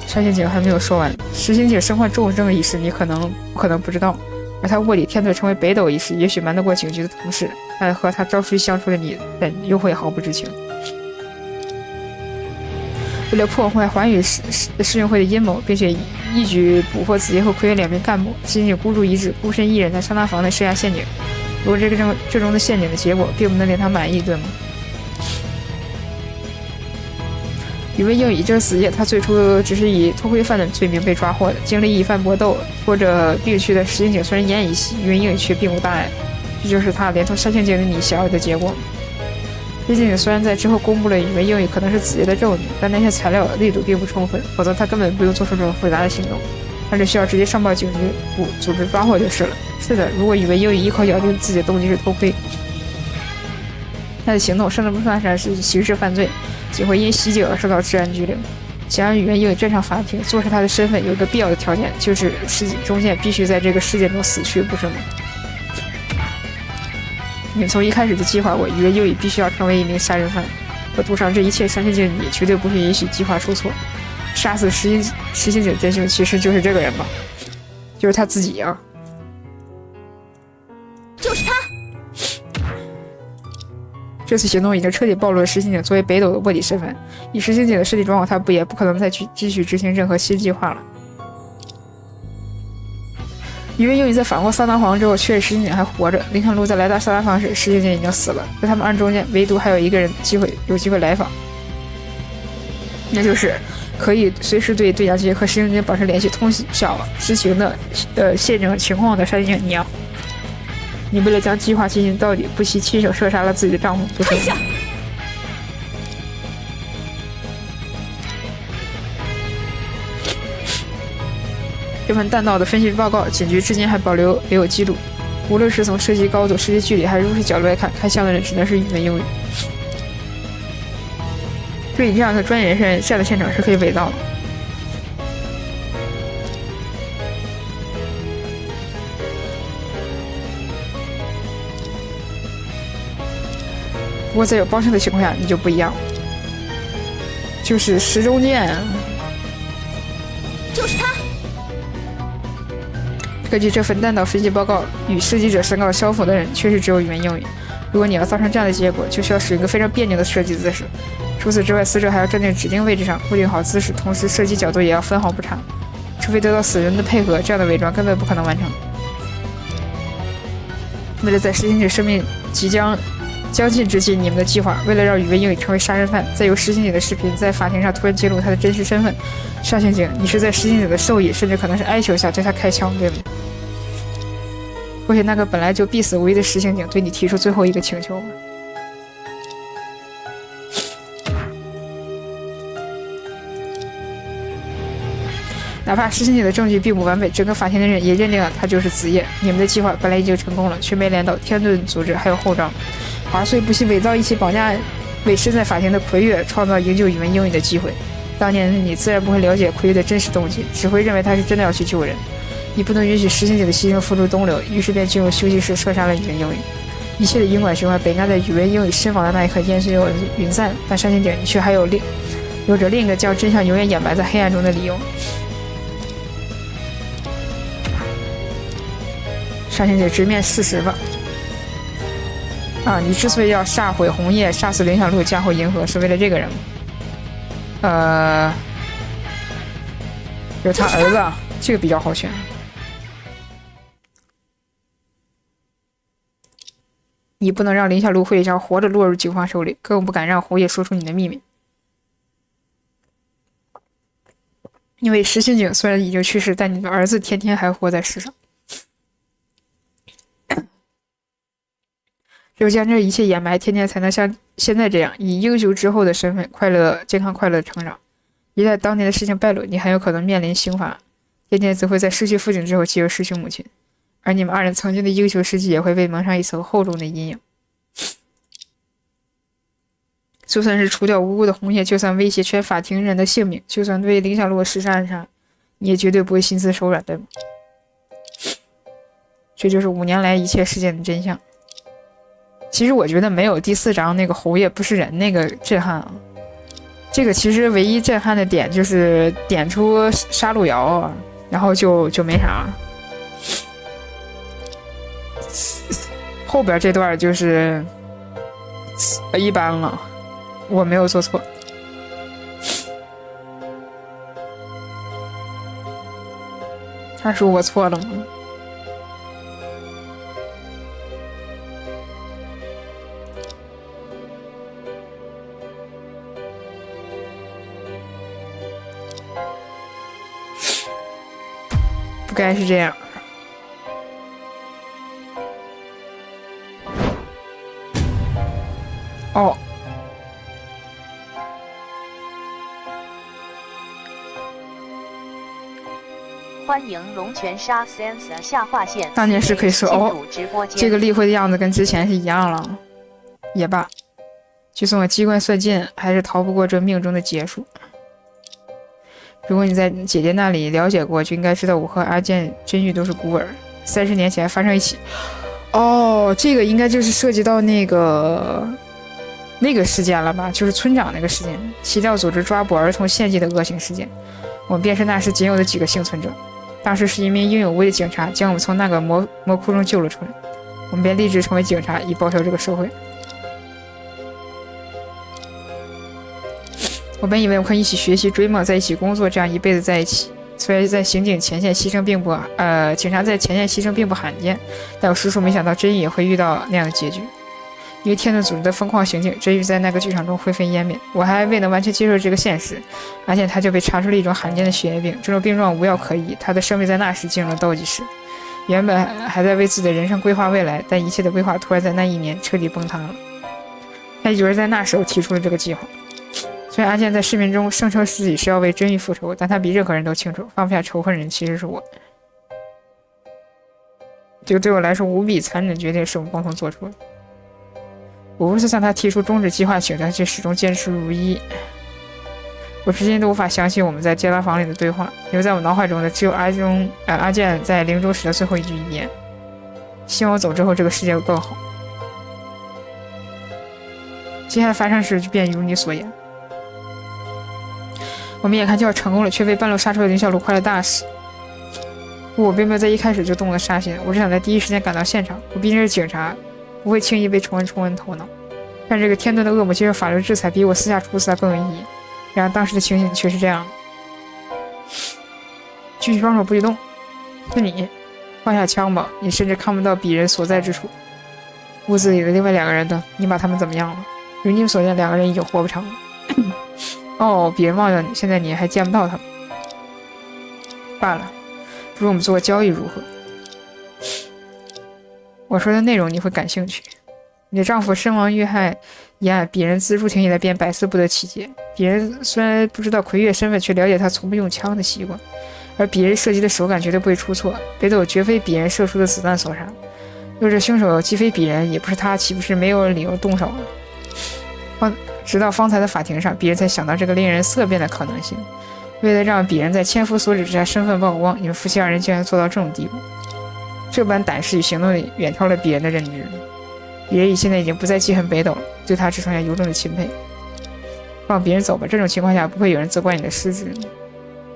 沙刑警还没有说完，石刑警身患重症一事你可能不知道，而他卧底天遁成为北斗一事也许瞒得过警局的同事，但和他朝夕相处的你又会毫不知情。为了破坏环宇市运会的阴谋，并且一举捕获子夜和奎元2名干部，石刑警孤注一掷，孤身一人在桑拿房内设下陷阱。不过这中的陷阱的结果并不能令他满意，对吗？宇文英语这子夜，他最初只是以偷窥犯的罪名被抓获的。经历一番搏斗，拖着病去的石刑警虽然奄奄一息，宇文英语却并无大碍。这就是他连同沙刑警的你想要的结果。石刑警虽然在之后公布了宇文英语可能是子夜的咒女，但那些材料力度并不充分，否则他根本不用做出这种复杂的行动，他只需要直接上报警局组织抓获就是了。是的，如果宇文英语一口咬定自己的动机是偷窥，他的行动甚至不算是刑事犯罪，仅会因袭警而受到治安拘留。想让宇文英语站上法庭，坐实他的身份，有一个必要的条件，就是石井忠健必须在这个事件中死去，不是吗？你们从一开始就计划过，宇文英语必须要成为一名杀人犯。我赌上这一切沙刑警你绝对不会允许计划出错。杀死石刑警真凶其实就是这个人吧，就是他自己啊。就是他。这次行动已经彻底暴露了石刑警作为北斗的卧底身份。以石刑警的身体状况，他也不可能再去继续执行任何新计划了。宇文英语在返回桑拿房之后，确认石刑警还活着。林肯路在来到桑拿房时，石刑警已经死了。在他们2人中间，唯独还有一个人有机会来访，那就是可以随时对讲机和石刑警保持联系、通晓知情的现场情况的沙刑警尼奥。你为了将计划进行到底，不惜亲手射杀了自己的丈夫，不是吗？这份弹道的分析报告，警局至今还留有记录。无论是从射击高度、射击距离，还是入射角度来看，开枪的人只能是语文英语。对你这样的专业人士站在现场是可以伪造的。不过在有帮凶的情况下，你就不一样了，就是石中剑。就是他。根据这份弹道分析报告，与射击者身高相符的人确实只有语文英语。如果你要造成这样的结果，就需要使一个非常别扭的射击姿势。除此之外，死者还要站在指定位置上，固定好姿势，同时射击角度也要分毫不差。除非得到死人的配合，这样的伪装根本不可能完成。为了在实行者生命即将将近之际，你们的计划，为了让语文英语成为杀人犯，再由实行者的视频在法庭上突然揭露他的真实身份，上刑警，你是在实行者的授意，甚至可能是哀求下对他开枪，对吗？或许那个本来就必死无疑的实行警对你提出最后一个请求。哪怕实行者的证据并不完美，整个法庭的人也认定了他就是子夜。你们的计划本来已经成功了，却没连到天顿组织还有后账。华穗不惜伪造一起绑架案，为身在法庭的奎月创造营救语文英语的机会。当年的你自然不会了解奎月的真实动机，只会认为他是真的要去救人。你不能允许实行者的牺牲付诸东流，于是便进入休息室射杀了语文英语。一切的英管循环本应该在语文英语身亡的那一刻烟消云散，但上刑警你却还有着另一个将真相永远掩埋在黑暗中的理由。上刑警直面事实吧。你之所以要杀毁红叶，杀死林小璐，嫁祸银河，是为了这个人吗？就是他儿子，这个比较好选。你不能让林小璐、惠香活着落入警方手里，更不敢让红叶说出你的秘密。因为石刑警虽然已经去世，但你的儿子天天还活在世上。只有将这一切掩埋，天天才能像现在这样以英雄之后的身份健康快乐的成长。一旦当年的事情败露，你很有可能面临刑罚。天天则会在失去父亲之后继而失去母亲，而你们二人曾经的英雄事迹也会被蒙上一层厚重的阴影。就算是除掉无辜的红叶，就算威胁全法庭人的性命，就算对林小璐实施暗杀，你也绝对不会心慈手软，对吗？这就是5年来一切事件的真相。其实我觉得没有第4章那个红叶不是人那个震撼啊。这个其实唯一震撼的点就是点出杀戮瑶啊，然后就没啥。后边这段就是一般了，我没有做错。他说我错了吗？不该是这样。哦，欢迎龙泉沙 Sans 下划线。当年是可以说哦，这个例会的样子跟之前是一样了，也罢，就算我机关算尽，还是逃不过这命中的劫数。如果你在姐姐那里了解过，就应该知道我和阿健、真玉都是孤儿，30年前发生一起。哦，这个应该就是涉及到那个事件了吧？就是村长那个事件，西调组织抓捕儿童献祭的恶性事件。我们便是那时仅有的几个幸存者。当时是一名英勇无畏的警察将我们从那个魔窟中救了出来，我们便立志成为警察，以报效这个社会。我本以为我可以一起学习、追梦，在一起工作，这样一辈子在一起。虽然在刑警前线牺牲并不警察在前线牺牲并不罕见，但我实属没想到真宇也会遇到那样的结局。因为天顿组织的疯狂行径，真宇在那个剧场中灰飞烟灭。我还未能完全接受这个现实，而且他就被查出了一种罕见的血液病，这种病状无药可医。他的生命在那时进入了倒计时，原本还在为自己的人生规划未来，但一切的规划突然在那一年彻底崩塌了。他就是在那时候提出了这个计划。虽然阿健在视频中声称自己是要为真宇复仇，但他比任何人都清楚，放不下仇恨人其实是我。这个对我来说无比残忍的决定是我们共同做出的。我无次向他提出终止计划请求，他却始终坚持如一。我至今都无法相信我们在接拉房里的对话，留在我脑海中的只有阿健在临终时的最后一句遗言：希望我走之后这个世界会更好。接下来发生时就便如你所言，我们眼看就要成功了，却为半路刹车的林小璐坏了大事。我并没有在一开始就动了杀心，我只想在第一时间赶到现场。我毕竟是警察，不会轻易被冲昏头脑。但这个天遁的恶魔接受法律制裁，比我私下处死他更有意义。然而当时的情形却是这样的：举起双手不许动，是你放下枪吧，你甚至看不到鄙人所在之处。屋子里的另外2个人呢？你把他们怎么样了？如你们所见，2个人已经活不成了。哦，鄙人忘了你，现在你还见不到他们。罢了，不如我们做个交易如何？我说的内容你会感兴趣。你的丈夫身亡遇害一案，鄙人自入庭以来便百思不得其解。鄙人虽然不知道魁月身份，却了解他从不用枪的习惯，而鄙人射击的手感绝对不会出错，北斗绝非鄙人射出的子弹所杀。若这凶手既非鄙人，也不是他，岂不是没有理由动手了？直到方才的法庭上，鄙人才想到这个令人色变的可能性。为了让鄙人在千夫所指之下身份曝光，你们夫妻2人竟然做到这种地步，这般胆识与行动力远超了鄙人的认知。鄙人现在已经不再记恨北斗了，对他只剩下由衷的钦佩。放别人走吧，这种情况下不会有人责怪你的失职。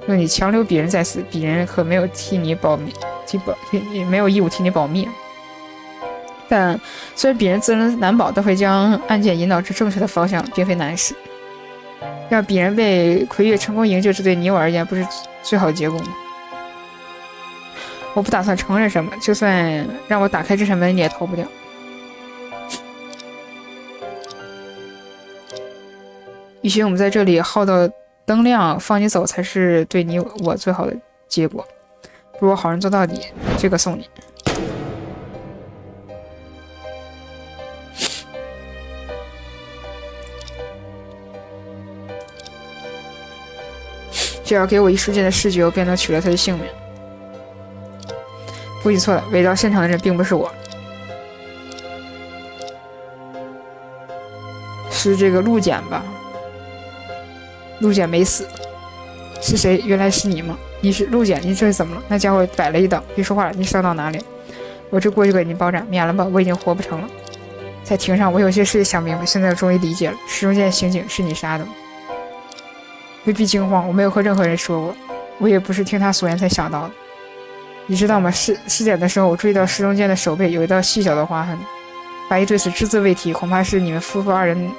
若你强留鄙人在此，鄙人可没有替你保密，也没有义务替你保密。但虽然鄙人自认难保，但会将案件引导至正确的方向，并非难事。让鄙人被魁月成功营救，这对你我而言不是最好的结果吗？我不打算承认什么，就算让我打开这扇门，你也逃不掉。与其我们在这里耗到灯亮放你走，才是对你我最好的结果。不如好人做到底，这个送你。只要给我一瞬间的视觉，我便能取了他的性命。不许错了，伪造现场的人并不是我，是这个陆简吧？陆简没死，是谁？原来是你吗？你是陆简，你这是怎么了？那家伙摆了一道，别说话了，你上到哪里？我这过去给您包扎，免了吧，我已经活不成了。在庭上，我有些事想明白，现在我终于理解了，石中剑刑警是你杀的吗？未必惊慌，我没有和任何人说过，我也不是听他所言才想到的。你知道吗？尸检的时候，我注意到石中剑的手背有一道细小的划痕，法医对此只字未提，恐怕是你们夫妇2人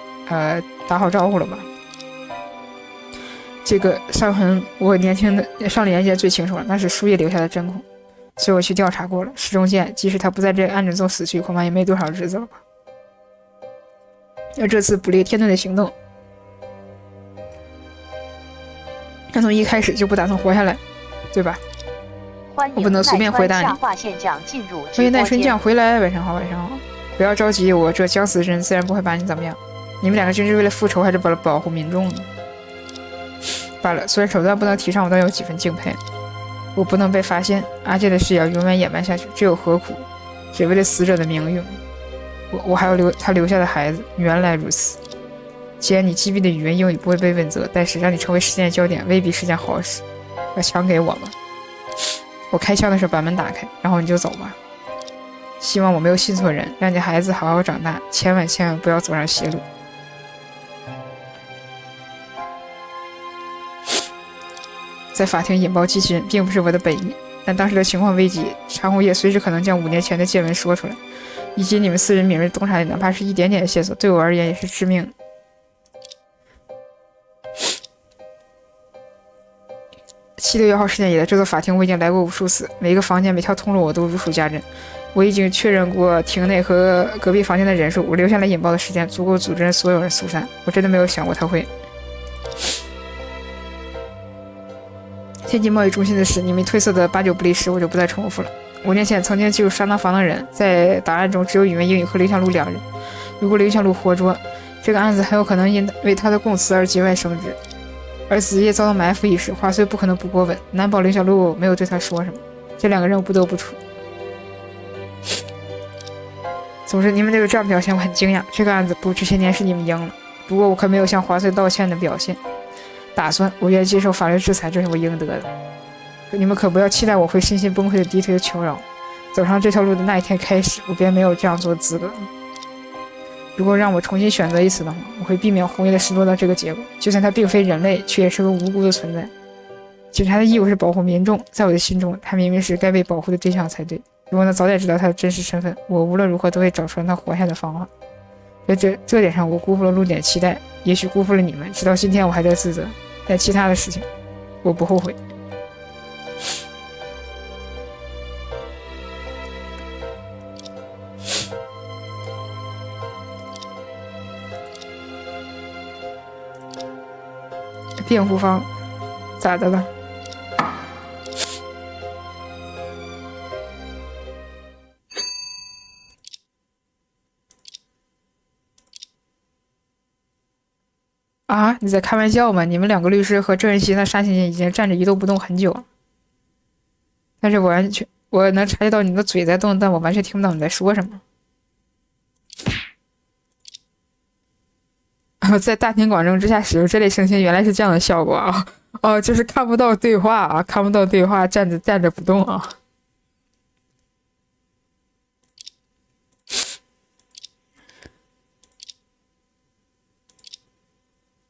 打好招呼了吧？这个伤痕我上了年纪最清楚了，那是输液留下的针孔，所以我去调查过了。石中剑即使他不在这个案子中死去，恐怕也没多少日子了吧？而这次捕猎天遁的行动，他从一开始就不打算活下来，对吧？我不能随便回答你。欢迎奈春将回来，晚上好，晚上好。不要着急，我这将死之人自然不会把你怎么样。你们2个真是为了复仇，还是保护民众呢？罢了，虽然手段不能提倡，我倒有几分敬佩。我不能被发现，阿健的事要永远掩瞒下去，这有何苦？只为了死者的名誉。我还有他留下的孩子。原来如此。既然你击毙的语言英语不会被问责，但是让你成为事件焦点未必是件好事。把枪给我吧。我开枪的时候把门打开，然后你就走吧。希望我没有信错人，让你孩子好好长大，千万不要走上邪路。在法庭引爆机器人并不是我的本意，但当时的情况危急，查红叶随时可能将5年前的见闻说出来，以及你们4人敏锐洞察力，哪怕是一点点的线索，对我而言也是致命的。7月1号事件以来，这座法庭我已经来过无数次，每一个房间每条通路我都如数家珍。我已经确认过庭内和隔壁房间的人数，我留下来引爆的时间足够组织所有人肃散。我真的没有想过他会。天津贸易中心的事，你们褪色的8、9不离10，我就不再重复了。5年前曾经进入沙囊房的人，在档案中只有宇文英语和刘向路2人。如果刘向路活捉，这个案子很有可能因为他的供词而节外生枝，而子夜遭到埋伏一事，华虽不可能不过问，难保林小璐没有对他说什么。这2个任务不得不出。总之，你们这个这样表现我很惊讶。这个案子不这些年是你们赢了，不过我可没有向华岁道歉的表现打算，我愿意接受法律制裁，这是我应得的。你们可不要期待我会身心崩溃的低头求饶。走上这条路的那一天开始，我便没有这样做的资格。如果让我重新选择一次的话，我会避免红叶的失落到这个结果。就算他并非人类，却也是个无辜的存在。警察的义务是保护民众，在我的心中，他明明是该被保护的对象才对。如果能早点知道他的真实身份，我无论如何都会找出让他活下的方法。在这点上，我辜负了陆点期待，也许辜负了你们。直到今天，我还在自责，但其他的事情，我不后悔。辩护方咋的了？啊！你在开玩笑吗？你们2个律师和郑仁熙那杀青已经站着一动不动很久了，但是我能察觉到你的嘴在动，但我完全听不到你在说什么。在大庭广众之下使用这类声线，原来是这样的效果啊！哦，就是看不到对话啊，看不到对话，站着不动啊。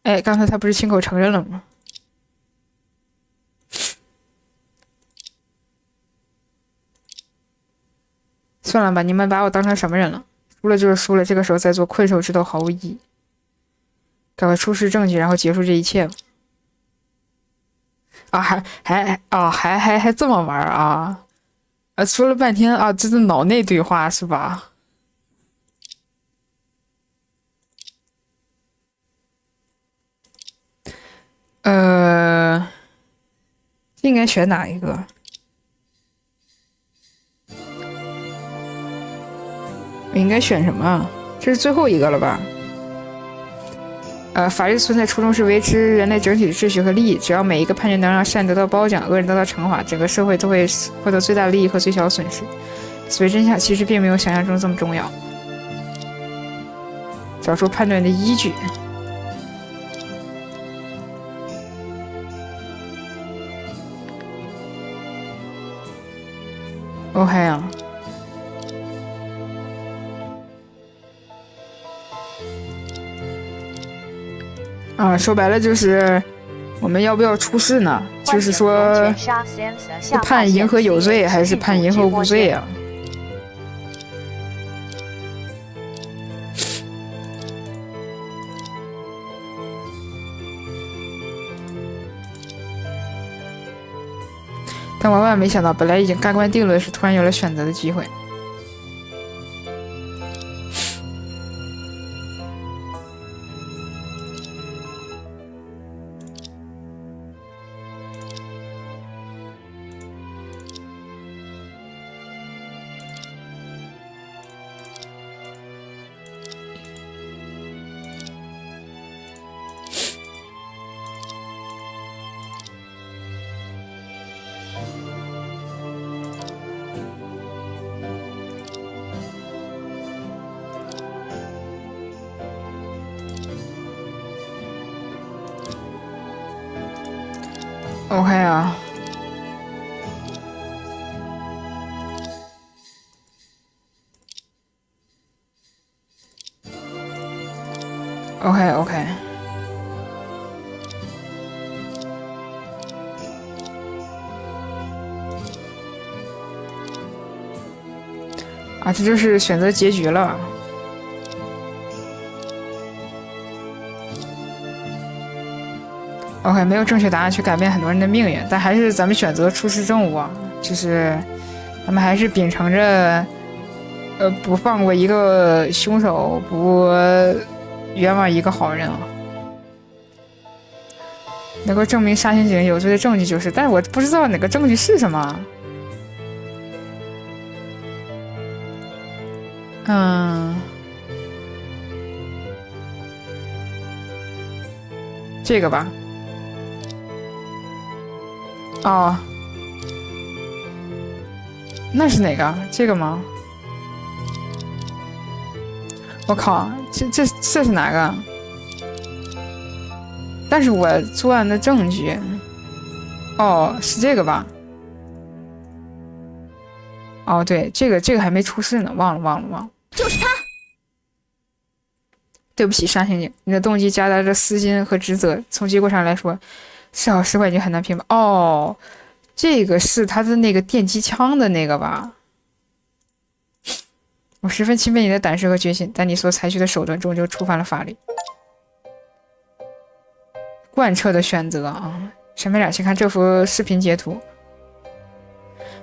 哎，刚才他不是亲口承认了吗？算了吧，你们把我当成什么人了？输了就是输了，这个时候再做困兽之斗毫无意义。赶快出示证据，然后结束这一切吧。啊，还这么玩啊？说了半天啊，这是脑内对话是吧？应该选哪一个？我应该选什么？这是最后一个了吧？法律存在初衷是维持人类整体的秩序和利益，只要每一个判决能让善得到褒奖，恶人得到惩罚，整个社会都会获得最大的利益和最小的损失。所以真相其实并没有想象中这么重要。找出判断的依据。OK 啊。说白了就是我们要不要出事呢？就是说判银河有罪还是判银河无罪啊？但万万没想到，本来已经盖棺定论的事，突然有了选择的机会。OK 啊。OK。啊，这就是选择结局了。OK， 没有正确答案去改变很多人的命运，但还是咱们选择出示证物啊，就是咱们还是秉承着，不放过一个凶手，不冤枉一个好人啊。能够证明杀刑警有罪的证据就是，但是我不知道哪个证据是什么。这个吧。哦，那是哪个？这个吗？我靠，这是哪个？但是我作案的证据，哦，是这个吧？哦，对，这个还没出事呢，忘了。就是他。对不起，沙刑警，你的动机夹杂着私心和职责，从结果上来说，是好是坏已经很难评判。哦，这个是他的那个电击枪的那个吧？我十分钦佩你的胆识和决心，但你所采取的手段终究触犯了法律。贯彻的选择啊！审判长，请看这幅视频截图。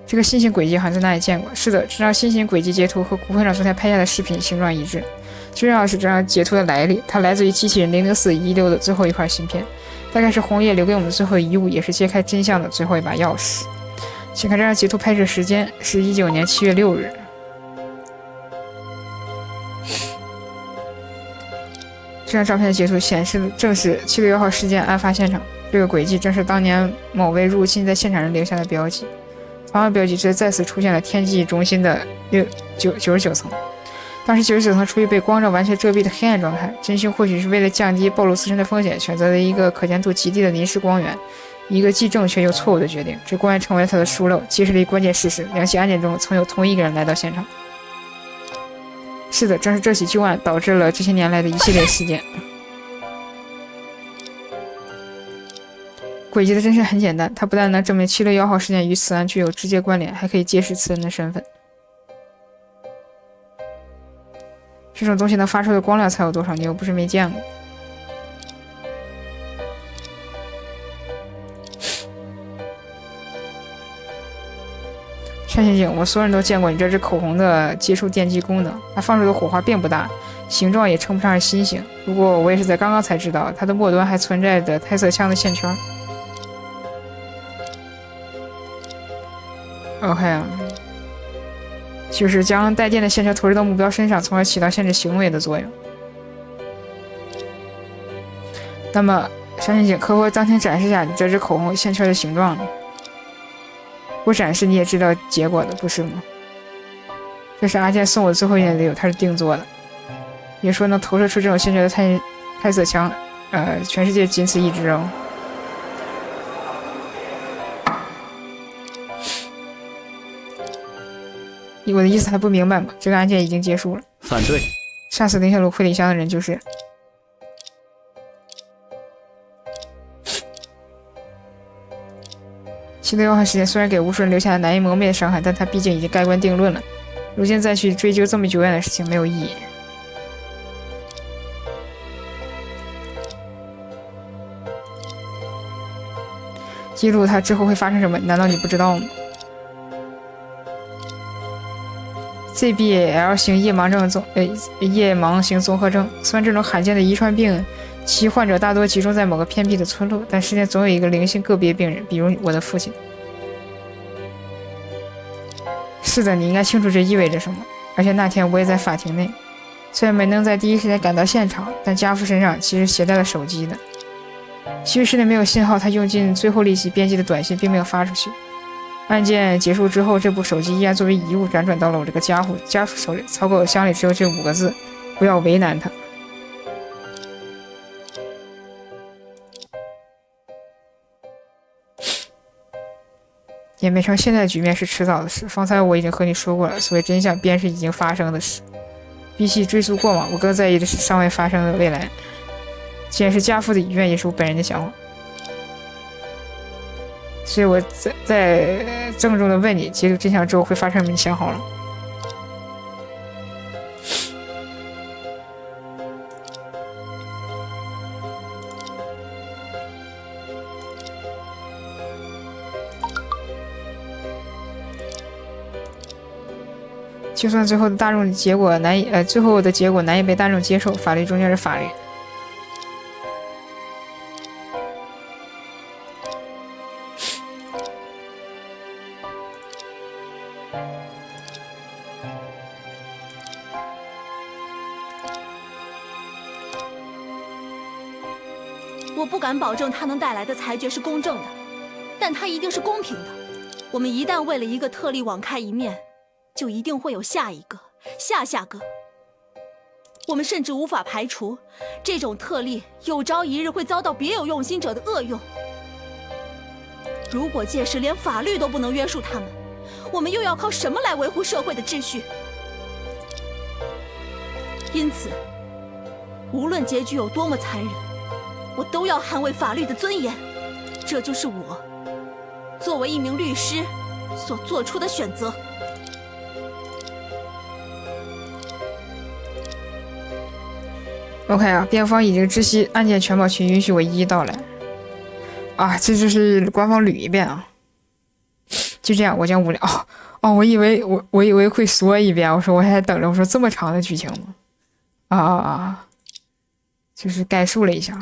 这个新型轨迹好像在哪里见过？是的，这张新型轨迹截图和骨灰长昨天拍下的视频形状一致。最重要的是这张截图的来历，它来自于机器人00416的最后一块芯片，大概是红叶留给我们的最后遗物，也是揭开真相的最后一把钥匙。请看这张截图拍摄时间是19年7月6日。这张照片的截图显示的正是7月1号事件案发现场，这个轨迹正是当年某位入侵在现场人留下的标记。同样标记这再次出现了天际中心的99层。当时99层处于被光照完全遮蔽的黑暗状态，真凶或许是为了降低暴露自身的风险，选择了一个可见度极低的临时光源，一个既正确又错误的决定。这光源成为了他的疏漏，揭示了一关键事实：两起案件中曾有同一个人来到现场。是的，正是这起旧案导致了这些年来的一系列事件。轨迹的真相很简单，它不但能证明7月1号事件与此案具有直接关联，还可以揭示此人的身份。这种东西能发出的光亮才有多少，你又不是没见过。山刑警，我所有人都见过你这支口红的接触电击功能，它放出的火花并不大，形状也称不上是新型。不过我也是在刚刚才知道，它的末端还存在着胎色枪的线圈。OK 啊，就是将带电的线圈投射到目标身上，从而起到限制行为的作用。那么，山刑警，可否当前展示一下你这支口红线圈的形状呢？不展示你也知道结果的，不是吗？这是阿健送我最后一件礼物，它是定做的。也说能投射出这种线圈的胎色枪，全世界仅此一支哦。我的意思还不明白吗？这个案件已经结束了。反对。杀死林小璐、惠里香的人就是7月1号事件，虽然给无数人留下了难以磨灭的伤害，但它毕竟已经盖棺定论了。如今再去追究这么久远的事情没有意义。记录它之后会发生什么，难道你不知道吗？ZBL 型夜盲型综合症，虽然这种罕见的遗传病，其患者大多集中在某个偏僻的村落，但世间总有一个零星个别病人，比如我的父亲。是的，你应该清楚这意味着什么。而且那天我也在法庭内，虽然没能在第一时间赶到现场，但家父身上其实携带了手机的。其实室内没有信号，他用尽最后力气编辑的短信并没有发出去。案件结束之后，这部手机依然作为遗物辗转到了我这个家父手里。草稿箱里只有这5个字：不要为难他。也没成，现在的局面是迟早的事。方才我已经和你说过了，所谓真相便是已经发生的事。比起追溯过往，我更在意的是尚未发生的未来。既然是家父的遗愿，也是我本人的想法。所以我在郑重的问你，揭露真相之后会发生什么？你想好了？就算最后的大众结果难以，最后的结果难以被大众接受，法律终究是法律。我不敢保证它能带来的裁决是公正的，但它一定是公平的。我们一旦为了一个特例网开一面，就一定会有下一个、下下个。我们甚至无法排除这种特例有朝一日会遭到别有用心者的恶用。如果届时连法律都不能约束他们，我们又要靠什么来维护社会的秩序？因此，无论结局有多么残忍，我都要捍卫法律的尊严。这就是我作为一名律师所做出的选择。OK 啊，辩方已经知悉案件全貌，请允许我一一道来。啊，这就是官方捋一遍啊。就这样，我将无聊。我以为会说一遍，我说我还等着，我说这么长的剧情吗？就是概述了一下。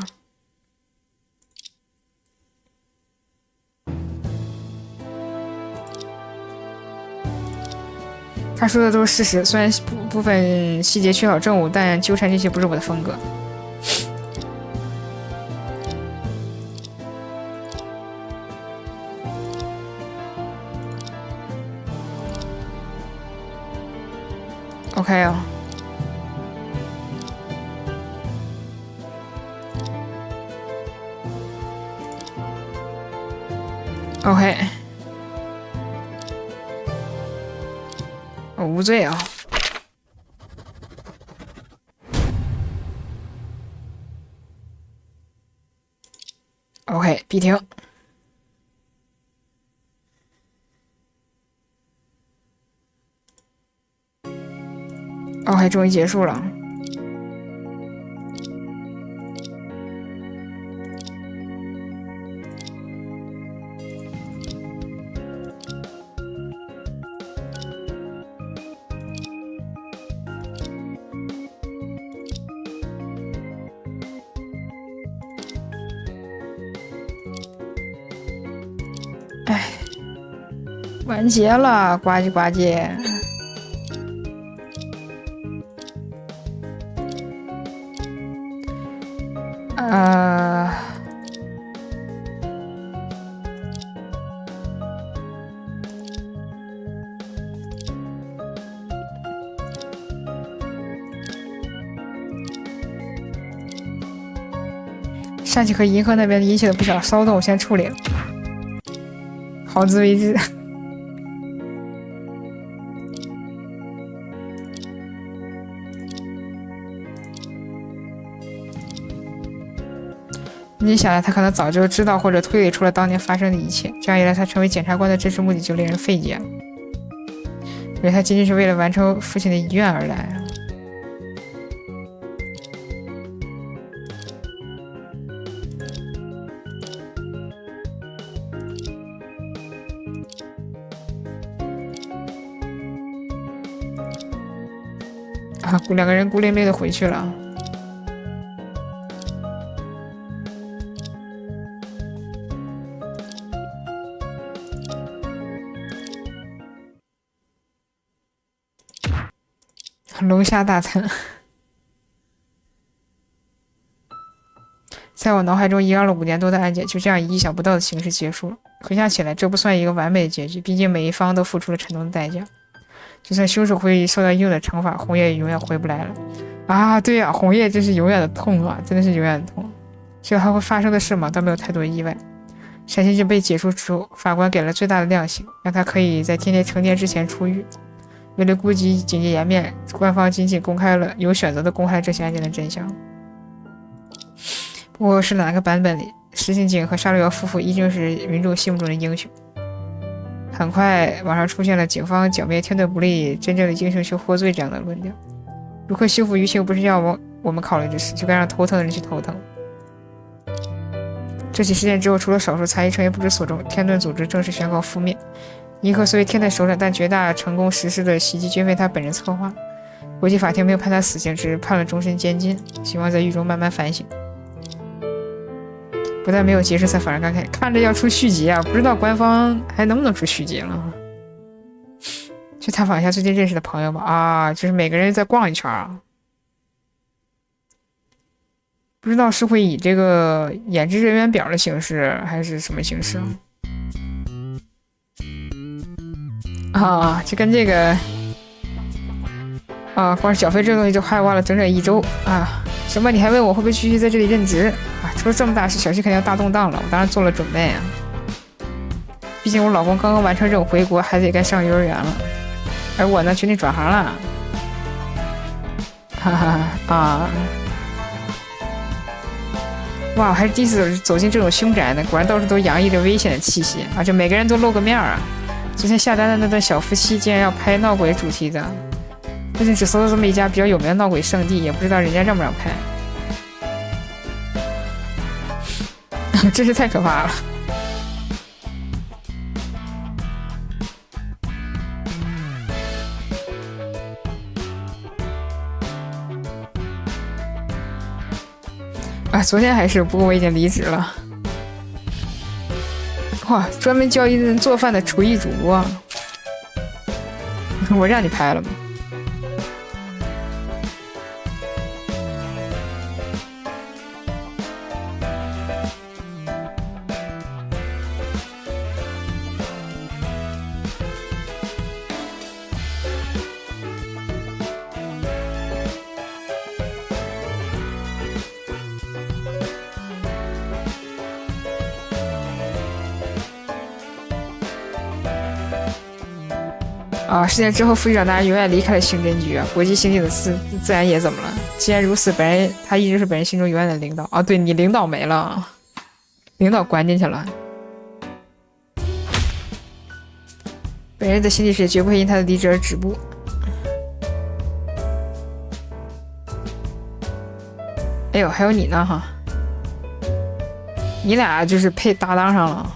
他说的都是事实，虽然部分细节缺少证物，但纠缠这些不是我的风格。OK 啊。OK。我无罪啊。OK， 闭庭。OK， 终于结束了。完结了，呱唧呱唧。上期和银河那边引起了不小骚动，我先处理了。好自为之。你想来，他可能早就知道或者推理出了当年发生的一切，这样一来，他成为检察官的真实目的就令人费解了。因为他仅仅是为了完成父亲的遗愿而来。两个人孤零零的回去了。龙虾大餐。在我脑海中萦绕了5年多的案件，就这样以意想不到的形式结束了。回想起来，这不算一个完美的结局，毕竟每一方都付出了沉重的代价。就算凶手会受到应有的惩罚，红叶也永远回不来了。对啊，红叶真是永远的痛啊，真的是永远的痛。只有还会发生的事嘛，倒没有太多意外。单先生被解除之后，法官给了最大的量刑，让他可以在天天成年之前出狱。为了顾及警戒颜面，官方仅仅公开了有选择的公开这起案件的真相。不过是哪个版本里，石井景和沙六瑶夫妇依旧是民众心目中的英雄。很快，网上出现了警方剿灭天队不利，真正的英雄去获罪这样的论调。如何修复舆情不是要我们考虑的事，就该让头疼的人去头疼。这起事件之后，除了少数残余成员不知所终，天盾组织正式宣告覆灭。银河虽为天队首长，但绝大成功实施的袭击均非他本人策划。国际法庭没有判他死刑，只是判了终身监禁，希望在狱中慢慢反省。不但没有结束，才反而感慨，看着要出续集啊，不知道官方还能不能出续集了。去探访一下最近认识的朋友吧。就是每个人再逛一圈啊。不知道是会以这个演职人员表的形式，还是什么形式啊？就跟这个啊，光是缴费这个东西就害我了整整1周啊！行吧，你还问我会不会继续在这里任职啊？出了这么大事，小区肯定要大动荡了，我当然做了准备啊。毕竟我老公刚刚完成任务回国，孩子也该上幼儿园了，而我呢，决定转行了。哈哈啊！哇，我还是第一次走进这种凶宅呢，果然到处都洋溢着危险的气息，而且每个人都露个面啊！之前下单的那对小夫妻竟然要拍闹鬼主题的，最近只搜到这么一家比较有名的闹鬼圣地，也不知道人家让不让拍，真是太可怕了。啊，昨天还是，不过我已经离职了。哇，专门教一人做饭的厨艺主播，我让你拍了吗？啊！事件之后，副局长大人永远离开了刑侦局啊，国际刑警的自然也怎么了？既然如此，他一直是本人心中永远的领导啊！对，你领导没了，领导关进去了。本人的心理学绝不会因他的离职而止步。哎呦，还有你呢哈！你俩就是配搭档上了。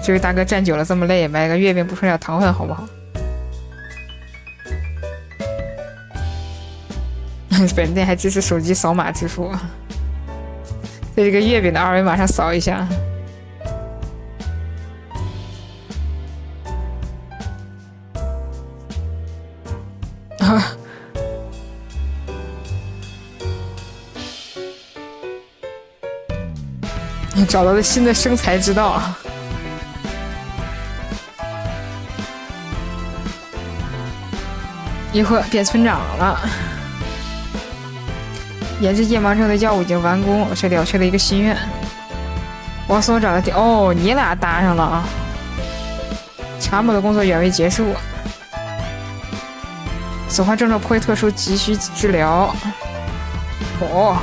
这位大哥站久了这么累，买个月饼补充点糖分好不好？本店还支持手机扫码支付，在这个月饼的二维码上扫一下。啊！找到了新的生财之道。一会儿变村长了，研制夜盲症的药物已经完工，却了却了一个心愿。王所长的哦，你俩搭上了啊！查某的工作远未结束，所患症状颇为特殊，急需治疗。哦，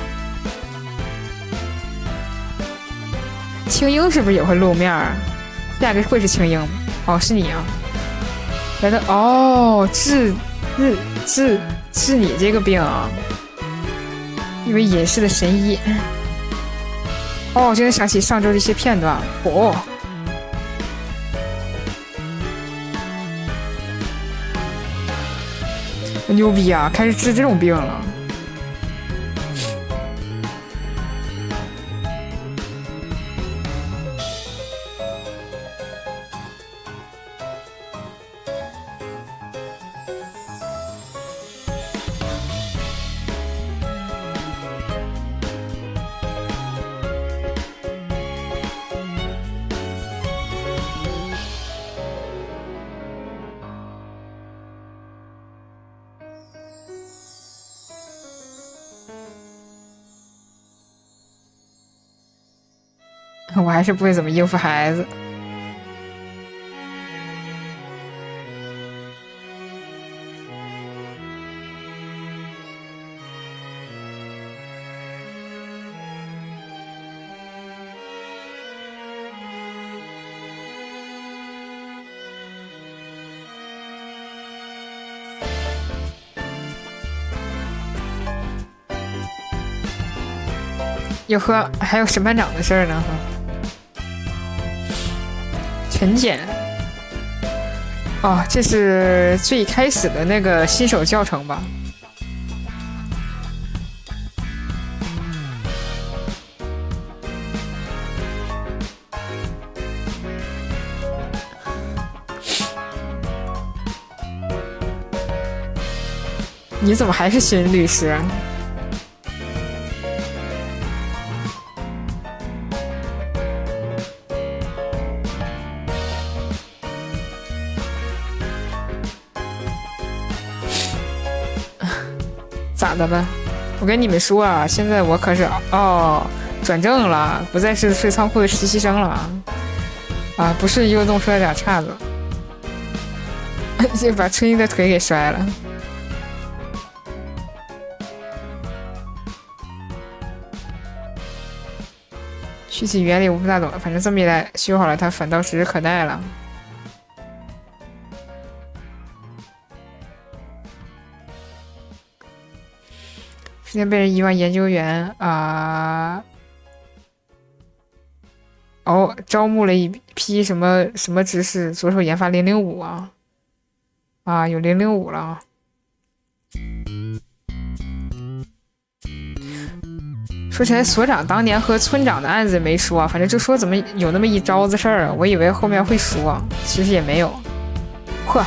青樱是不是也会露面？下个会是青樱吗？哦，是你啊！来的哦，治你这个病啊，因为隐世的神医。哦，我真的想起上周的一些片段。哦，牛逼啊！开始治这种病了。我还是不会怎么应付孩子。哟呵，还有审判长的事儿呢哈。陈检，哦，这是最开始的那个新手教程吧？你怎么还是新律师？咋的了？我跟你们说啊，现在我可是转正了，不再是睡仓库的实习生了啊！不是又弄出来俩岔子，就把春英的腿给摔了。具体原理我不大懂，反正这么一来修好了，它反倒指日可待了。之前被人遗忘研究员招募了一批什么知识，着手研发005有005了。说起来，所长当年和村长的案子没说，反正就说怎么有那么一招子事儿，我以为后面会说，其实也没有。嚯，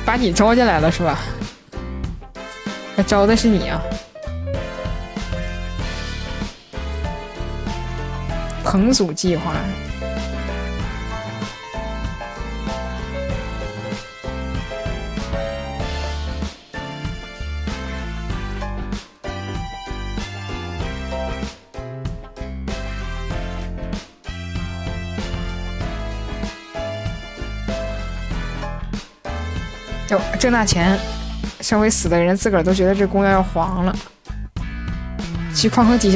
把你招进来了是吧？还招的是你啊！彭祖计划。哟，挣大钱，上回死的人自个儿都觉得这公园要黄了。去矿坑底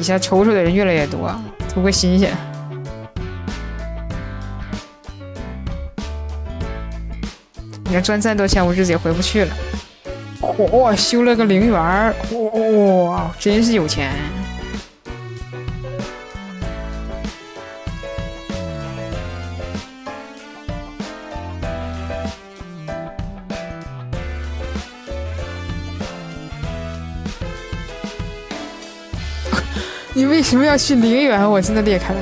下抽抽的人越来越多，图个新鲜。你看专战斗项目日子也回不去了。修了个陵园，哇，真是有钱。你为什么要去陵园？我真的裂开了。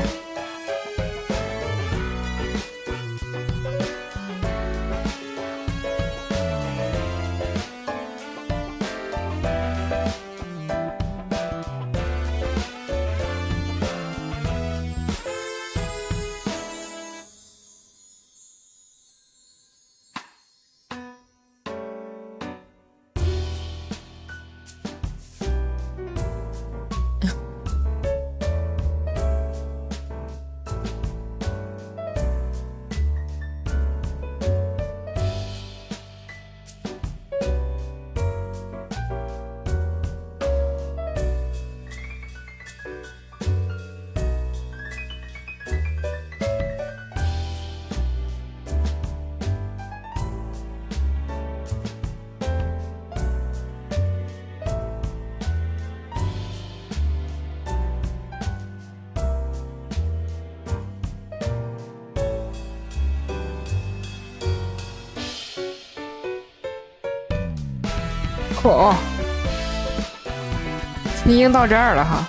已经到这儿了哈。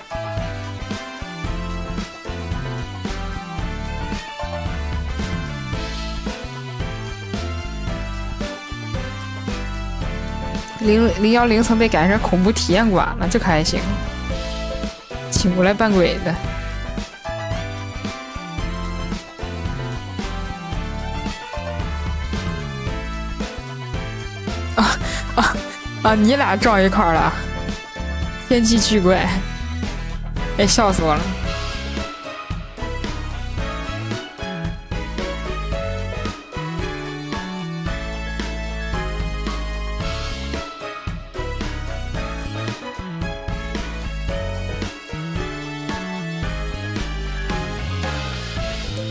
010层被改成恐怖体验馆了，这可还行，请过来扮鬼的。你俩撞一块儿了，天际巨怪，哎，笑死我了。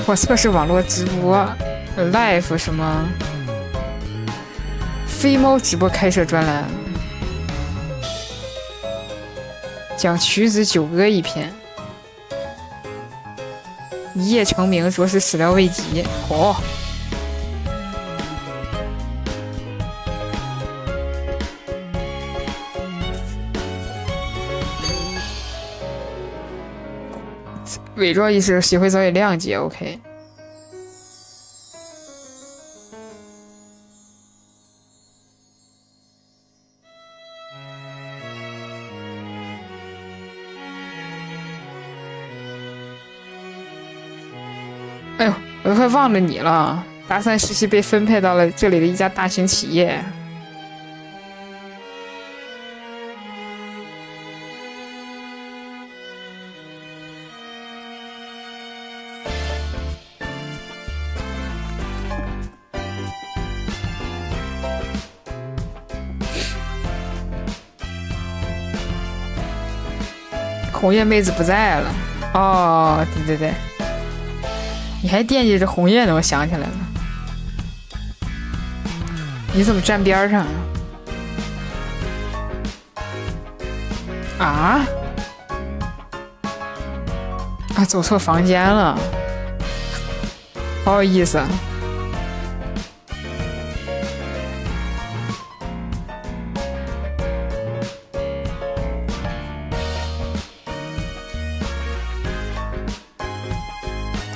我测试网络直播 live 什么飞猫直播开设专栏，讲曲子九歌一篇，一夜成名着实始料未及。伪装意识协会早已谅解 ，OK。哎呦，我都快忘了你了。大三实习被分配到了这里的一家大型企业。红叶妹子不在了。哦，对对对，你还惦记着红叶呢，我想起来了。你怎么站边上啊？啊，走错房间了，好有意思。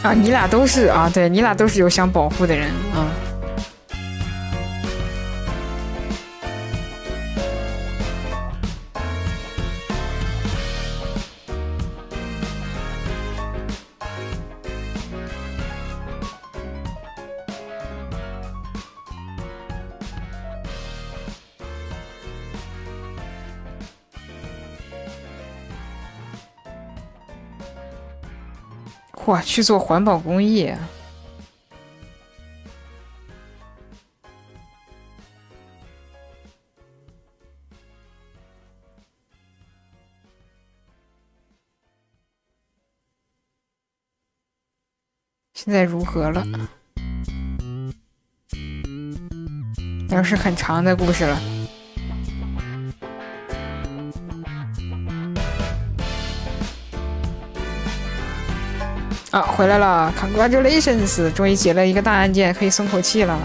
啊，你俩都是啊，对你俩都是有想保护的人啊。哇，去做环保公益。现在如何了？又是很长的故事了。啊，回来了 ，Congratulations， 终于解了一个大案件，可以松口气了。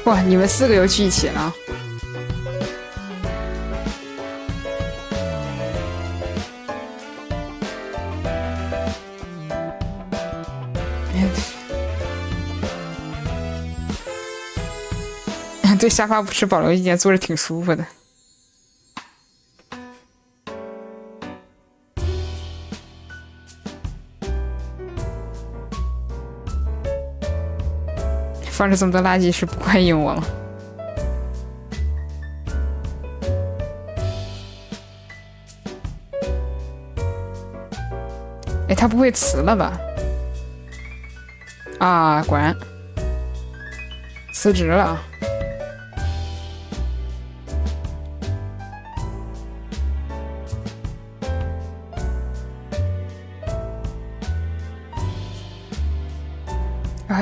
哇，你们4个又聚一起了。对沙发不持保留意见，坐着挺舒服的。放着这么多垃圾是不欢迎我吗？哎，他不会辞了吧？啊，果然辞职了。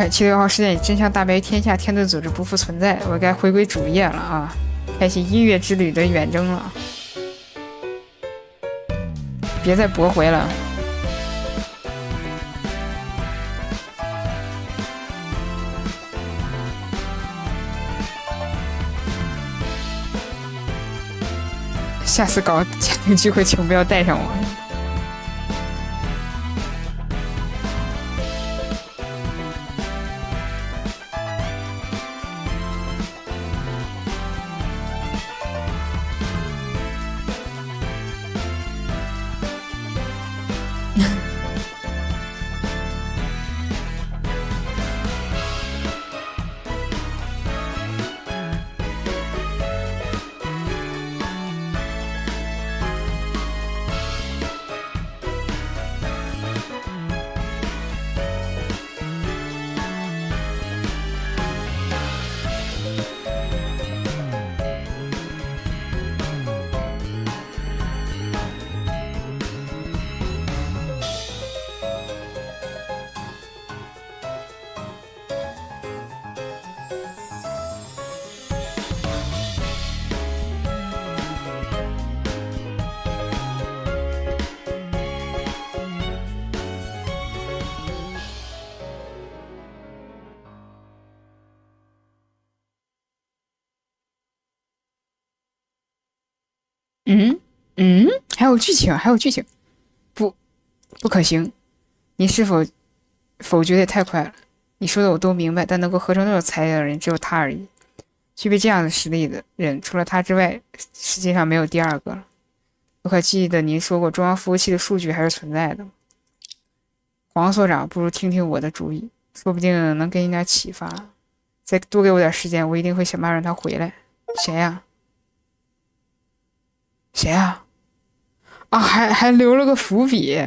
7月6号事件以真相大白于天下，天盾组织不复存在，我该回归主业了啊！开启音乐之旅的远征了，别再驳回了。下次搞家庭聚会，请不要带上我。还有剧情，不可行！你是否决得太快了？你说的我都明白，但能够合成那种材料的人只有他而已。具备这样的实力的人，除了他之外，世界上没有第二个了。我可记得您说过，中央服务器的数据还是存在的。黄所长，不如听听我的主意，说不定能给你点启发。再多给我点时间，我一定会想办法让他回来。谁呀？啊，还留了个伏笔，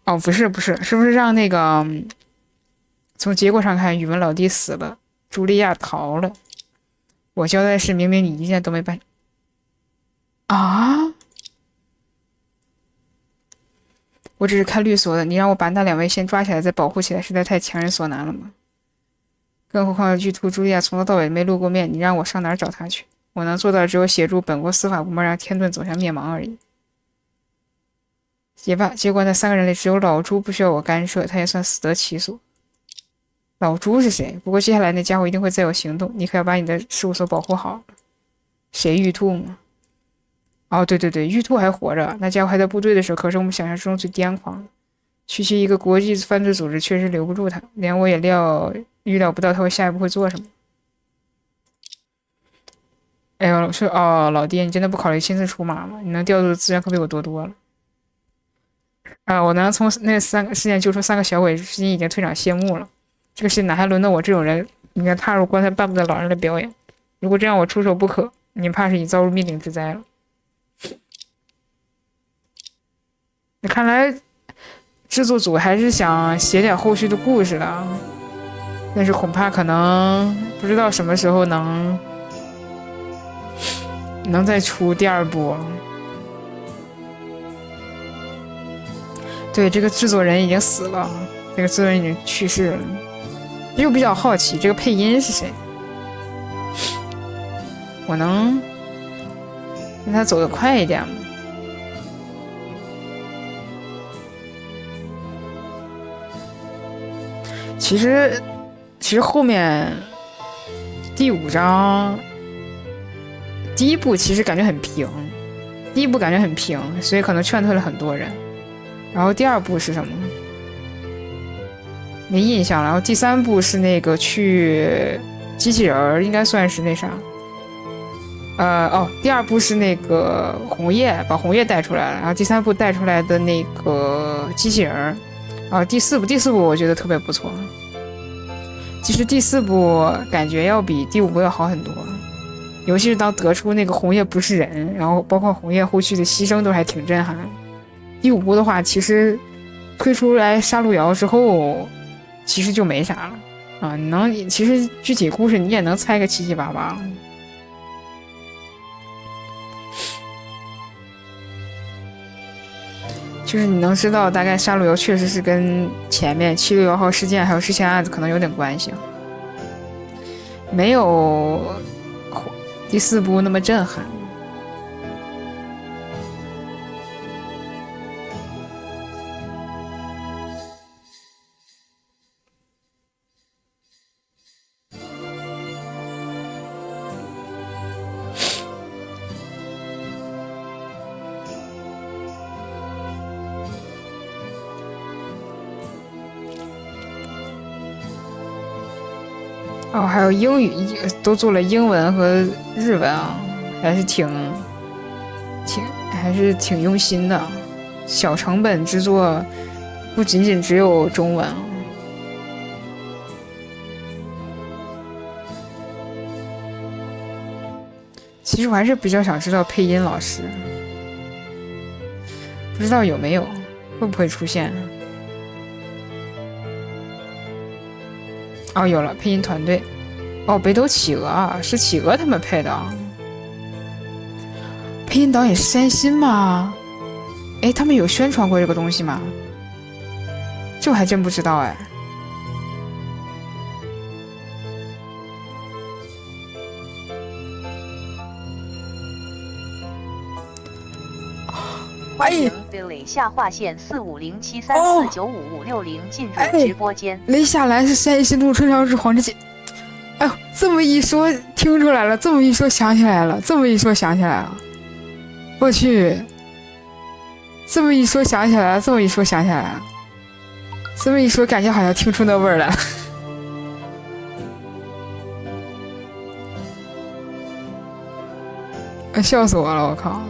哦，不是，是不是让那个？从结果上看，语文老弟死了，茱莉亚逃了。我交代的事，明明你一件都没办。啊！我只是看律所的，你让我把那2位先抓起来再保护起来，实在太强人所难了嘛。更何况巨兔茱莉亚从头到尾没露过面，你让我上哪儿找她去？我能做到只有协助本国司法部门让天遁走向灭亡而已。也罢，结果那3个人里只有老朱不需要我干涉，他也算死得其所。老朱是谁？不过接下来那家伙一定会再有行动，你可要把你的事务所保护好。谁？玉兔吗？哦，对，玉兔还活着，那家伙还在部队的时候，可是我们想象之中最癫狂的。区区一个国际犯罪组织确实留不住他，连我也预料不到他会下一步会做什么。哎呦，说哦，老爹，你真的不考虑亲自出马吗？你能调度的资源可比我多了。我能从那3个事件救出3个小鬼，至今已经退场谢幕了。这个事哪还轮到我这种人应该踏入棺材半步的老人的表演？如果这样我出手不可，你怕是已遭入灭顶之灾了。那看来制作组还是想写点后续的故事的，但是恐怕可能不知道什么时候能再出第2部。对，这个制作人已经死了，这个制作人已经去世了。又比较好奇这个配音是谁，我能让他走得快一点吗？其实后面第5章第1部其实感觉很平，所以可能劝退了很多人。然后第2部是什么？没印象了。然后第3部是那个去机器人，应该算是那啥。第2部是那个红叶，把红叶带出来了。然后第3部带出来的那个机器人。然后第4部我觉得特别不错。其实第4部感觉要比第5部要好很多，尤其是当得出那个红叶不是人，然后包括红叶后续的牺牲都还挺震撼。第5部的话，其实推出来杀戮瑶之后，其实就没啥了啊。其实具体故事你也能猜个七七八八了。就是你能知道大概杀戮瑶确实是跟前面761号事件还有之前案子可能有点关系，没有第4部那么震撼。还有英语都做了英文和日文啊，还是挺用心的。小成本制作，不仅仅只有中文啊。其实我还是比较想知道配音老师，不知道有没有，会不会出现？有了，配音团队。北斗企鹅啊，是企鹅他们配的。配音导演是山新吗？他们有宣传过这个东西吗？这我还真不知道。欢迎 Billy 下划线450734955560进入直播间。雷夏兰是山新路春潮之黄之姐。这么一说听出来了，这么一说想起来了，这么一说想起来了，我去，这么一说想起来了，这么一说想起来了，这么一说感觉好像听出那味儿来了。笑死我了，我靠！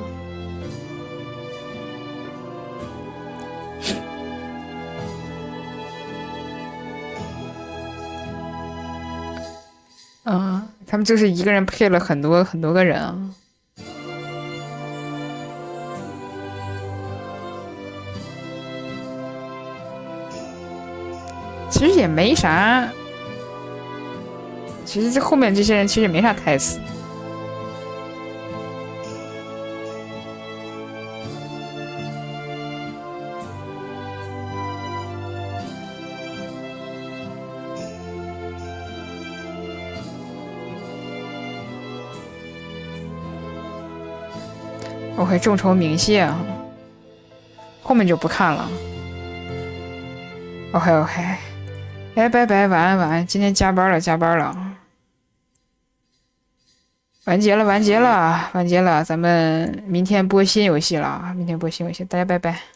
他们就是一个人配了很多很多个人啊。其实也没啥，其实这后面这些人其实也没啥台词。我会众筹鸣谢啊，后面就不看了。OK，哎，拜拜，晚安晚安，今天加班了，完结了，咱们明天播新游戏了，大家拜拜。